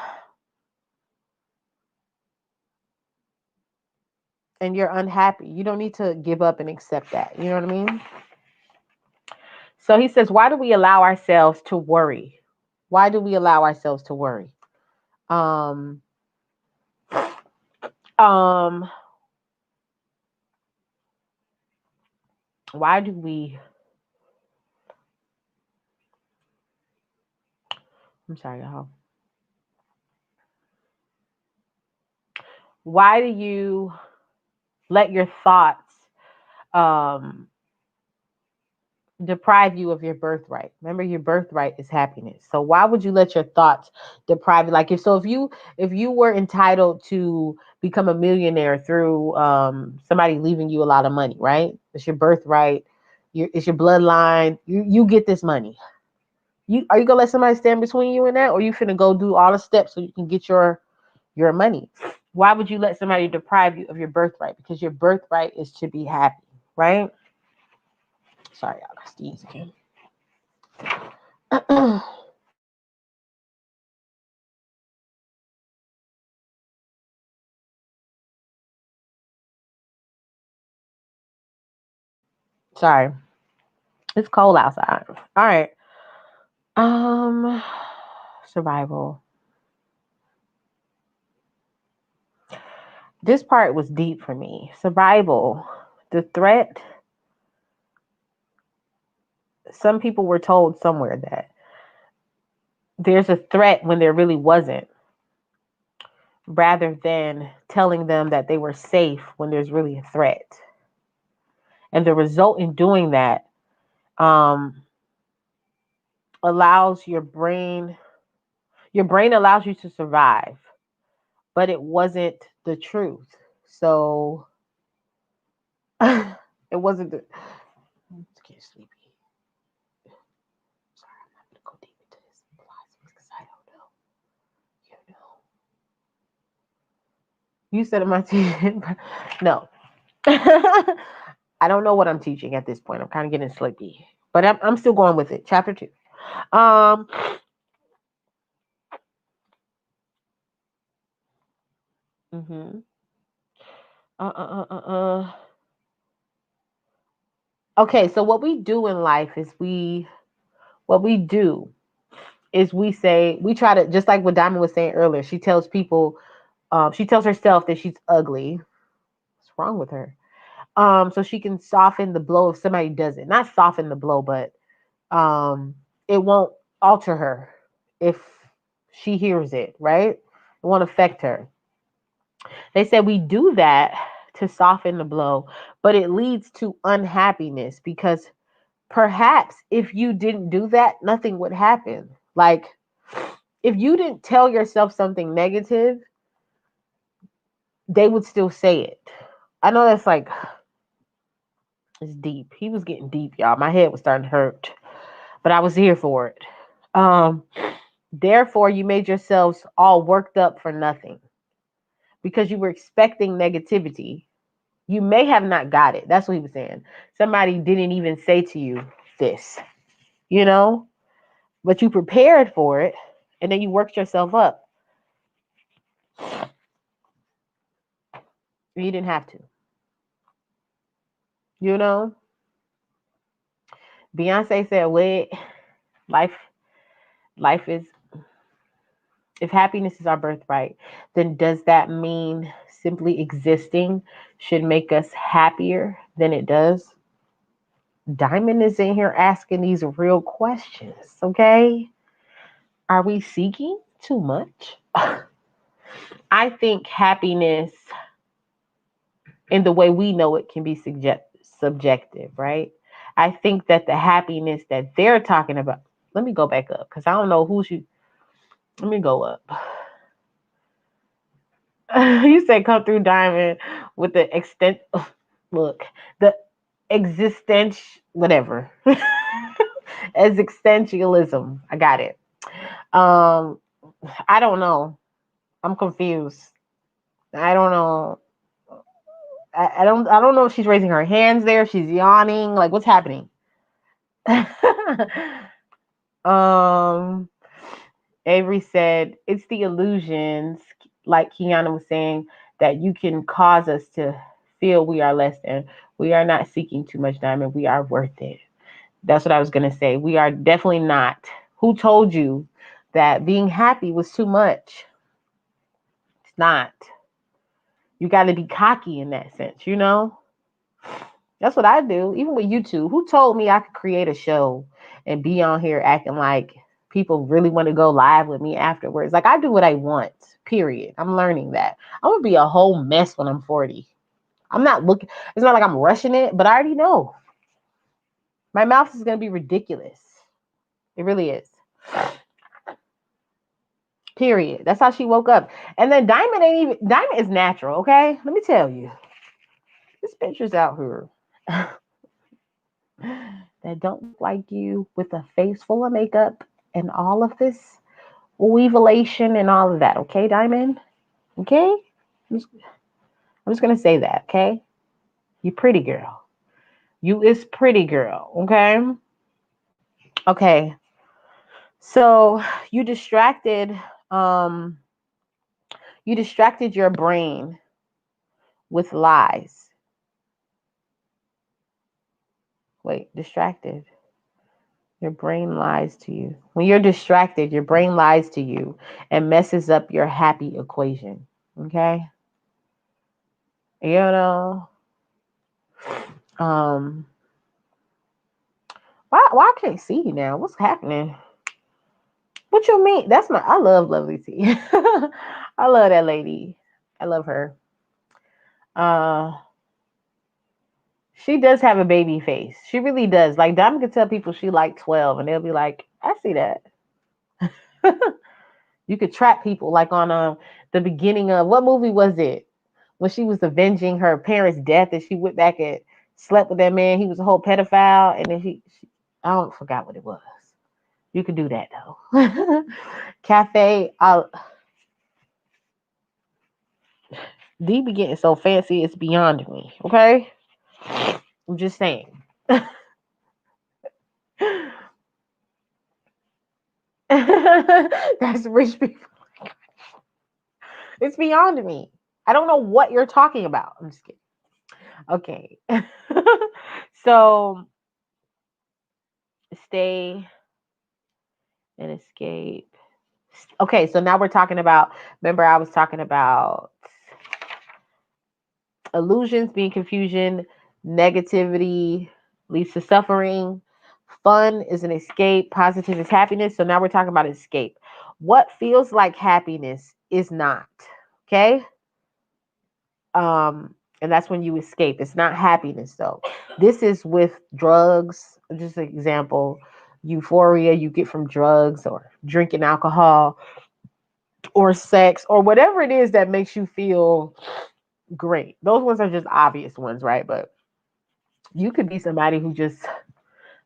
[SPEAKER 1] and you're unhappy. You don't need to give up and accept that. You know what I mean? So he says, why do we allow ourselves to worry? Why do we allow ourselves to worry? Um, um, why do we? I'm sorry, y'all. Why do you let your thoughts um, deprive you of your birthright? Remember, your birthright is happiness. So why would you let your thoughts deprive you? Like if you were entitled to become a millionaire through somebody leaving you a lot of money, right? It's your birthright. It's your bloodline. You get this money. Are you gonna let somebody stand between you and that, or you finna go do all the steps so you can get your money? Why would you let somebody deprive you of your birthright? Because your birthright is to be happy, right? Sorry, I got sneeze again. Sorry, it's cold outside. All right. Um, survival. This part was deep for me. Survival. The threat. Some people were told somewhere that there's a threat when there really wasn't, rather than telling them that they were safe when there's really a threat. And the result in doing that um, allows your brain allows you to survive, but it wasn't the truth. So it wasn't the. I'm getting sleepy. Sorry, I'm not gonna go deep into this philosophy because I don't know. You know. You said, am I teaching? No. I don't know what I'm teaching at this point. I'm kind of getting sleepy, but I'm still going with it. Chapter 2. Um. Mm-hmm. Uh. Uh. Uh. Okay. So what we do in life is what we do is we say we try to, just like what Diamond was saying earlier. She tells people, she tells herself that she's ugly. What's wrong with her? So she can soften the blow if somebody does it. Not soften the blow, but it won't alter her if she hears it, right? It won't affect her. They said we do that to soften the blow, but it leads to unhappiness because perhaps if you didn't do that, nothing would happen. Like if you didn't tell yourself something negative, they would still say it. I know that's like, it's deep. He was getting deep, y'all. My head was starting to hurt, but I was here for it. Um, Therefore, you made yourselves all worked up for nothing because you were expecting negativity. You may have not got it. That's what he was saying. Somebody didn't even say to you this, you know, but you prepared for it and then you worked yourself up. You didn't have to, you know. Beyonce said, "Wait, life, life is, if happiness is our birthright, then does that mean simply existing should make us happier than it does?" Diamond is in here asking these real questions, okay? Are we seeking too much? I think happiness in the way we know it can be subjective, right? I think that the happiness that they're talking about, let me go back up because I don't know who she, let me go up. You said come through Diamond with the extent, look, the existence, whatever. As existentialism. I got it. Um, I don't know. I'm confused. I don't know. I don't know if she's raising her hands there. She's yawning. Like what's happening? um Avery said it's the illusions, like Kiana was saying, that you can cause us to feel we are less than. We are not seeking too much, Diamond. We are worth it. That's what I was gonna say. We are definitely not. Who told you that being happy was too much? It's not. You got to be cocky in that sense, you know? That's what I do. Even with YouTube, who told me I could create a show and be on here acting like people really want to go live with me afterwards? Like I do what I want, period. I'm learning that. I'm going to be a whole mess when I'm 40. I'm not looking, it's not like I'm rushing it, but I already know. My mouth is going to be ridiculous. It really is. Period. That's how she woke up. And then Diamond is natural, okay? Let me tell you. This picture's out here. That don't look like you with a face full of makeup and all of this weavelation and all of that. Okay, Diamond? Okay? I'm just going to say that. Okay? You pretty girl. You is pretty girl. Okay? Okay. So um, you distracted your brain with lies. Wait, distracted. Your brain lies to you. When you're distracted, your brain lies to you and messes up your happy equation. Okay? You know, um, why I can't see you now? What's happening? What you mean? I love Lovely T. I love that lady. I love her. Uh, she does have a baby face. She really does. Like Diamond can tell people she like 12 and they'll be like, I see that. You could trap people like on the beginning of what movie was it? When she was avenging her parents' death and she went back and slept with that man. He was a whole pedophile, and then I don't forgot what it was. You could do that though. Cafe, D be getting so fancy, it's beyond me. Okay? I'm just saying. That's rich people. It's beyond me. I don't know what you're talking about. I'm just kidding. Okay. So stay and escape. Okay, so now we're talking about, remember I was talking about illusions being confusion, negativity leads to suffering, fun is an escape, positive is happiness. So now we're talking about escape. What feels like happiness is not. Okay? And that's when you escape. It's not happiness though. This is with drugs, just an example. Euphoria you get from drugs or drinking alcohol or sex or whatever it is that makes you feel great. Those ones are just obvious ones, right? But you could be somebody who just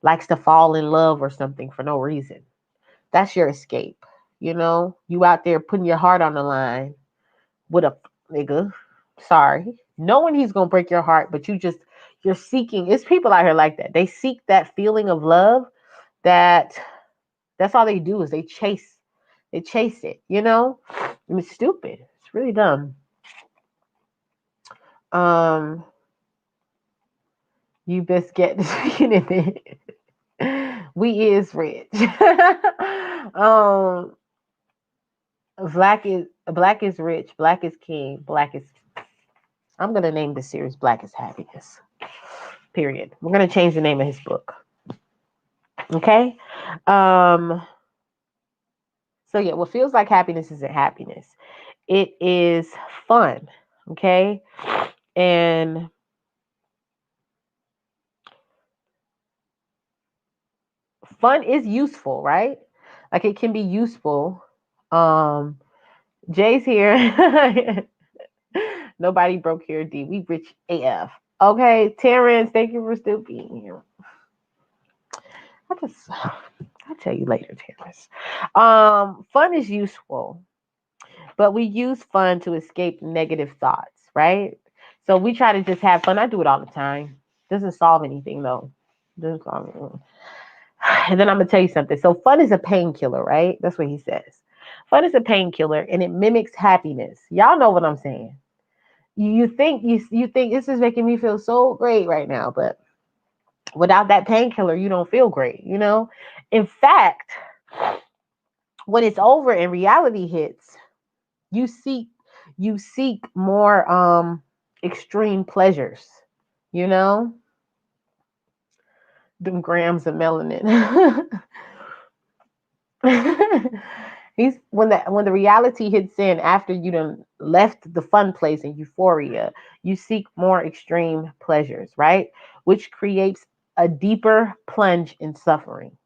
[SPEAKER 1] likes to fall in love or something for no reason. That's your escape. You know, you out there putting your heart on the line with a nigga. Sorry. Knowing he's gonna break your heart, but you're seeking. It's people out here like that. They seek that feeling of love that that's all they do is they chase it, you know? And it's stupid. It's really dumb. Um, you best get speaking in it. We is rich. um, black is rich, black is king, black is I'm gonna name this series Black is Happiness. Period. We're gonna change the name of his book. Okay? Um, so yeah, what feels like happiness isn't happiness. It is fun. Okay? And fun is useful, right? Like it can be useful. Um, Jay's here. Nobody broke here, D. We rich AF. Okay, Terrence, thank you for still being here. I'll tell you later, Terrence. Fun is useful, but we use fun to escape negative thoughts, right? So we try to just have fun. I do it all the time. Doesn't solve anything though. Doesn't solve anything. And then I'm gonna tell you something. So fun is a painkiller, right? That's what he says. Fun is a painkiller, and it mimics happiness. Y'all know what I'm saying. You think this is making me feel so great right now, but without that painkiller, you don't feel great. You know. In fact, when it's over and reality hits, you seek you seek more extreme pleasures. You know, them grams of melanin. He's when the reality hits in after you done left the fun place in euphoria, you seek more extreme pleasures, right? Which creates a deeper plunge in suffering.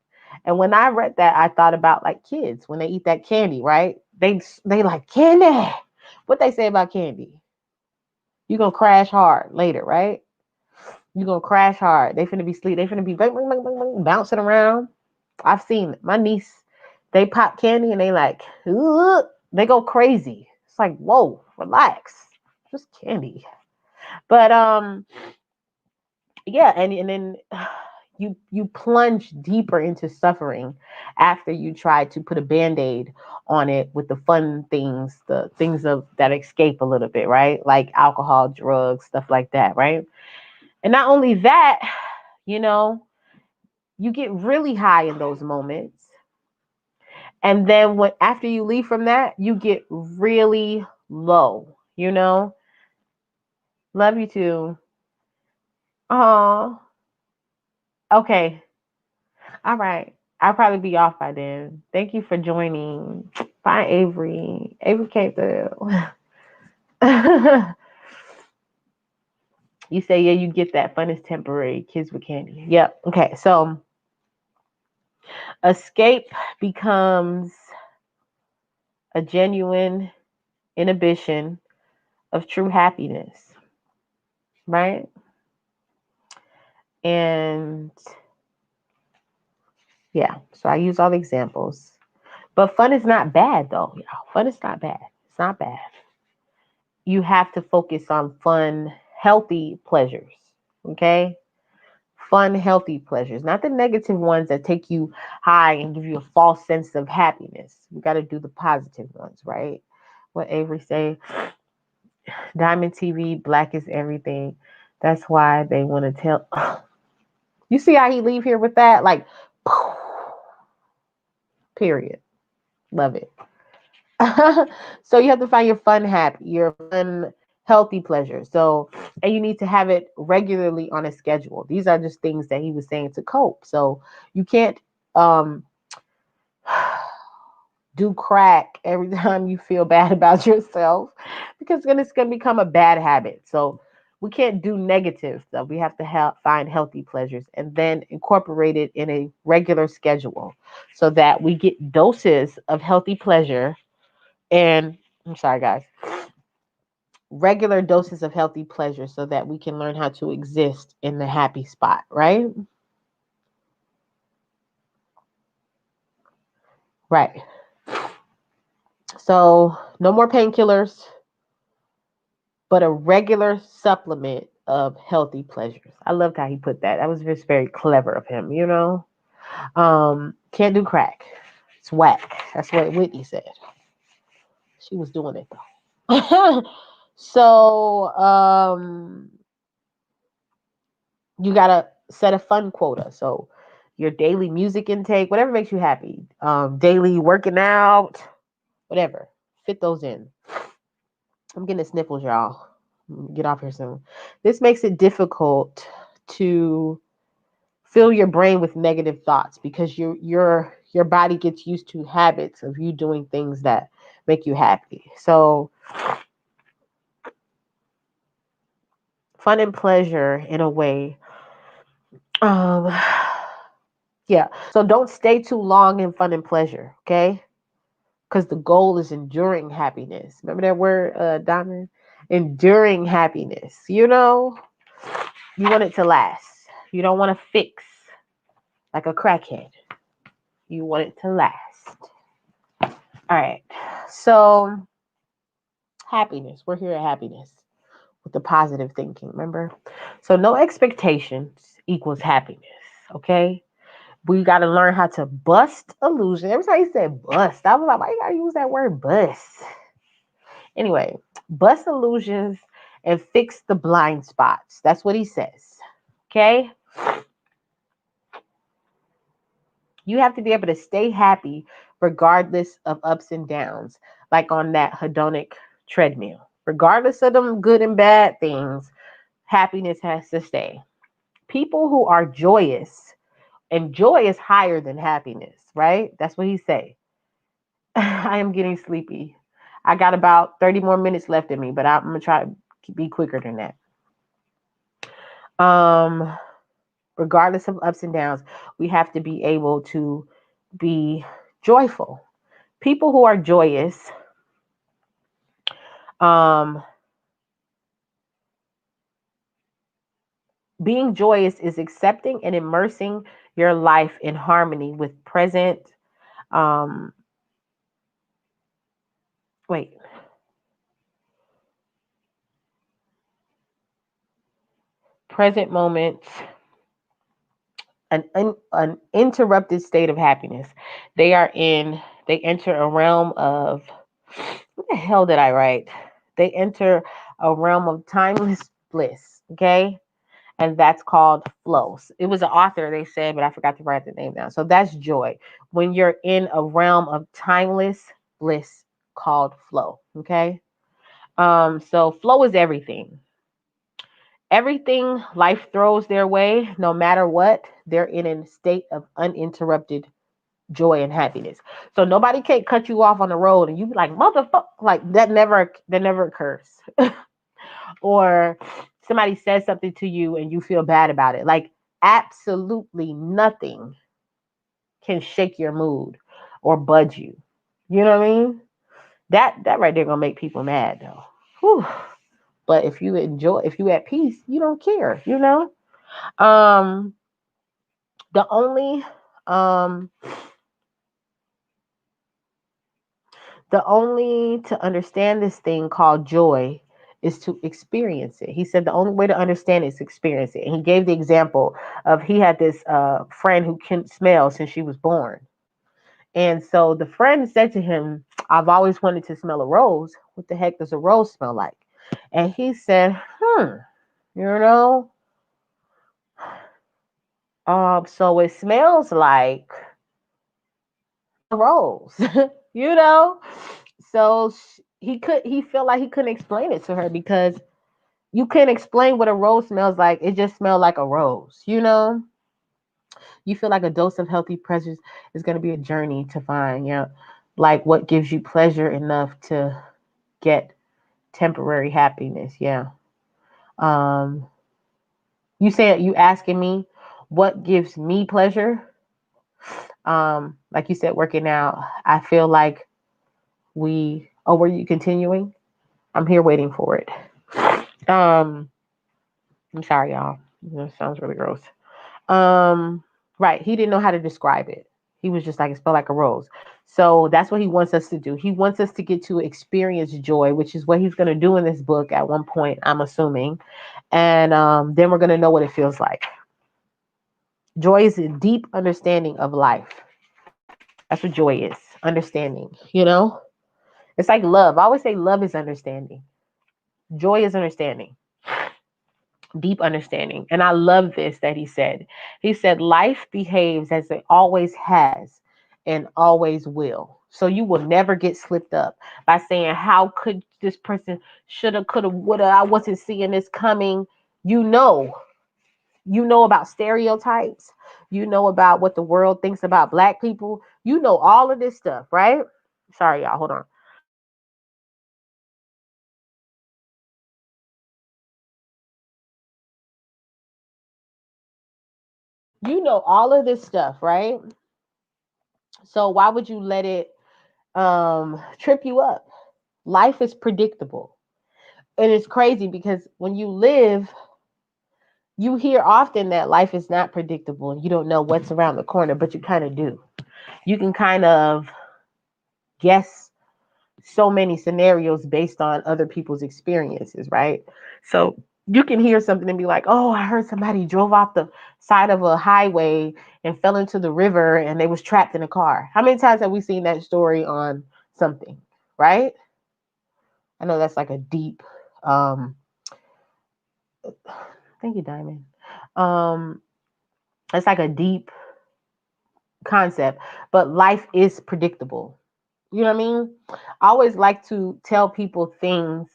[SPEAKER 1] And when I read that, I thought about like kids when they eat that candy, right? They like candy. What they say about candy? You gonna crash hard later, right? You gonna crash hard. They finna be sleep. They finna be bang, bang, bang, bang, bang, bouncing around. I've seen my niece. They pop candy and they like, ugh, they go crazy. It's like, whoa, relax, just candy. But yeah, and then you plunge deeper into suffering after you try to put a band-aid on it with the fun things, the things of that escape a little bit, right? Like alcohol, drugs, stuff like that, right? And not only that, you know, you get really high in those moments. And then when after you leave from that, you get really low, you know? Love you too. Oh, okay. All right. I'll probably be off by then. Thank you for joining. Bye, Avery. Avery came through. You say, yeah, you get that. Fun is temporary. Kids with candy. Yep. Okay. So escape becomes a genuine inhibition of true happiness, right? And yeah, so I use all the examples. But fun is not bad though, y'all. Fun is not bad. It's not bad. you have to focus on fun, healthy pleasures. Okay? Fun, healthy pleasures, not the negative ones that take you high and give you a false sense of happiness. We got to do the positive ones, right? What Avery say, Diamond TV, black is everything. That's why they want to tell. You see how he leave here with that? Like, period. Love it. So you have to find your fun happy, your fun healthy pleasure. So, and you need to have it regularly on a schedule. These are just things that he was saying to cope. So you can't um do crack every time you feel bad about yourself because then it's going to become a bad habit. So we can't do negative stuff. We have to find healthy pleasures and then incorporate it in a regular schedule so that we get doses of healthy pleasure and I'm sorry guys, regular doses of healthy pleasure so that we can learn how to exist in the happy spot, right? Right. So no more painkillers, but a regular supplement of healthy pleasures. I loved how he put that. That was just very clever of him, you know? Can't do crack. It's whack. That's what Whitney said. She was doing it though. So you gotta set a fun quota. So your daily music intake, whatever makes you happy. Daily working out, whatever. Fit those in. I'm getting the sniffles, y'all. Get off here soon. This makes it difficult to fill your brain with negative thoughts because your body gets used to habits of you doing things that make you happy. So fun and pleasure in a way. Um yeah. So don't stay too long in fun and pleasure, okay? Because the goal is enduring happiness. Remember that word, Diamond? Enduring happiness. You know, you want it to last. You don't want to fix like a crackhead. You want it to last. All right. So, happiness. We're here at happiness with the positive thinking, remember? So, no expectations equals happiness, okay? We got to learn how to bust illusion. Every time he said bust, I was like, why you got to use that word bust? Anyway, bust illusions and fix the blind spots. That's what he says, okay? You have to be able to stay happy regardless of ups and downs, like on that hedonic treadmill. Regardless of them good and bad things, happiness has to stay. People who are joyous, and joy is higher than happiness, right? That's what he say. I am getting sleepy. I got about 30 more minutes left in me, but I'm gonna try to be quicker than that. Um, Regardless of ups and downs, we have to be able to be joyful. People who are joyous, um, being joyous is accepting and immersing your life in harmony with um, wait, present moments, an interrupted state of happiness. They are in, they enter a realm of, what the hell did I write? They enter a realm of timeless bliss, okay? And that's called flow. It was an author, they said, but I forgot to write the name down. So that's joy. When you're in a realm of timeless bliss called flow, okay? So flow is everything. Everything life throws their way, no matter what, they're in a state of uninterrupted joy and happiness. So nobody can cut you off on the road and you be like, motherfucker, like that never occurs. Or somebody says something to you and you feel bad about it. Like absolutely nothing can shake your mood or budge you. You know what I mean? That right there gonna make people mad though. Whew. But if you enjoy, if you at peace, you don't care. You know. Um, the only um the only to understand this thing called joy is to experience it. He said the only way to understand it is to experience it. And he gave the example of he had this friend who couldn't smell since she was born. And so the friend said to him, I've always wanted to smell a rose. What the heck does a rose smell like? And he said, you know, so it smells like a rose, you know? So he felt like he couldn't explain it to her because you can't explain what a rose smells like. It just smelled like a rose, you know? You feel like a dose of healthy pleasures is going to be a journey to find, like what gives you pleasure enough to get temporary happiness. Yeah. Um, you asking me what gives me pleasure? Like you said, working out. I feel like were you continuing? I'm here waiting for it. Um, I'm sorry, y'all. That sounds really gross. Right. He didn't know how to describe it. He was just like, it felt like a rose. So that's what he wants us to do. He wants us to get to experience joy, which is what he's going to do in this book at one point, I'm assuming. And then we're going to know what it feels like. Joy is a deep understanding of life. That's what joy is, understanding, It's like love. I always say love is understanding. Joy is understanding, deep understanding. And I love this that he said. He said, life behaves as it always has and always will. So you will never get slipped up by saying, how could this person shoulda, coulda, woulda, I wasn't seeing this coming. You know, you know about stereotypes. You know about what the world thinks about black people. You know all of this stuff, right? Sorry, y'all. Hold on. You know all of this stuff, right? So why would you let it trip you up? Life is predictable. And it's crazy because when you live, you hear often that life is not predictable and you don't know what's around the corner, but you kind of do. You can kind of guess so many scenarios based on other people's experiences, right? So you can hear something and be like, oh, I heard somebody drove off the side of a highway and fell into the river and they was trapped in a car. How many times have we seen that story on something, right? I know that's like a deep, thank you, Diamond. Um, it's like a deep concept, but life is predictable. You know what I mean? I always like to tell people things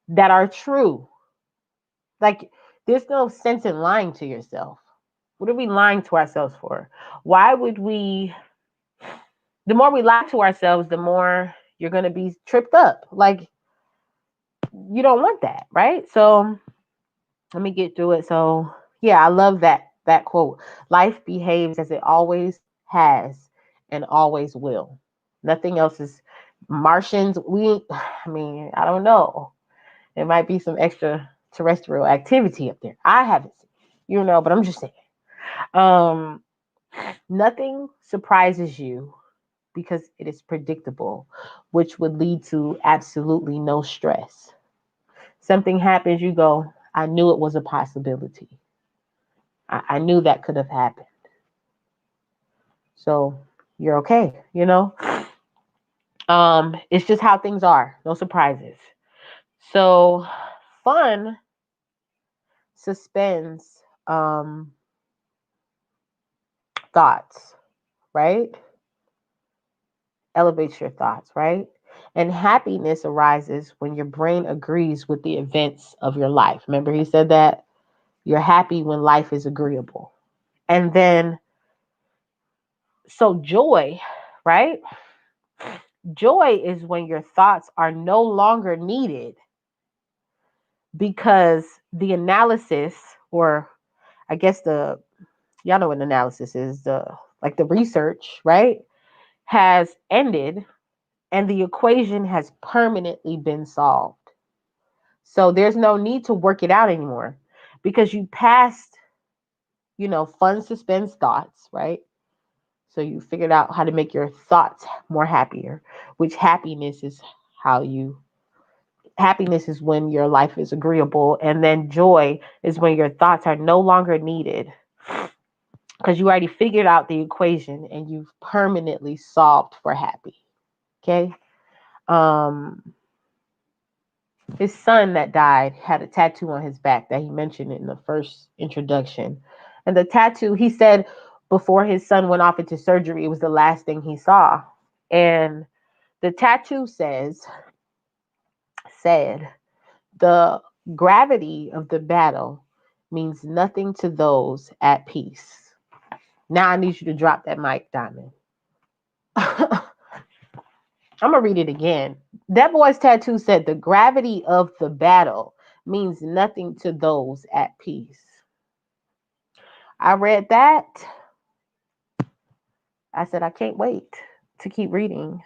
[SPEAKER 1] that are true. Like, there's no sense in lying to yourself. What are we lying to ourselves for? Why would we? The more we lie to ourselves, the more you're going to be tripped up. Like, you don't want that, right? So, let me get through it. So, yeah, I love that quote. Life behaves as it always has and always will. Nothing else is Martians. I mean, I don't know. There might be some extraterrestrial activity up there. I haven't seen, but I'm just saying. Um, Nothing surprises you because it is predictable, which would lead to absolutely no stress. Something happens, you go, I knew it was a possibility. I knew that could have happened. So you're okay, It's just how things are. No surprises. So fun suspends thoughts, right? Elevates your thoughts, right? And happiness arises when your brain agrees with the events of your life. Remember, he said that you're happy when life is agreeable. And then, so joy, right? Joy is when your thoughts are no longer needed because the analysis, or I guess y'all know what analysis is, the research, right, has ended and the equation has permanently been solved. So there's no need to work it out anymore because you passed, fun suspends thoughts, right? So you figured out how to make your thoughts more happier, which happiness is how you Happiness is when your life is agreeable, and then joy is when your thoughts are no longer needed because you already figured out the equation and you've permanently solved for happy. Okay. Um, his son that died had a tattoo on his back that he mentioned in the first introduction. And the tattoo, he said before his son went off into surgery, it was the last thing he saw. And the tattoo said, the gravity of the battle means nothing to those at peace. Now I need you to drop that mic, Diamond. I'm going to read it again. That boy's tattoo said, the gravity of the battle means nothing to those at peace. I read that. I said, I can't wait to keep reading.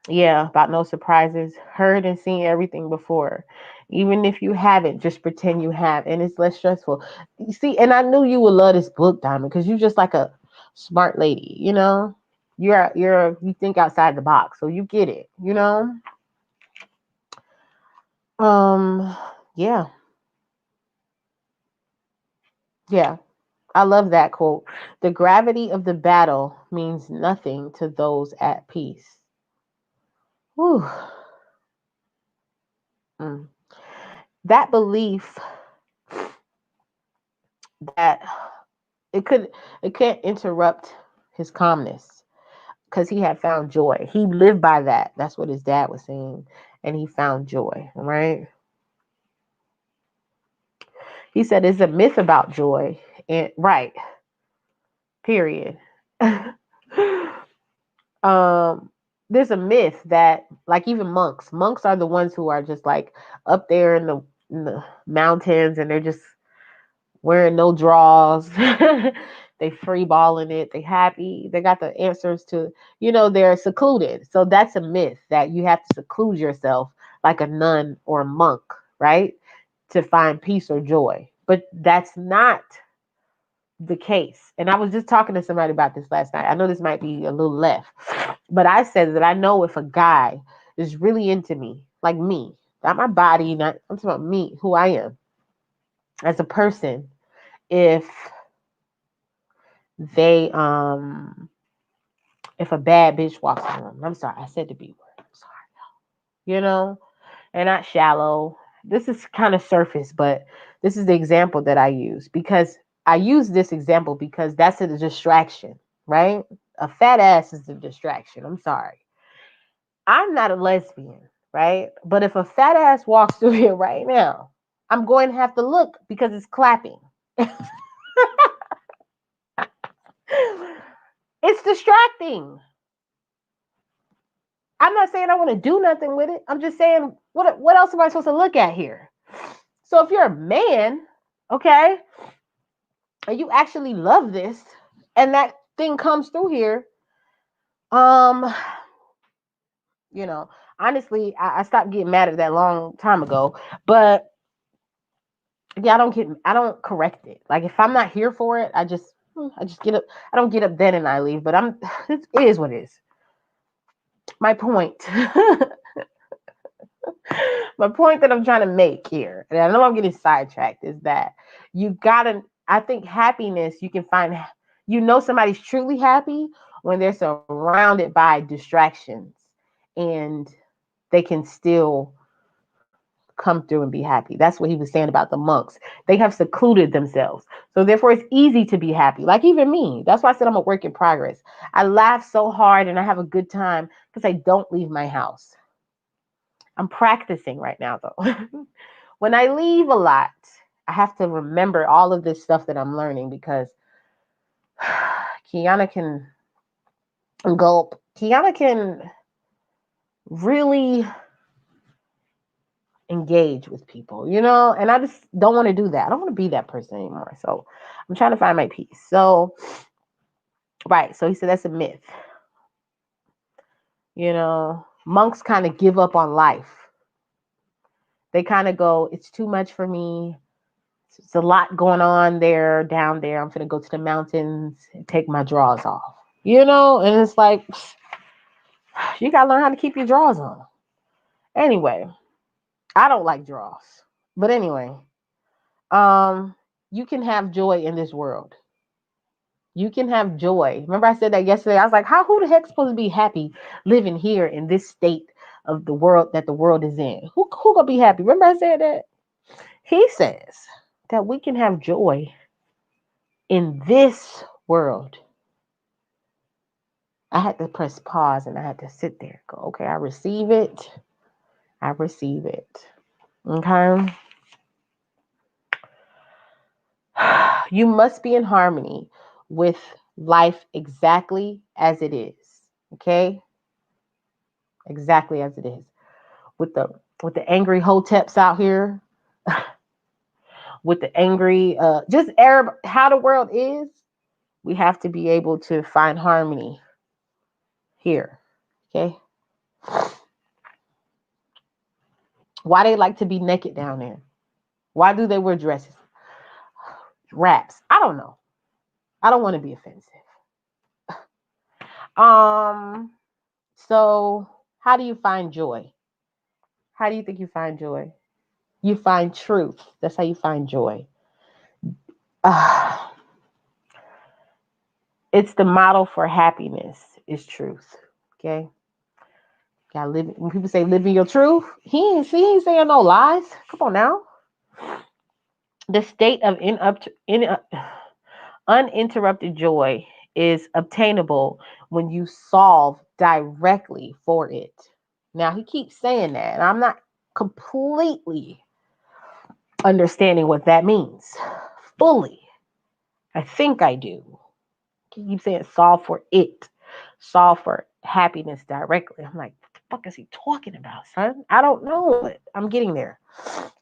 [SPEAKER 1] Yeah, about no surprises. Heard and seen everything before. Even if you haven't, just pretend you have. And it's less stressful. You see, and I knew you would love this book, Diamond, because you're just like a smart lady, you know? You think outside the box, so you get it, you know? Yeah. Yeah. I love that quote. The gravity of the battle means nothing to those at peace. Whew. Mm. That belief that it could it can't interrupt his calmness because he had found joy. He lived by that. That's what his dad was saying. And he found joy, right? He said it's a myth about joy. And right. Period. There's a myth that like even monks are the ones who are just like up there in the mountains and they're just wearing no draws. They free balling it. They happy. They got the answers to, they're secluded. So that's a myth that you have to seclude yourself like a nun or a monk, right? To find peace or joy. But that's not the case. And I was just talking to somebody about this last night. I know this might be a little left, but I said that I know if a guy is really into me, like me, not my body, not I'm talking about me, who I am as a person, if they if a bad bitch walks in the room, I'm sorry, I said the B word. I'm sorry, and not shallow. This is kind of surface, but this is the example that I use because I use this example because that's a distraction, right? A fat ass is a distraction. I'm sorry. I'm not a lesbian, right? But if a fat ass walks through here right now, I'm going to have to look because it's clapping. It's distracting. I'm not saying I want to do nothing with it. I'm just saying, what else am I supposed to look at here? So if you're a man, okay, and you actually love this, and that thing comes through here, um, you know, honestly, I stopped getting mad at that long time ago. But yeah, I don't correct it. Like if I'm not here for it, I just get up. I don't get up then and I leave. But it is what it is. My point. My point that I'm trying to make here, and I know I'm getting sidetracked, is that I think happiness, you can find, somebody's truly happy when they're surrounded by distractions and they can still come through and be happy. That's what he was saying about the monks. They have secluded themselves. So therefore it's easy to be happy. Like even me. That's why I said I'm a work in progress. I laugh so hard and I have a good time because I don't leave my house. I'm practicing right now though. When I leave a lot, I have to remember all of this stuff that I'm learning because Kiana can gulp. Kiana can really engage with people, and I just don't want to do that. I don't want to be that person anymore. So I'm trying to find my peace. So, right. So he said that's a myth. Monks kind of give up on life. They kind of go, it's too much for me. It's a lot going on down there. I'm going to go to the mountains and take my drawers off, and it's like, you got to learn how to keep your drawers on. Anyway, I don't like draws. But anyway, um, you can have joy in this world. You can have joy. Remember I said that yesterday? I was like, how who the heck's supposed to be happy living here in this state of the world that the world is in? Who gonna be happy? Remember I said that? He says that we can have joy in this world. I had to press pause and I had to sit there. Go, okay, I receive it. I receive it. Okay. You must be in harmony with life exactly as it is. Okay? Exactly as it is. With the angry hoteps out here, with the angry just Arab how the world is, we have to be able to find harmony here. Okay? Why they like to be naked down there? Why do they wear dresses? Wraps. I don't know. I don't want to be offensive. Um, so how do you find joy? How do you think you find joy? You find truth. That's how you find joy. Uh, it's the model for happiness is truth. Okay. Gotta live. When people say living your truth, he ain't saying no lies. Come on now. The state of uninterrupted joy is obtainable when you solve directly for it. Now he keeps saying that, and I'm not completely understanding what that means fully. I think I do. He keeps saying solve for it, solve for happiness directly. I'm like, what the fuck is he talking about, son? I don't know, but I'm getting there.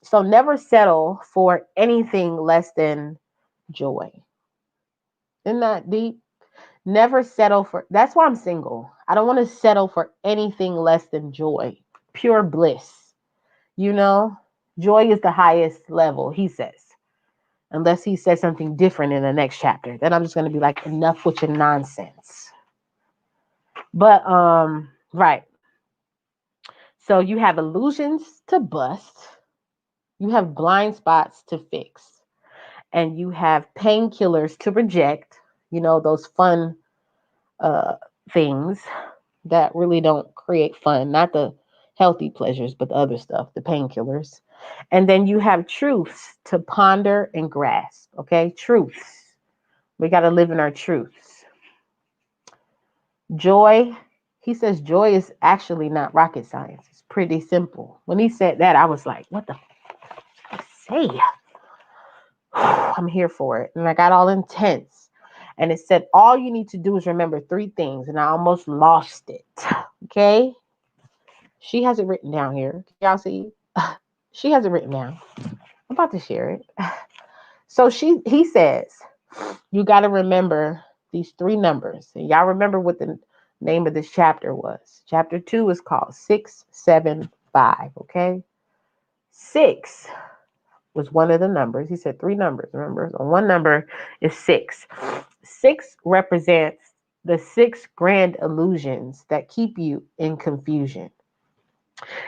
[SPEAKER 1] So never settle for anything less than joy. Isn't that deep? Never settle for, that's why I'm single. I don't want to settle for anything less than joy, pure bliss. You know, joy is the highest level, he says. Unless he says something different in the next chapter. Then I'm just going to be like, enough with your nonsense. But, right. So you have illusions to bust, you have blind spots to fix, and you have painkillers to reject, you know, those fun uh, things that really don't create fun, not the healthy pleasures, but the other stuff, the painkillers. And then you have truths to ponder and grasp. Okay, truths. We got to live in our truths. Joy, he says joy is actually not rocket science. It's pretty simple. When he said that, I was like, what the say? I'm here for it. And I got all intense. And it said, all you need to do is remember three things. And I almost lost it. Okay. She has it written down here. Y'all see? She has it written down. I'm about to share it. So he says, you got to remember these three numbers. And y'all remember what the name of this chapter was. Chapter 2 is called 675. Okay. 6 was one of the numbers. He said three numbers. Remember, so one number is 6. 6 represents the 6 grand illusions that keep you in confusion.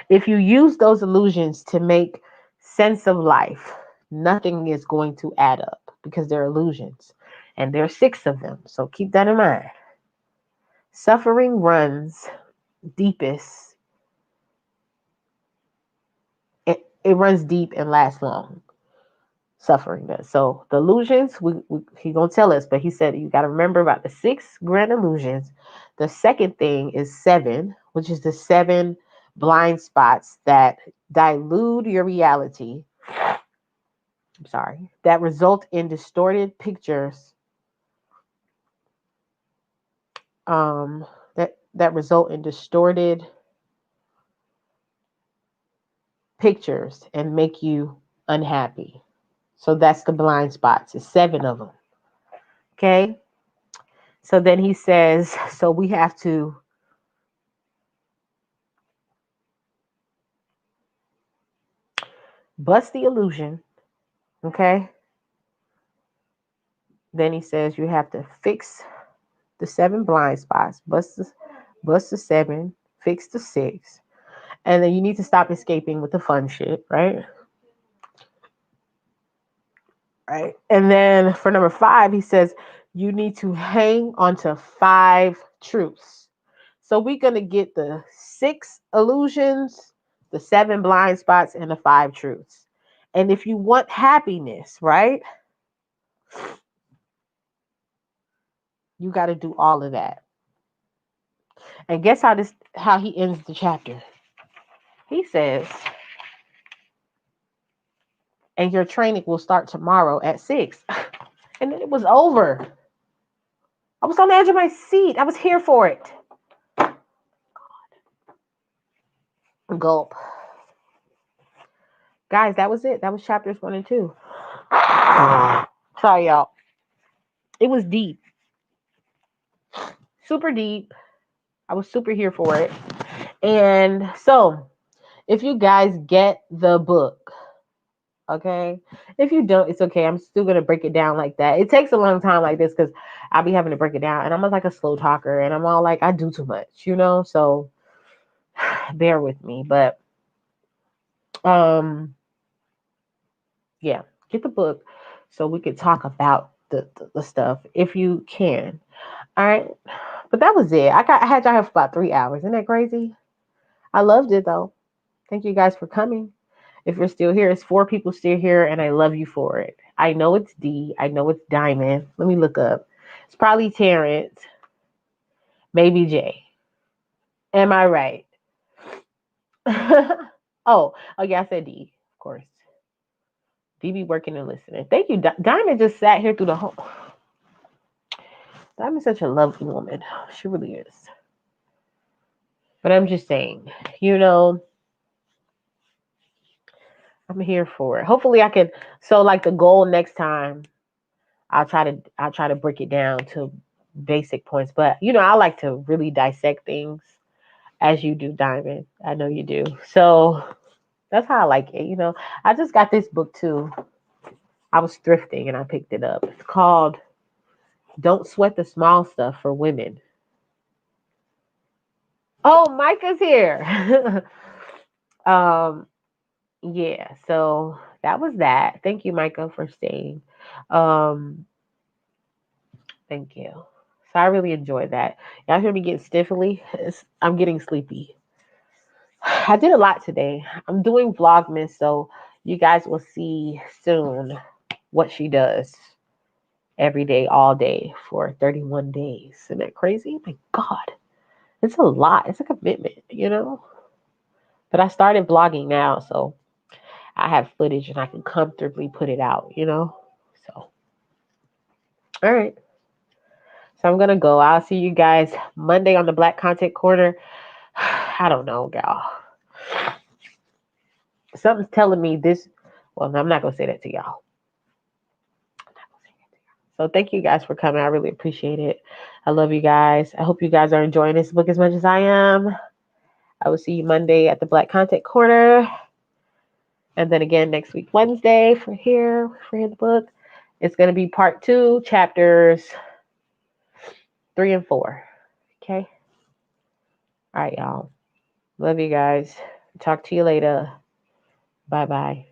[SPEAKER 1] If you use those illusions to make sense of life, nothing is going to add up because they're illusions. And there are 6 of them. So keep that in mind. Suffering runs deepest. It runs deep and lasts long. Suffering does. So the illusions, he gonna tell us, but he said you got to remember about the 6 grand illusions. The second thing is 7, which is the 7 blind spots that dilute your reality. I'm sorry, that result in distorted pictures. That result in distorted pictures and make you unhappy. So that's the blind spots. It's 7 of them. Okay. So then he says, so we have to bust the illusion. Okay. Then he says you have to fix the 7 blind spots, bust the 7, fix the 6, And then you need to stop escaping with the fun shit, right? Right. And then for number 5, he says you need to hang on to 5 truths. So we're going to get the 6 illusions, the 7 blind spots, and the 5 truths. And if you want happiness, right, you got to do all of that. And guess how he ends the chapter? He says, and your training will start tomorrow at 6. And then it was over. I was on the edge of my seat. I was here for it. Gulp. Guys, that was it. That was chapters 1 and 2. Sorry, y'all. It was deep. Super deep. I was super here for it. And so, if you guys get the book, okay? If you don't, it's okay. I'm still going to break it down like that. It takes a long time like this because I'll be having to break it down. And I'm like a slow talker. And I'm all like, I do too much, you know? So, bear with me. But, yeah, get the book so we could talk about the stuff if you can. All right. But that was it. I had y'all here for about 3 hours. Isn't that crazy? I loved it though. Thank you guys for coming. If you're still here, it's 4 people still here, and I love you for it. I know it's D. I know it's Diamond. Let me look up. It's probably Terrence. Maybe Jay. Am I right? oh, yeah, I said D, of course. D be working and listening. Thank you. Diamond just sat here through the whole. Diamond's such a lovely woman. She really is. But I'm just saying, you know, I'm here for it. Hopefully I can. So like the goal next time, I'll try to break it down to basic points. But you know, I like to really dissect things as you do, Diamond. I know you do. So that's how I like it. You know, I just got this book too. I was thrifting and I picked it up. It's called Don't Sweat the Small Stuff for Women. Oh, Micah's here. Yeah, so that was that. Thank you, Micah, for staying. Um, thank you. So I really enjoyed that. Y'all hear me getting stiffly? I'm getting sleepy. I did a lot today. I'm doing Vlogmas, so you guys will see soon what she does every day, all day for 31 days. Isn't that crazy? My God, it's a lot. It's a commitment, you know? But I started vlogging now, so I have footage and I can comfortably put it out, you know? So, all right. So I'm going to go. I'll see you guys Monday on the Black Content Corner. I don't know, y'all. Something's telling me this. Well, I'm not going to say that to y'all. So thank you guys for coming. I really appreciate it. I love you guys. I hope you guys are enjoying this book as much as I am. I will see you Monday at the Black Content Corner. And then again next week, Wednesday, for the book. It's going to be part 2, chapters 3 and 4. Okay? All right, y'all. Love you guys. Talk to you later. Bye-bye.